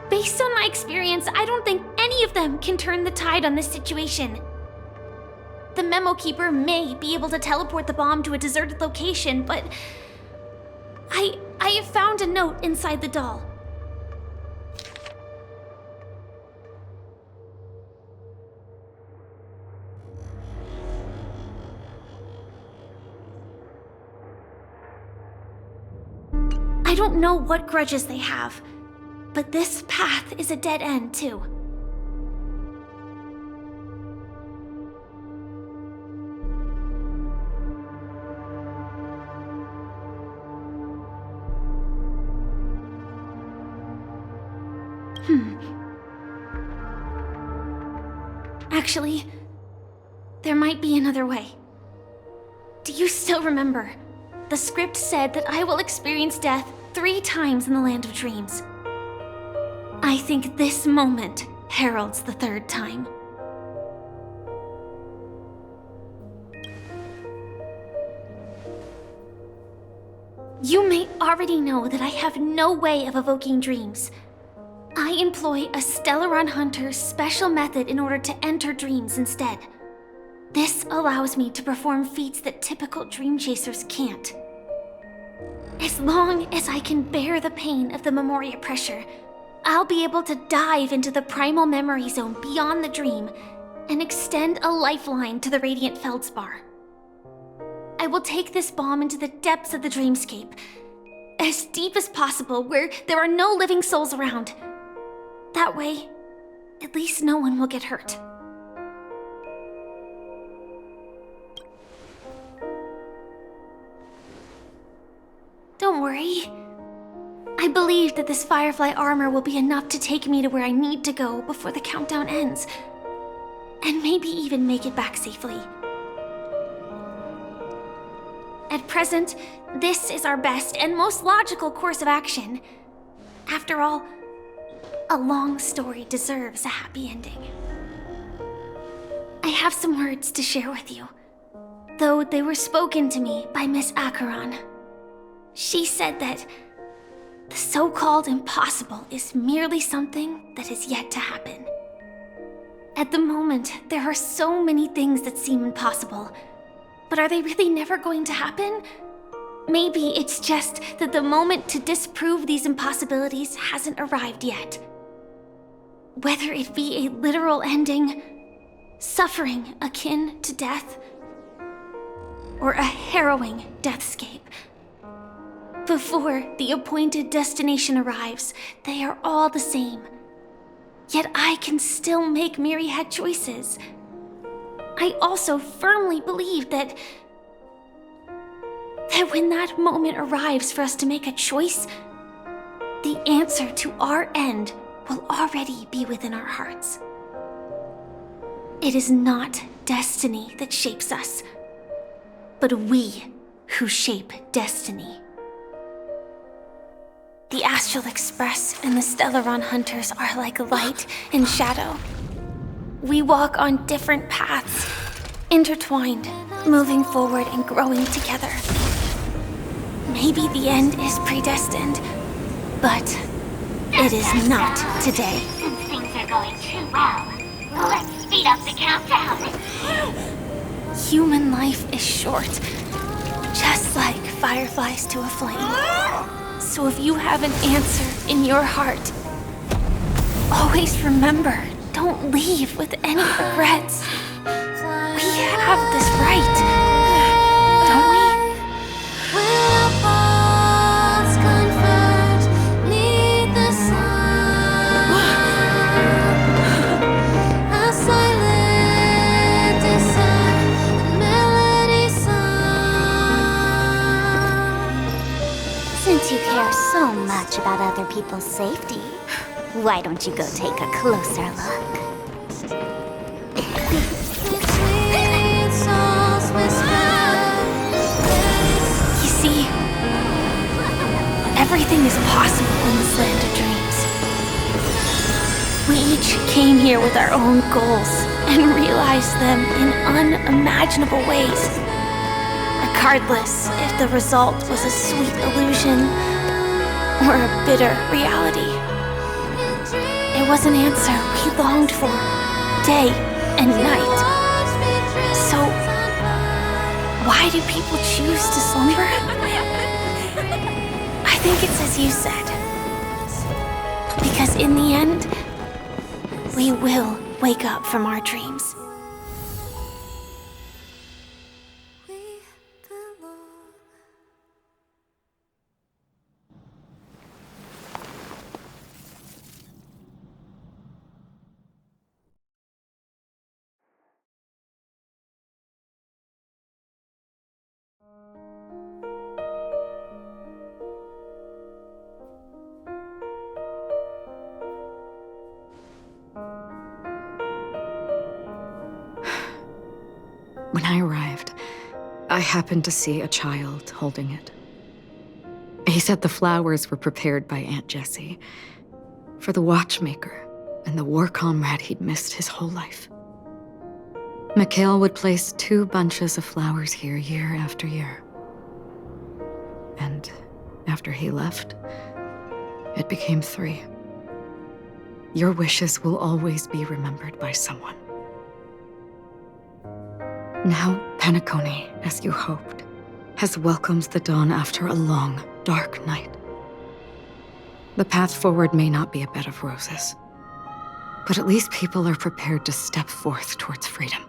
Based on my experience, I don't think any of them can turn the tide on this situation. The memo keeper may be able to teleport the bomb to a deserted location, but I have found a note inside the doll. I don't know what grudges they have, but this path is a dead end, too. Actually, there might be another way. Do you still remember? The script said that I will experience death 3 times in the Land of Dreams. I think this moment heralds the 3rd time. You may already know that I have no way of evoking dreams. I employ a Stellaron Hunter's special method in order to enter dreams instead. This allows me to perform feats that typical dream chasers can't. As long as I can bear the pain of the Memoria pressure, I'll be able to dive into the primal memory zone beyond the dream and extend a lifeline to the Radiant Feldspar. I will take this bomb into the depths of the dreamscape, as deep as possible where there are no living souls around. That way, at least no one will get hurt. Don't worry. I believe that this Firefly armor will be enough to take me to where I need to go before the countdown ends. And maybe even make it back safely. At present, this is our best and most logical course of action. After all, a long story deserves a happy ending. I have some words to share with you, though they were spoken to me by Miss Acheron. She said that the so-called impossible is merely something that is yet to happen. At the moment, there are so many things that seem impossible, but are they really never going to happen? Maybe it's just that the moment to disprove these impossibilities hasn't arrived yet. Whether it be a literal ending, suffering akin to death, or a harrowing deathscape. Before the appointed destination arrives, they are all the same. Yet I can still make myriad choices. I also firmly believe that when that moment arrives for us to make a choice, the answer to our end will already be within our hearts. It is not destiny that shapes us, but we who shape destiny. The Astral Express and the Stellaron Hunters are like light and shadow. We walk on different paths, intertwined, moving forward and growing together. Maybe the end is predestined, but it is not today. Since things are going too well, let's speed up the countdown. Human life is short, just like fireflies to a flame. So if you have an answer in your heart, always remember, don't leave with any regrets. We have this right, don't we? Since you care so much about other people's safety, why don't you go take a closer look? You see, everything is possible in this land of dreams. We each came here with our own goals and realized them in unimaginable ways. Regardless if the result was a sweet illusion or a bitter reality. It was an answer we longed for, day and night. So, why do people choose to slumber? I think it's as you said. Because in the end, we will wake up from our dreams. When I arrived, I happened to see a child holding it. He said the flowers were prepared by Aunt Jessie for the watchmaker and the war comrade he'd missed his whole life. Mikhail would place 2 bunches of flowers here year after year. And after he left, it became 3. Your wishes will always be remembered by someone. Now, Penacony, as you hoped, has welcomed the dawn after a long, dark night. The path forward may not be a bed of roses, but at least people are prepared to step forth towards freedom.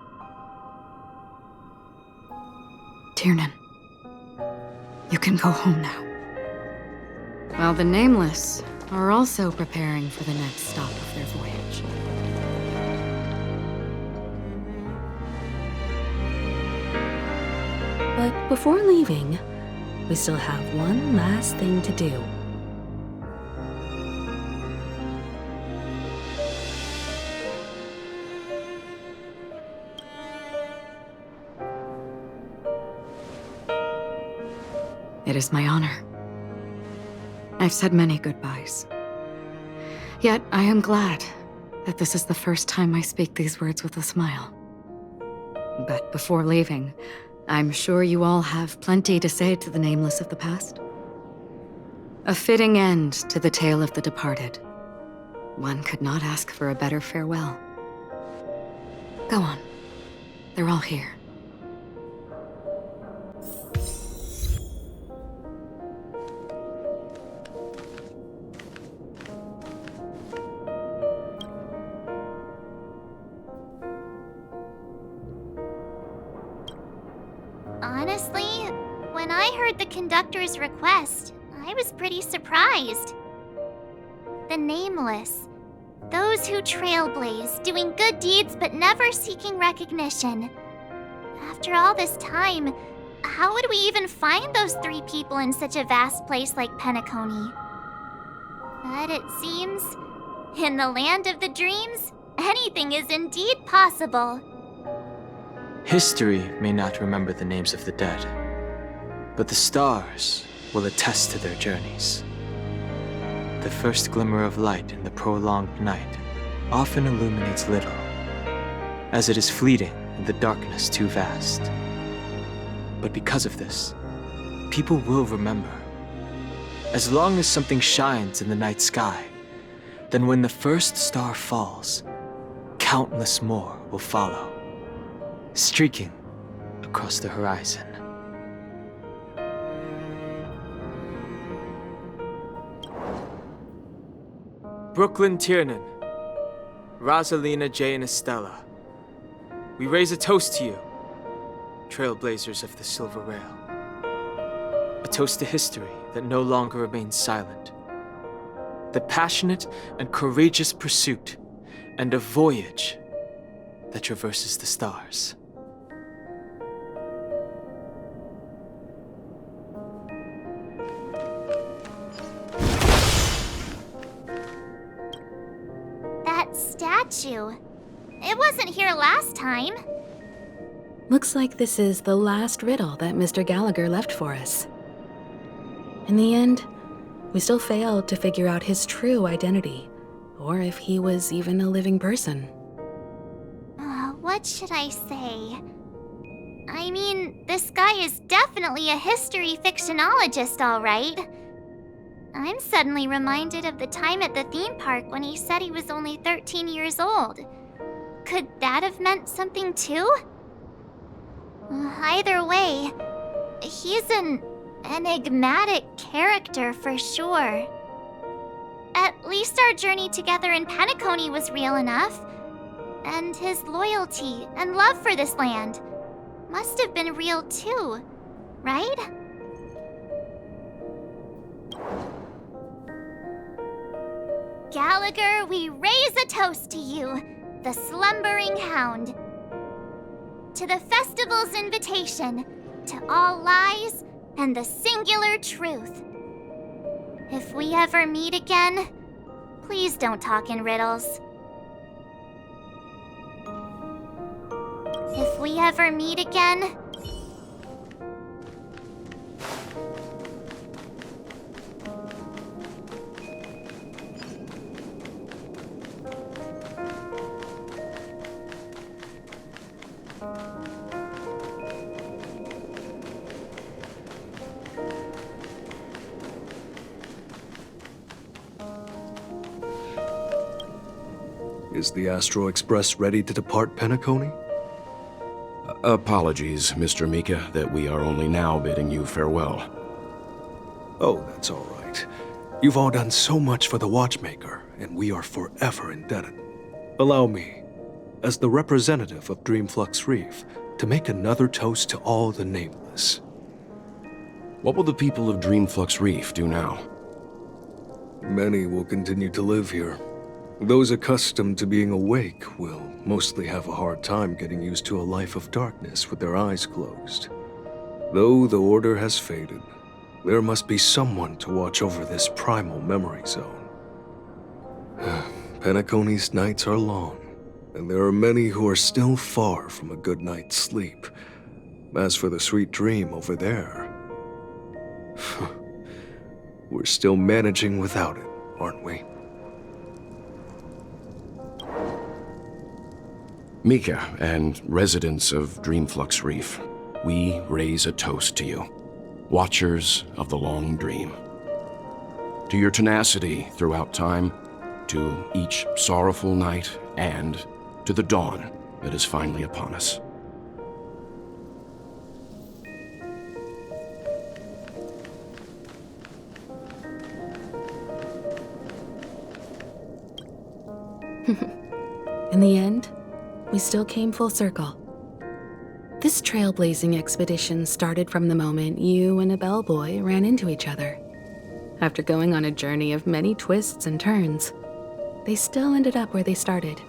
Tiernan, you can go home now. While the Nameless are also preparing for the next stop of their voyage. But before leaving, we still have one last thing to do. It is my honor. I've said many goodbyes. Yet I am glad that this is the first time I speak these words with a smile. But before leaving, I'm sure you all have plenty to say to the Nameless of the past. A fitting end to the tale of the departed. One could not ask for a better farewell. Go on. They're all here. Honestly, when I heard the conductor's request, I was pretty surprised. The Nameless. Those who trailblaze, doing good deeds but never seeking recognition. After all this time, how would we even find those 3 people in such a vast place like Penacony? But it seems, in the land of the dreams, anything is indeed possible. History may not remember the names of the dead, but the stars will attest to their journeys. The first glimmer of light in the prolonged night often illuminates little, as it is fleeting and the darkness too vast. But because of this, people will remember. As long as something shines in the night sky, then when the first star falls, countless more will follow, streaking across the horizon. Brooklyn Tiernan, Rosalina J. and Estella, we raise a toast to you, trailblazers of the Silver Rail. A toast to history that no longer remains silent. The passionate and courageous pursuit, and a voyage that traverses the stars. That statue. It wasn't here last time. Looks like this is the last riddle that Mr. Gallagher left for us. In the end, we still failed to figure out his true identity, or if he was even a living person. What should I say? I mean, this guy is definitely a history fictionologist, all right. I'm suddenly reminded of the time at the theme park when he said he was only 13 years old. Could that have meant something too? Either way, he's an enigmatic character for sure. At least our journey together in Penacony was real enough. And his loyalty and love for this land must have been real too, right? Gallagher, we raise a toast to you, the slumbering hound. To the festival's invitation, to all lies and the singular truth. If we ever meet again, please don't talk in riddles. If we ever meet again... Is the Astro Express ready to depart Penacony? Apologies, Mr. Mika, that we are only now bidding you farewell. Oh, that's all right. You've all done so much for the Watchmaker, and we are forever indebted. Allow me, as the representative of Dreamflux Reef, to make another toast to all the nameless. What will the people of Dreamflux Reef do now? Many will continue to live here. Those accustomed to being awake will mostly have a hard time getting used to a life of darkness with their eyes closed. Though the order has faded, there must be someone to watch over this primal memory zone. Penacony's nights are long, and there are many who are still far from a good night's sleep. As for the sweet dream over there, we're still managing without it, aren't we? Mika and residents of Dreamflux Reef, we raise a toast to you, watchers of the long dream. To your tenacity throughout time, to each sorrowful night, and to the dawn that is finally upon us. In the end, we still came full circle. This trailblazing expedition started from the moment you and a bellboy ran into each other. After going on a journey of many twists and turns, they still ended up where they started.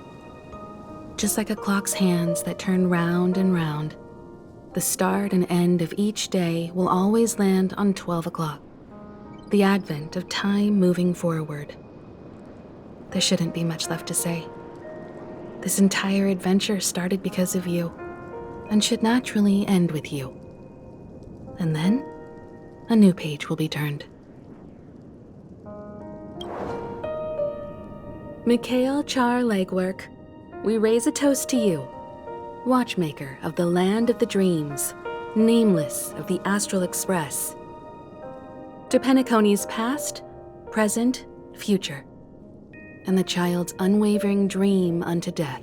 Just like a clock's hands that turn round and round, the start and end of each day will always land on 12 o'clock, the advent of time moving forward. There shouldn't be much left to say. This entire adventure started because of you, and should naturally end with you. And then, a new page will be turned. Mikhail Char Legwork, we raise a toast to you, watchmaker of the land of the dreams, nameless of the Astral Express. To Penacony's past, present, future, and the child's unwavering dream unto death.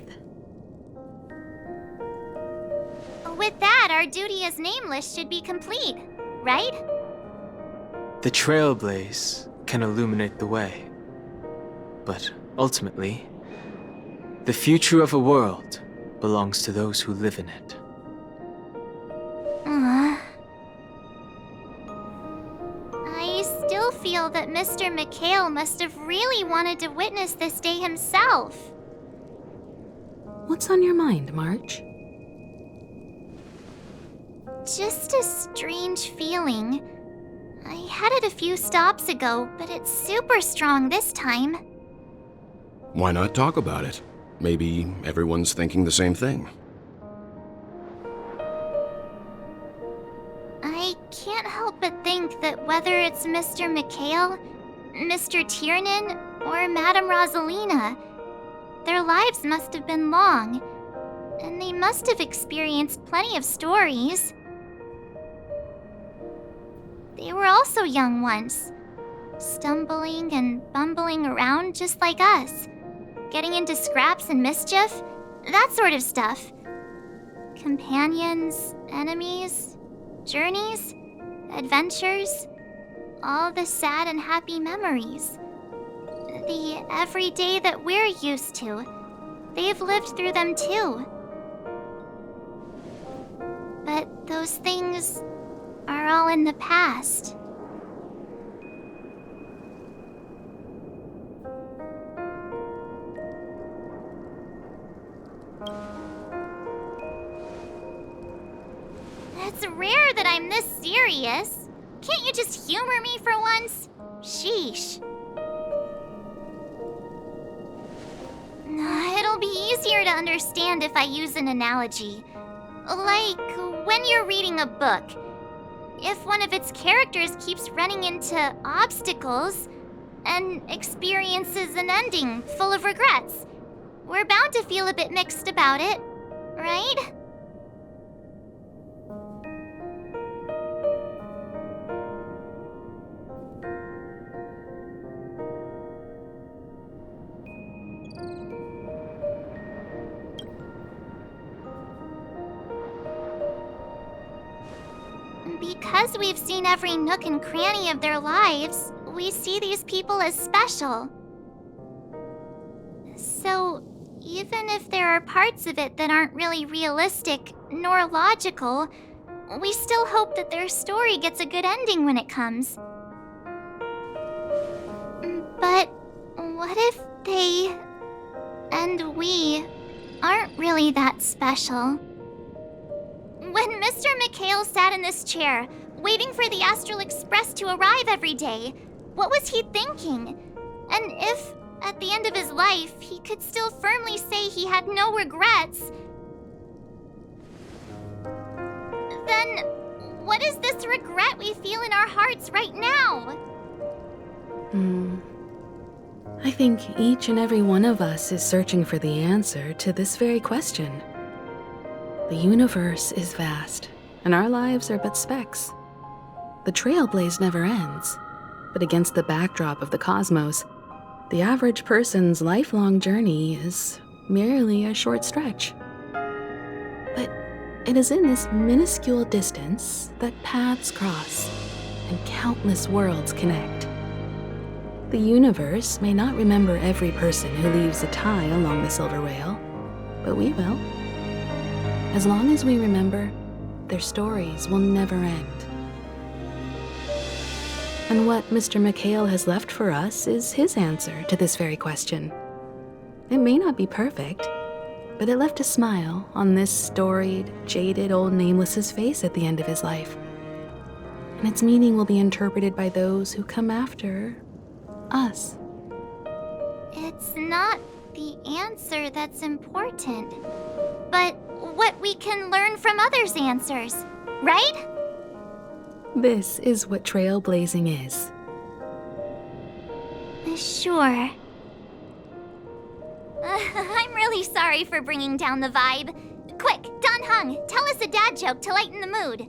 With that, our duty as nameless should be complete, right? The trailblaze can illuminate the way. But ultimately, the future of a world belongs to those who live in it. I still feel that Mr. Mikhail must have really wanted to witness this day himself. What's on your mind, March? Just a strange feeling. I had it a few stops ago, but it's super strong this time. Why not talk about it? Maybe everyone's thinking the same thing. I can't help but think that whether it's Mr. Mikhail, Mr. Tiernan, or Madame Rosalina, their lives must have been long, and they must have experienced plenty of stories. They were also young once, stumbling and bumbling around just like us, getting into scraps and mischief, that sort of stuff. Companions, enemies, journeys, adventures, all the sad and happy memories. The everyday that we're used to, they've lived through them too. But those things are all in the past. It's rare that I'm this serious. Can't you just humor me for once? Sheesh. It'll be easier to understand if I use an analogy. Like when you're reading a book. If one of its characters keeps running into obstacles and experiences an ending full of regrets, we're bound to feel a bit mixed about it, right? Because we've seen every nook and cranny of their lives, we see these people as special. So, even if there are parts of it that aren't really realistic nor logical, we still hope that their story gets a good ending when it comes. But what if they and we aren't really that special? When Mr. McHale sat in this chair, waiting for the Astral Express to arrive every day, what was he thinking? And if, at the end of his life, he could still firmly say he had no regrets, then what is this regret we feel in our hearts right now? I think each and every one of us is searching for the answer to this very question. The universe is vast, and our lives are but specks. The trailblaze never ends, but against the backdrop of the cosmos, the average person's lifelong journey is merely a short stretch. But it is in this minuscule distance that paths cross and countless worlds connect. The universe may not remember every person who leaves a tie along the silver rail, but we will. As long as we remember, their stories will never end. And what Mr. McHale has left for us is his answer to this very question. It may not be perfect, but it left a smile on this storied, jaded old Nameless's face at the end of his life. And its meaning will be interpreted by those who come after us. It's not the answer that's important, but what we can learn from others' answers, right? This is what trailblazing is. Sure. I'm really sorry for bringing down the vibe. Quick, Don Hung, tell us a dad joke to lighten the mood.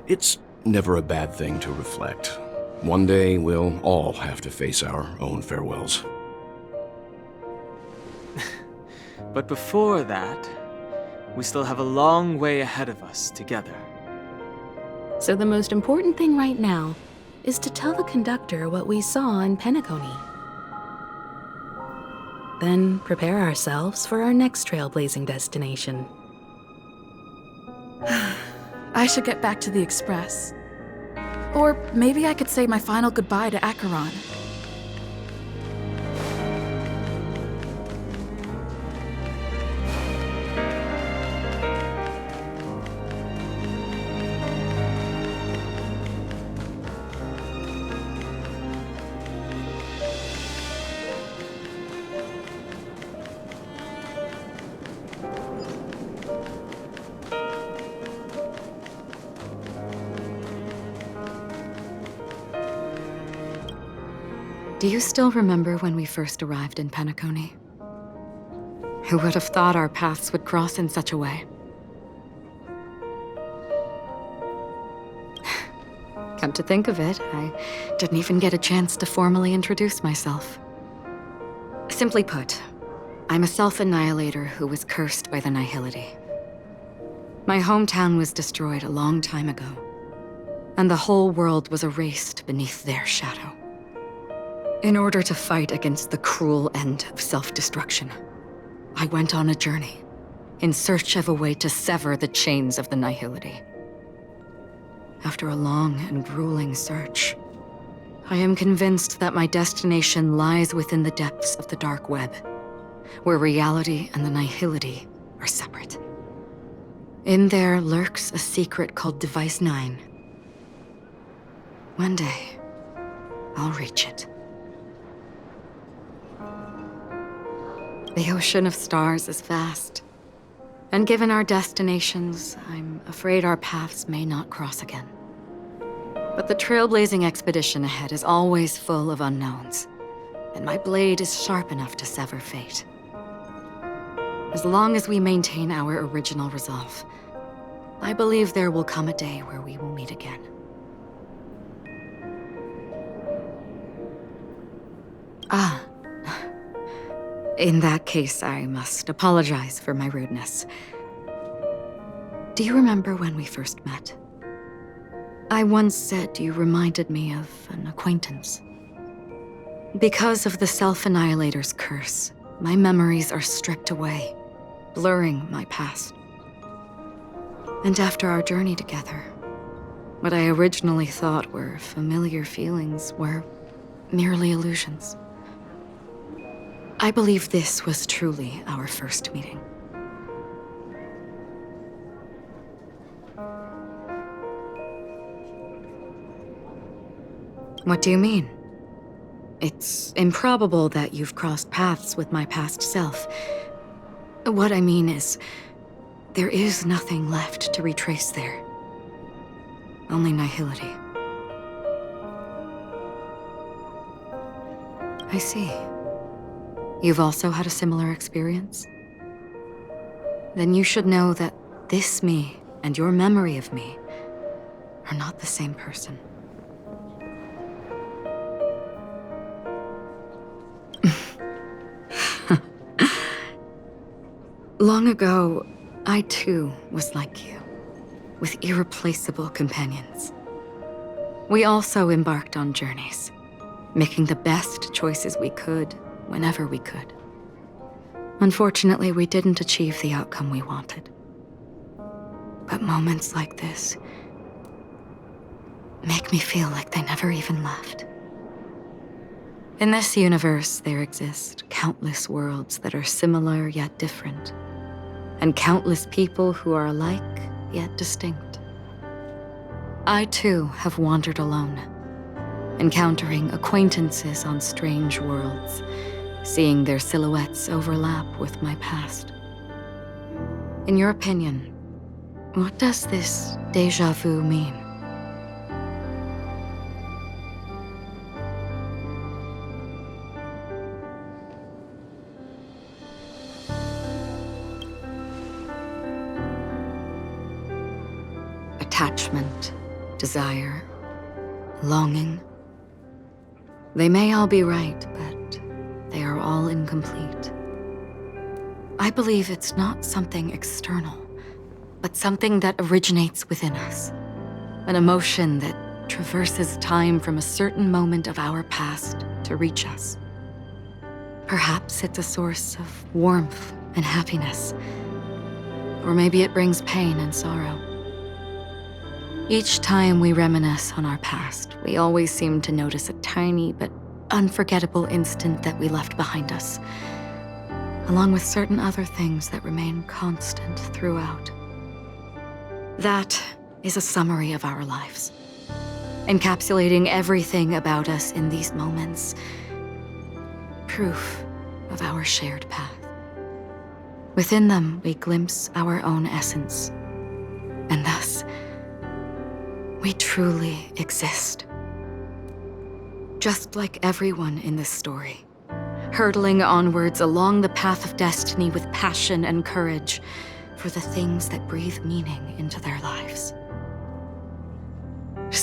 It's never a bad thing to reflect. One day, we'll all have to face our own farewells. But before that, we still have a long way ahead of us together. So the most important thing right now is to tell the conductor what we saw in Penacony. Then prepare ourselves for our next trailblazing destination. I should get back to the Express. Or maybe I could say my final goodbye to Acheron. Do you still remember when we first arrived in Penacony? Who would have thought our paths would cross in such a way? Come to think of it, I didn't even get a chance to formally introduce myself. Simply put, I'm a self-annihilator who was cursed by the Nihility. My hometown was destroyed a long time ago, and the whole world was erased beneath their shadow. In order to fight against the cruel end of self-destruction, I went on a journey in search of a way to sever the chains of the Nihility. After a long and grueling search, I am convinced that my destination lies within the depths of the dark web, where reality and the Nihility are separate. In there lurks a secret called Device 9. One day, I'll reach it. The ocean of stars is vast, and given our destinations, I'm afraid our paths may not cross again. But the trailblazing expedition ahead is always full of unknowns, and my blade is sharp enough to sever fate. As long as we maintain our original resolve, I believe there will come a day where we will meet again. In that case, I must apologize for my rudeness. Do you remember when we first met? I once said you reminded me of an acquaintance. Because of the Self-Annihilator's curse, my memories are stripped away, blurring my past. And after our journey together, what I originally thought were familiar feelings were merely illusions. I believe this was truly our first meeting. What do you mean? It's improbable that you've crossed paths with my past self. What I mean is, there is nothing left to retrace there. Only Nihility. I see. You've also had a similar experience? Then you should know that this me and your memory of me are not the same person. Long ago, I too was like you, with irreplaceable companions. We also embarked on journeys, making the best choices we could, whenever we could. Unfortunately, we didn't achieve the outcome we wanted. But moments like this make me feel like they never even left. In this universe, there exist countless worlds that are similar yet different, and countless people who are alike yet distinct. I too have wandered alone, encountering acquaintances on strange worlds, seeing their silhouettes overlap with my past. In your opinion, what does this déjà vu mean? Attachment, desire, longing. They may all be right, but they are all incomplete. I believe it's not something external, but something that originates within us. An emotion that traverses time from a certain moment of our past to reach us. Perhaps it's a source of warmth and happiness, or maybe it brings pain and sorrow. Each time we reminisce on our past, we always seem to notice a tiny but unforgettable instant that we left behind us, along with certain other things that remain constant throughout. That is a summary of our lives, encapsulating everything about us in these moments, proof of our shared path. Within them, we glimpse our own essence, and thus, we truly exist. Just like everyone in this story, hurtling onwards along the path of destiny with passion and courage for the things that breathe meaning into their lives.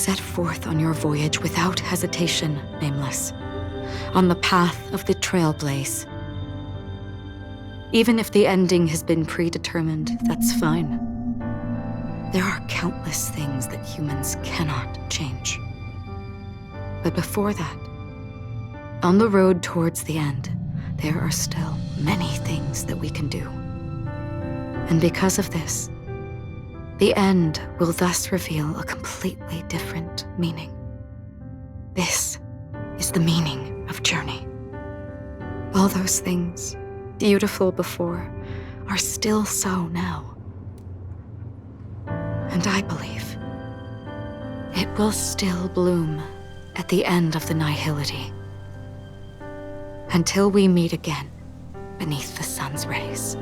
set forth on your voyage without hesitation, Nameless, on the path of the Trailblaze. Even if the ending has been predetermined, that's fine. There are countless things that humans cannot change. But before that, on the road towards the end, there are still many things that we can do. And because of this, the end will thus reveal a completely different meaning. This is the meaning of journey. All those things, beautiful before, are still so now. And I believe it will still bloom at the end of the nihility. Until we meet again beneath the sun's rays.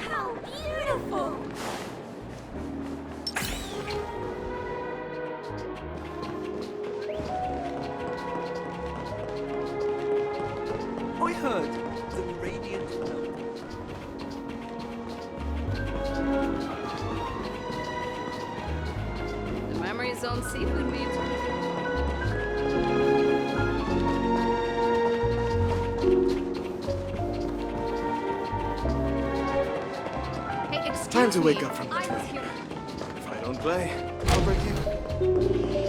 How beautiful! I heard the radiant The Memory Zone seafood meat. Hey, excuse Time to wake me. up from the I was dream. here. If I don't play, I'll break you.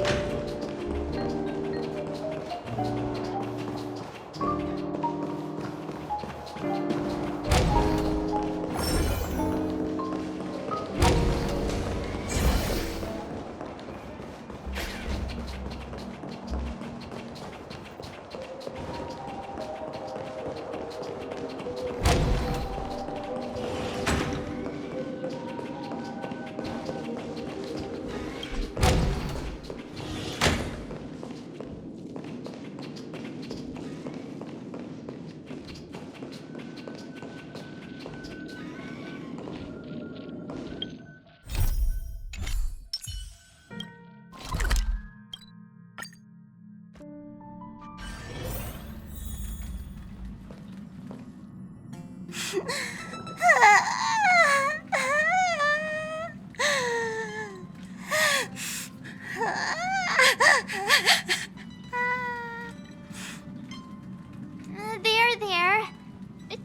There.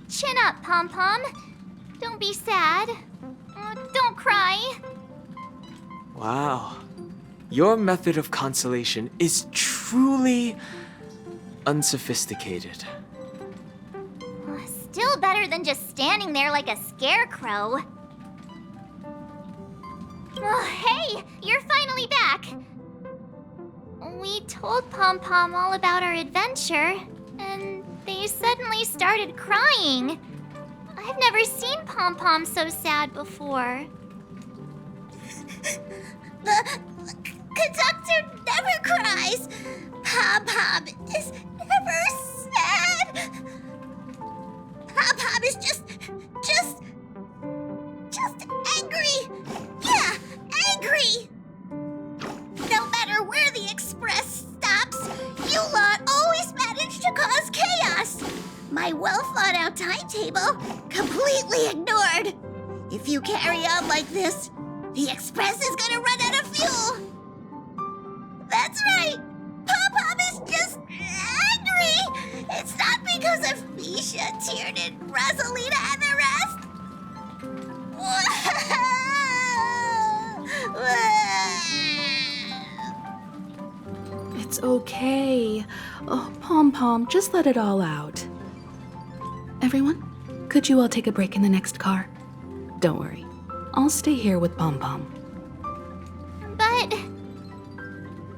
Chin up, Pom-Pom. Don't be sad. Don't cry. Wow. Your method of consolation is truly unsophisticated. Still better than just standing there like a scarecrow. Oh, hey, you're finally back. We told Pom-Pom all about our adventure, and they suddenly started crying. I've never seen Pom-Pom so sad before. The conductor never cries. Pom-Pom is never sad. Pom-Pom is just angry. Yeah, angry. No matter where the express stops, you lot always manage to cause chaos. My well-thought-out timetable completely ignored. If you carry on like this, the express is gonna run out of fuel. That's right. Pom-Pom is just angry. It's not because of Misha, Tiernan, Rosalina, and the rest. It's okay. Oh, Pom-Pom, just let it all out. Everyone, could you all take a break in the next car? Don't worry. I'll stay here with Pom-Pom. But...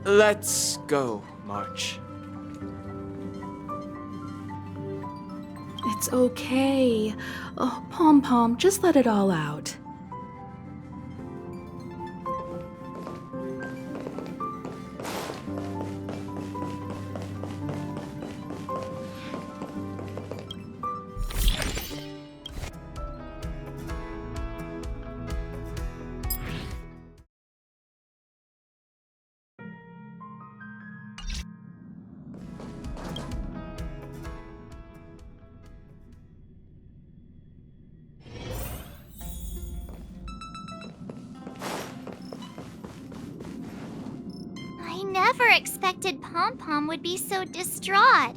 Let's go, March. It's okay. Oh, Pom-Pom, just let it all out. I never expected Pom-Pom would be so distraught.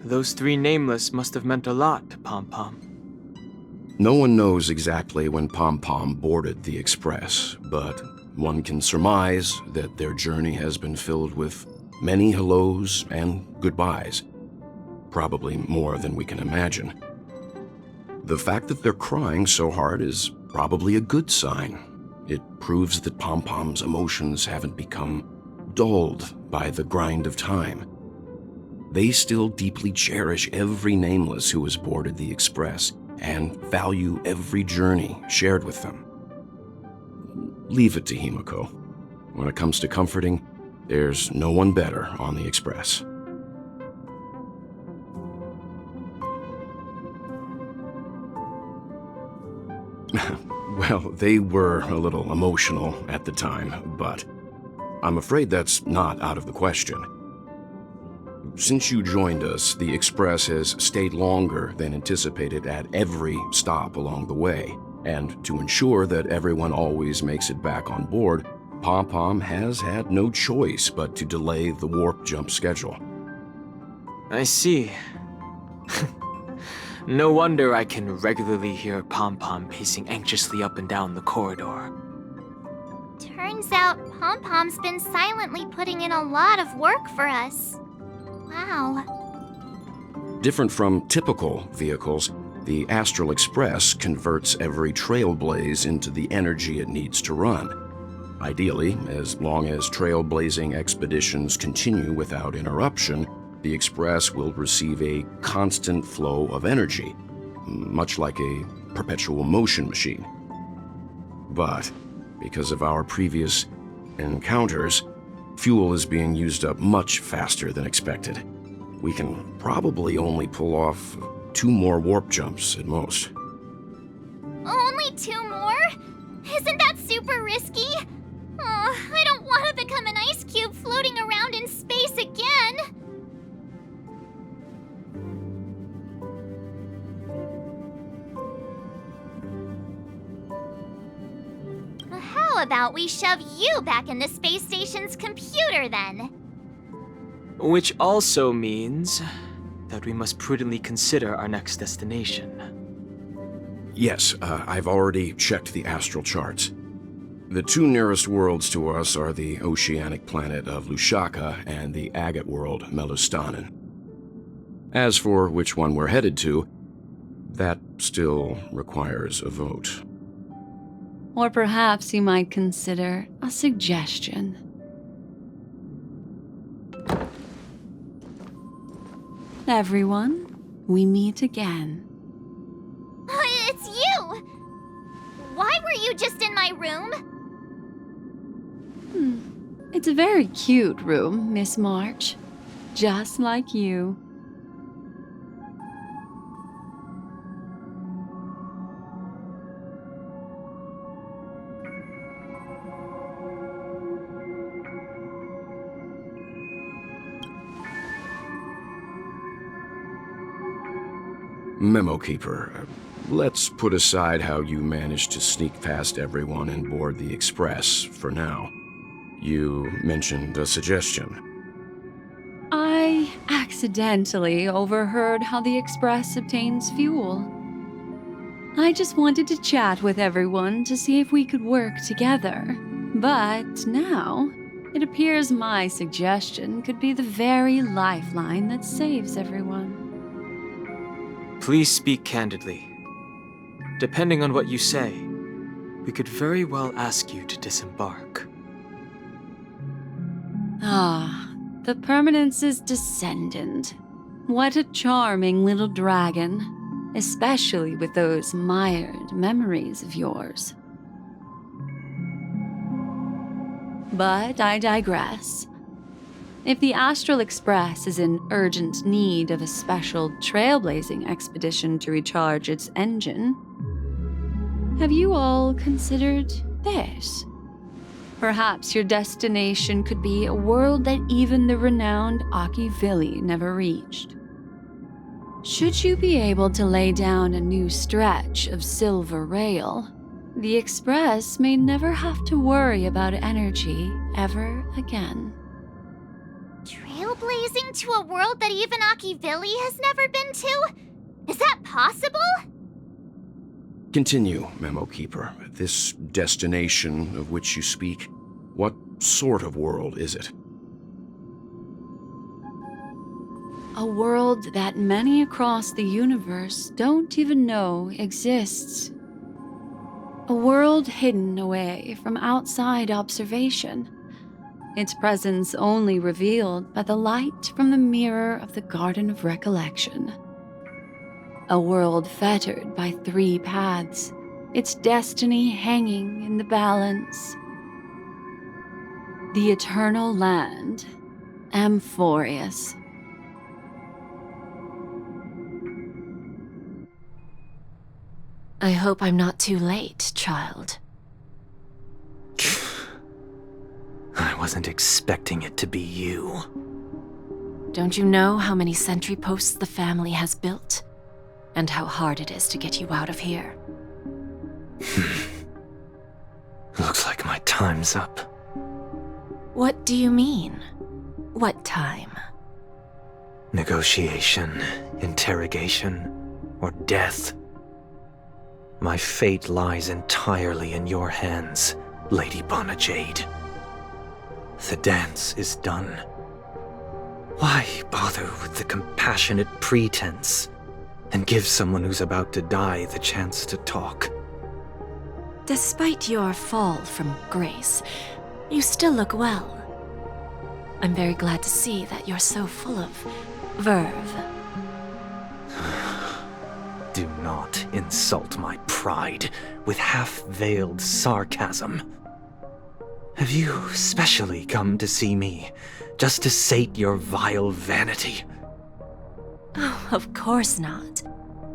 Those three nameless must have meant a lot to Pom-Pom. No one knows exactly when Pom-Pom boarded the Express, but one can surmise that their journey has been filled with many hellos and goodbyes. Probably more than we can imagine. The fact that they're crying so hard is probably a good sign. It proves that Pom-Pom's emotions haven't become dulled by the grind of time. They still deeply cherish every nameless who has boarded the Express and value every journey shared with them. Leave it to Himiko. When it comes to comforting, there's no one better on the Express. Well, they were a little emotional at the time, but I'm afraid that's not out of the question. Since you joined us, the Express has stayed longer than anticipated at every stop along the way, and to ensure that everyone always makes it back on board, Pom-Pom has had no choice but to delay the warp jump schedule. I see. No wonder I can regularly hear Pom-Pom pacing anxiously up and down the corridor. Turns out Pom-Pom's been silently putting in a lot of work for us. Wow. Different from typical vehicles, the Astral Express converts every trailblaze into the energy it needs to run. Ideally, as long as trailblazing expeditions continue without interruption, the Express will receive a constant flow of energy, much like a perpetual motion machine. But because of our previous encounters, fuel is being used up much faster than expected. We can probably only pull off 2 more warp jumps at most. Only 2 more? Isn't that super risky? Oh, I don't want to become an ice cube floating around in space again. How about we shove you back in the space station's computer then? Which also means that we must prudently consider our next destination. Yes, I've already checked the astral charts. The two nearest worlds to us are the oceanic planet of Lushaka and the agate world Melustanen. As for which one we're headed to, that still requires a vote. Or perhaps you might consider a suggestion. Everyone, we meet again. It's you! Why were you just in my room? It's a very cute room, Miss March. Just like you. Memo Keeper, let's put aside how you managed to sneak past everyone and board the Express for now. You mentioned a suggestion. I accidentally overheard how the Express obtains fuel. I just wanted to chat with everyone to see if we could work together. But now, it appears my suggestion could be the very lifeline that saves everyone. Please speak candidly. Depending on what you say, we could very well ask you to disembark. Ah, the Permanence's descendant. What a charming little dragon, especially with those mired memories of yours. But I digress. If the Astral Express is in urgent need of a special trailblazing expedition to recharge its engine, have you all considered this? Perhaps your destination could be a world that even the renowned Akivili never reached. Should you be able to lay down a new stretch of silver rail, the Express may never have to worry about energy ever again. Trailblazing to a world that even Akivili has never been to? Is that possible? Continue, Memo Keeper. This destination of which you speak, what sort of world is it? A world that many across the universe don't even know exists. A world hidden away from outside observation. Its presence only revealed by the light from the mirror of the Garden of Recollection. A world fettered by 3 paths, its destiny hanging in the balance. The eternal land, Amphorius. I hope I'm not too late, child. I wasn't expecting it to be you. Don't you know how many sentry posts the family has built? And how hard it is to get you out of here? Looks like my time's up. What do you mean? What time? Negotiation, interrogation, or death. My fate lies entirely in your hands, Lady Bonajade. The dance is done. Why bother with the compassionate pretense and give someone who's about to die the chance to talk? Despite your fall from grace, you still look well. I'm very glad to see that you're so full of verve. Do not insult my pride with half-veiled sarcasm. Have you specially come to see me just to sate your vile vanity? Oh, of course not.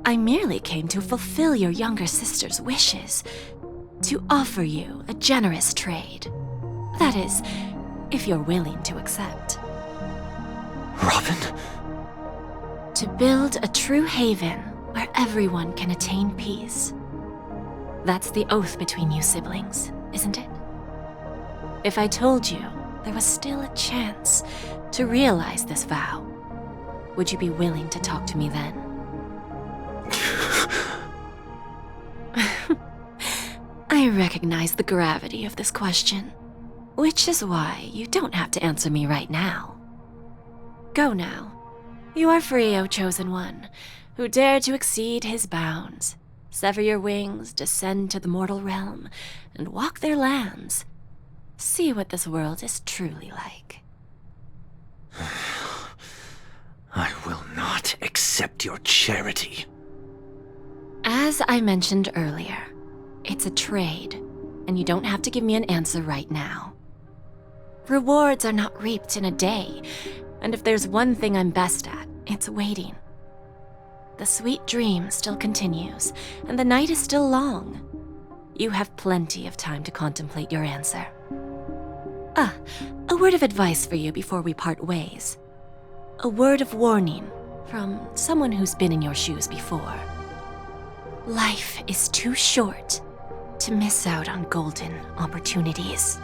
I merely came to fulfill your younger sister's wishes. To offer you a generous trade. That is, if you're willing to accept. Robin? To build a true haven where everyone can attain peace. That's the oath between you siblings, isn't it? If I told you there was still a chance to realize this vow, would you be willing to talk to me then? I recognize the gravity of this question, which is why you don't have to answer me right now. Go now. You are free, O Chosen One, who dare to exceed his bounds. Sever your wings, descend to the mortal realm, and walk their lands. See what this world is truly like. I will not accept your charity. As I mentioned earlier, it's a trade, and you don't have to give me an answer right now. Rewards are not reaped in a day, and if there's one thing I'm best at, it's waiting. The sweet dream still continues, and the night is still long. You have plenty of time to contemplate your answer. A word of advice for you before we part ways. A word of warning from someone who's been in your shoes before. Life is too short to miss out on golden opportunities.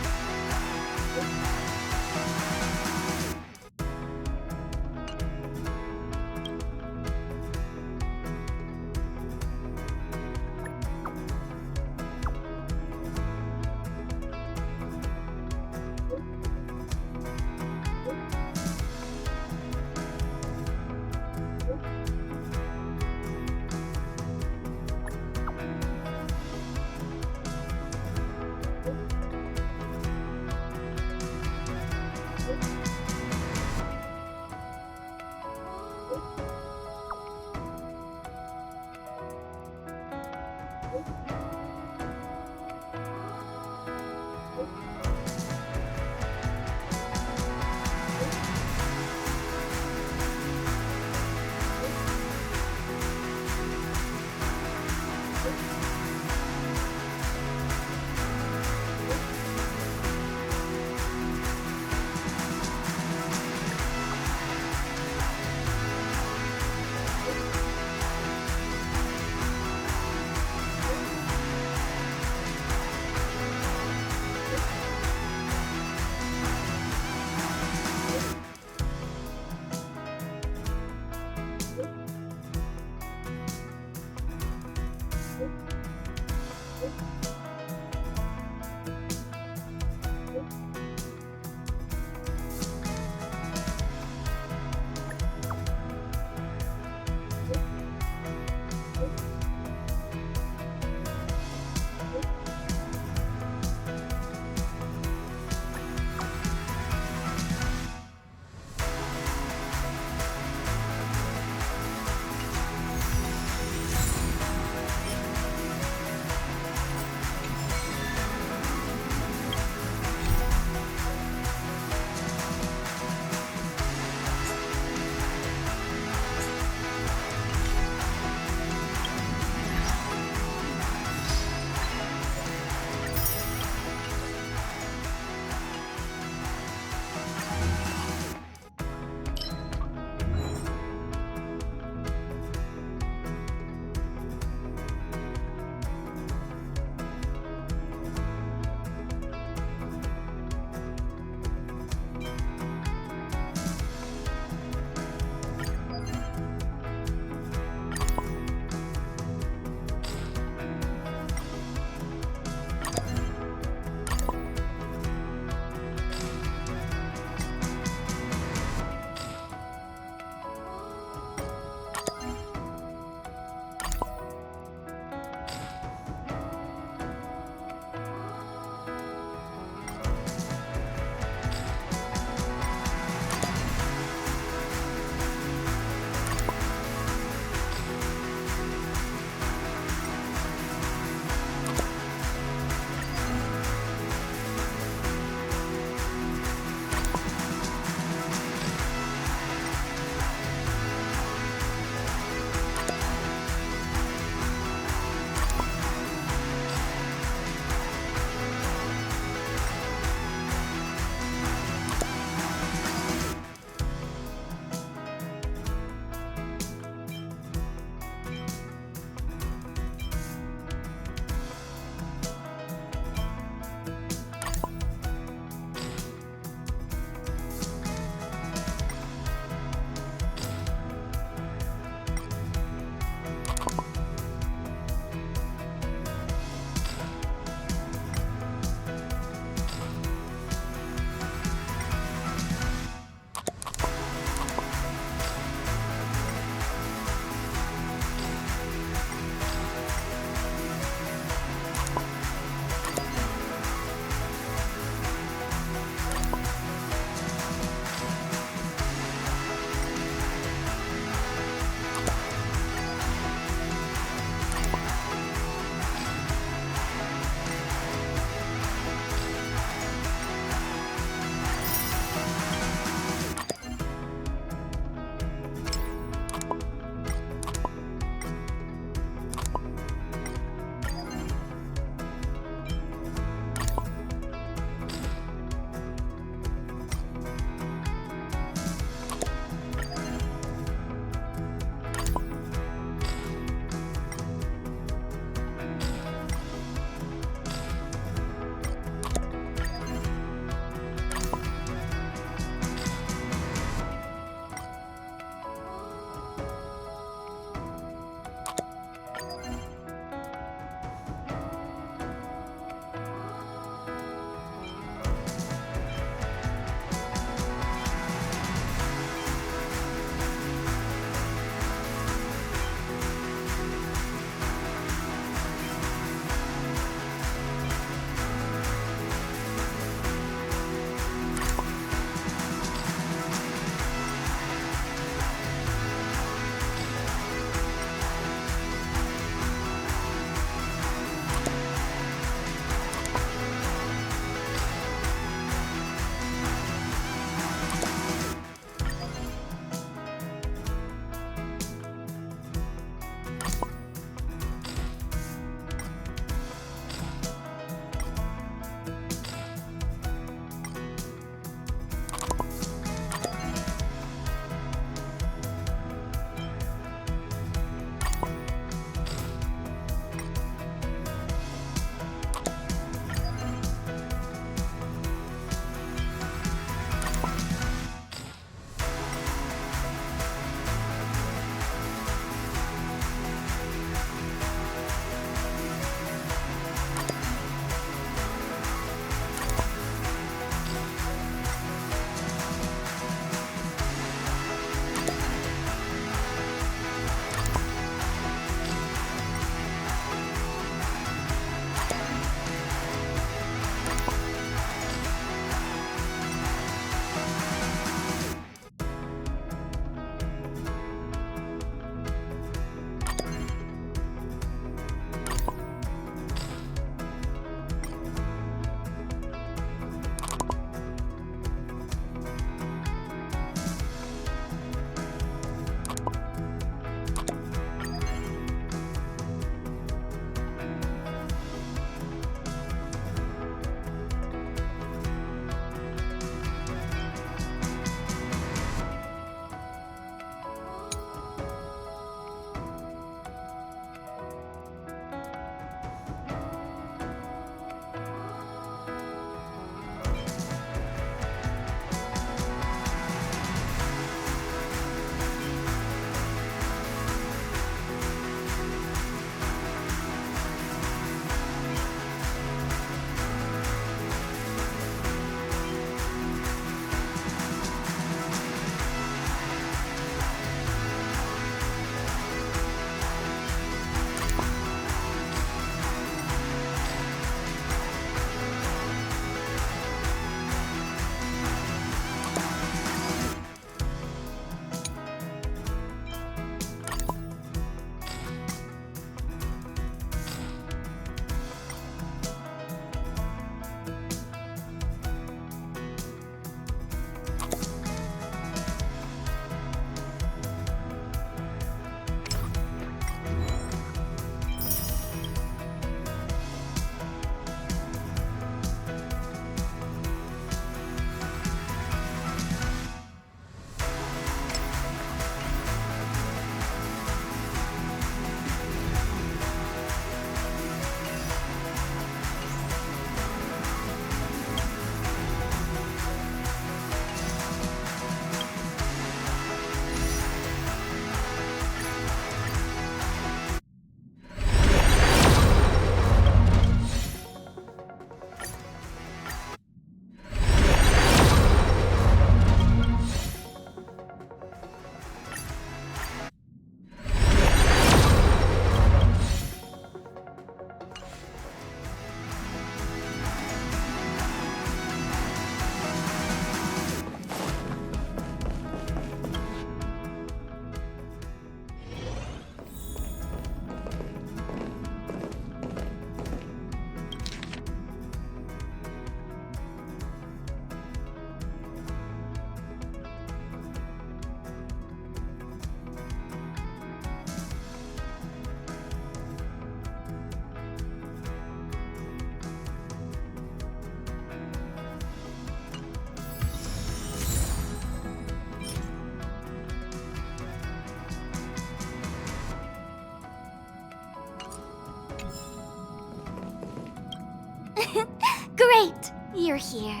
you're here.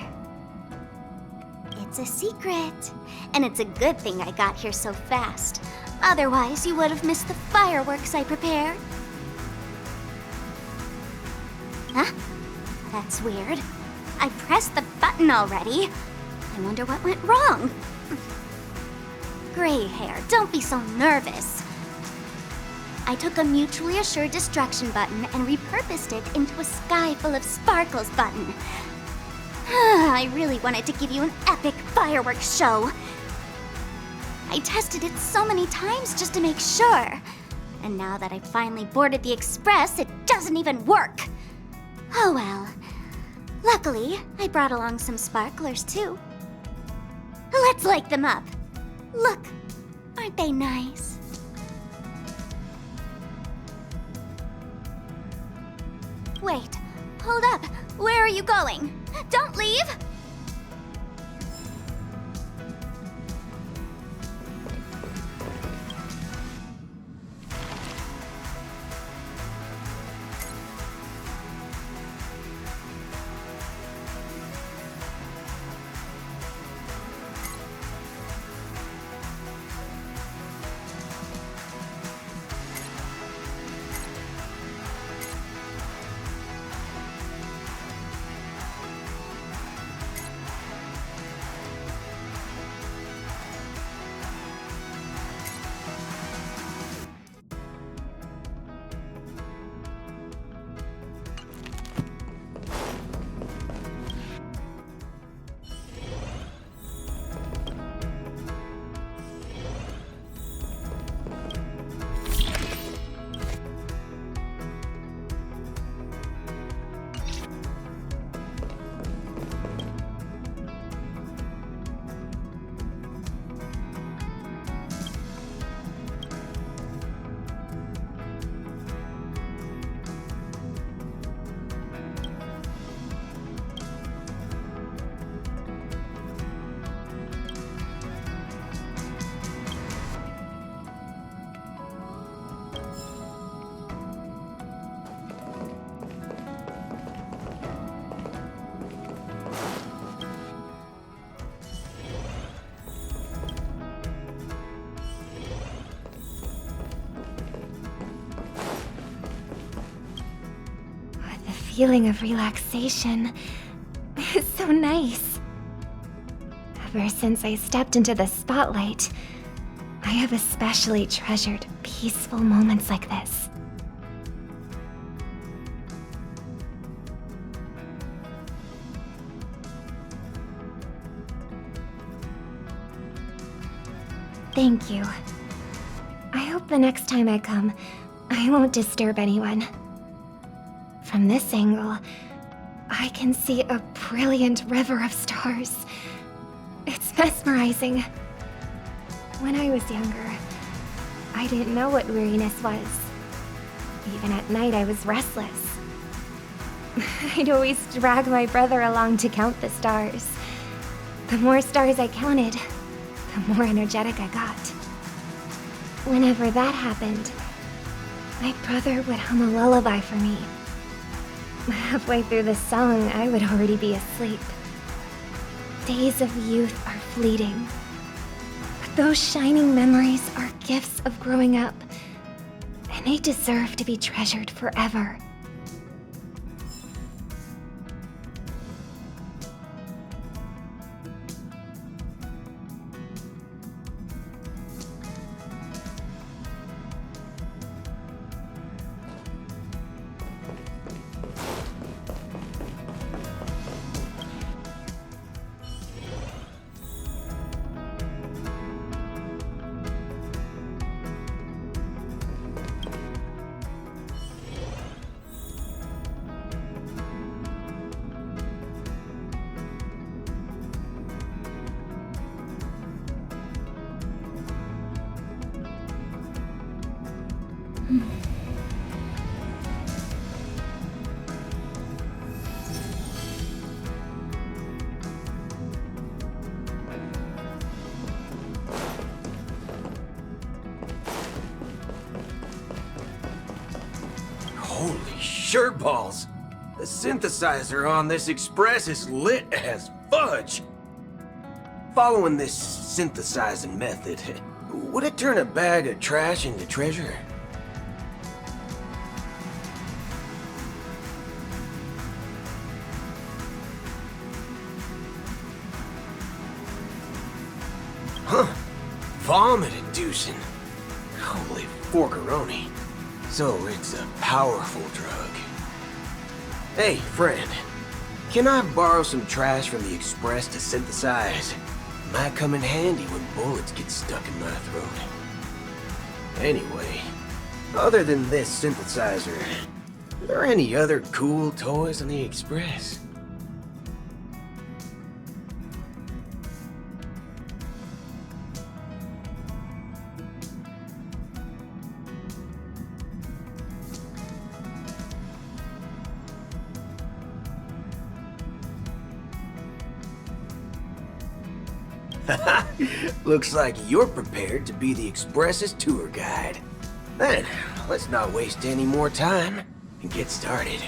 It's a secret, and it's a good thing I got here so fast. Otherwise, you would have missed the fireworks I prepared. Huh? That's weird. I pressed the button already. I wonder what went wrong. Gray hair, don't be so nervous. I took a mutually assured destruction button and repurposed it into a sky full of sparkles button. I really wanted to give you an epic fireworks show. I tested it so many times just to make sure. And now that I've finally boarded the express, it doesn't even work. Oh well. Luckily, I brought along some sparklers too. Let's light them up. Look, aren't they nice? Wait, hold up. Where are you going? Don't leave! Feeling of relaxation is so nice. Ever since I stepped into the spotlight, I have especially treasured peaceful moments like this. Thank you. I hope the next time I come, I won't disturb anyone. From this angle, I can see a brilliant river of stars. It's mesmerizing. When I was younger, I didn't know what weariness was. Even at night, I was restless. I'd always drag my brother along to count the stars. The more stars I counted, the more energetic I got. Whenever that happened, my brother would hum a lullaby for me. Halfway through the song, I would already be asleep. Days of youth are fleeting. But those shining memories are gifts of growing up, and they deserve to be treasured forever. Holy shirt balls! The synthesizer on this express is lit as fudge. Following this synthesizing method, would it turn a bag of trash into treasure? Huh. Vomit-inducing. Holy forkeroni. So it's a powerful drug. Hey, friend. Can I borrow some trash from the express to synthesize? Might come in handy when bullets get stuck in my throat. Anyway, other than this synthesizer, are there any other cool toys on the express? Looks like you're prepared to be the Express's tour guide. Then, let's not waste any more time and get started.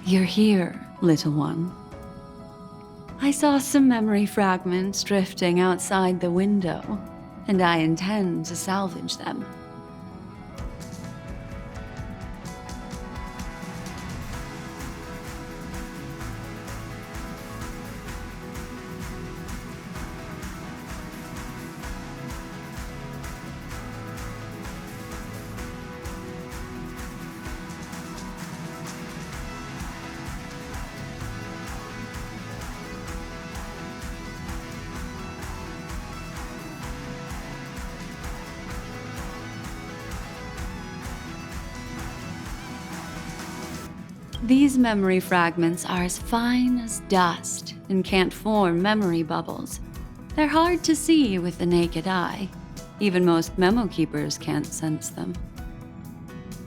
You're here, little one. I saw some memory fragments drifting outside the window, and I intend to salvage them. These memory fragments are as fine as dust and can't form memory bubbles. They're hard to see with the naked eye. Even most memo keepers can't sense them.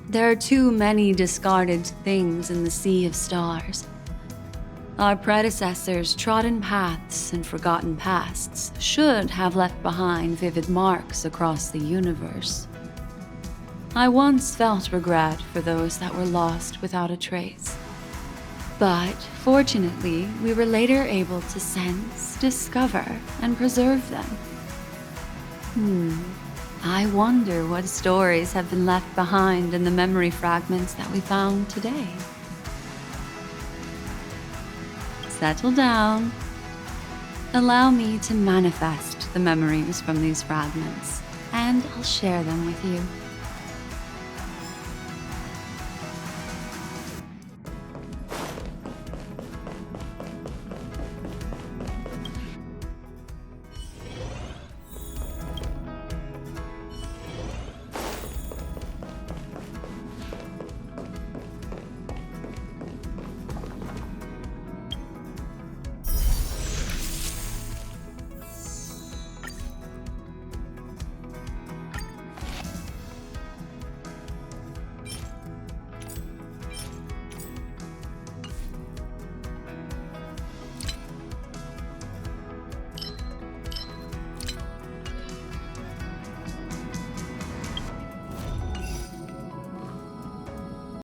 There are too many discarded things in the sea of stars. Our predecessors' trodden paths and forgotten pasts should have left behind vivid marks across the universe. I once felt regret for those that were lost without a trace. But fortunately, we were later able to sense, discover, and preserve them. I wonder what stories have been left behind in the memory fragments that we found today. Settle down. Allow me to manifest the memories from these fragments, and I'll share them with you.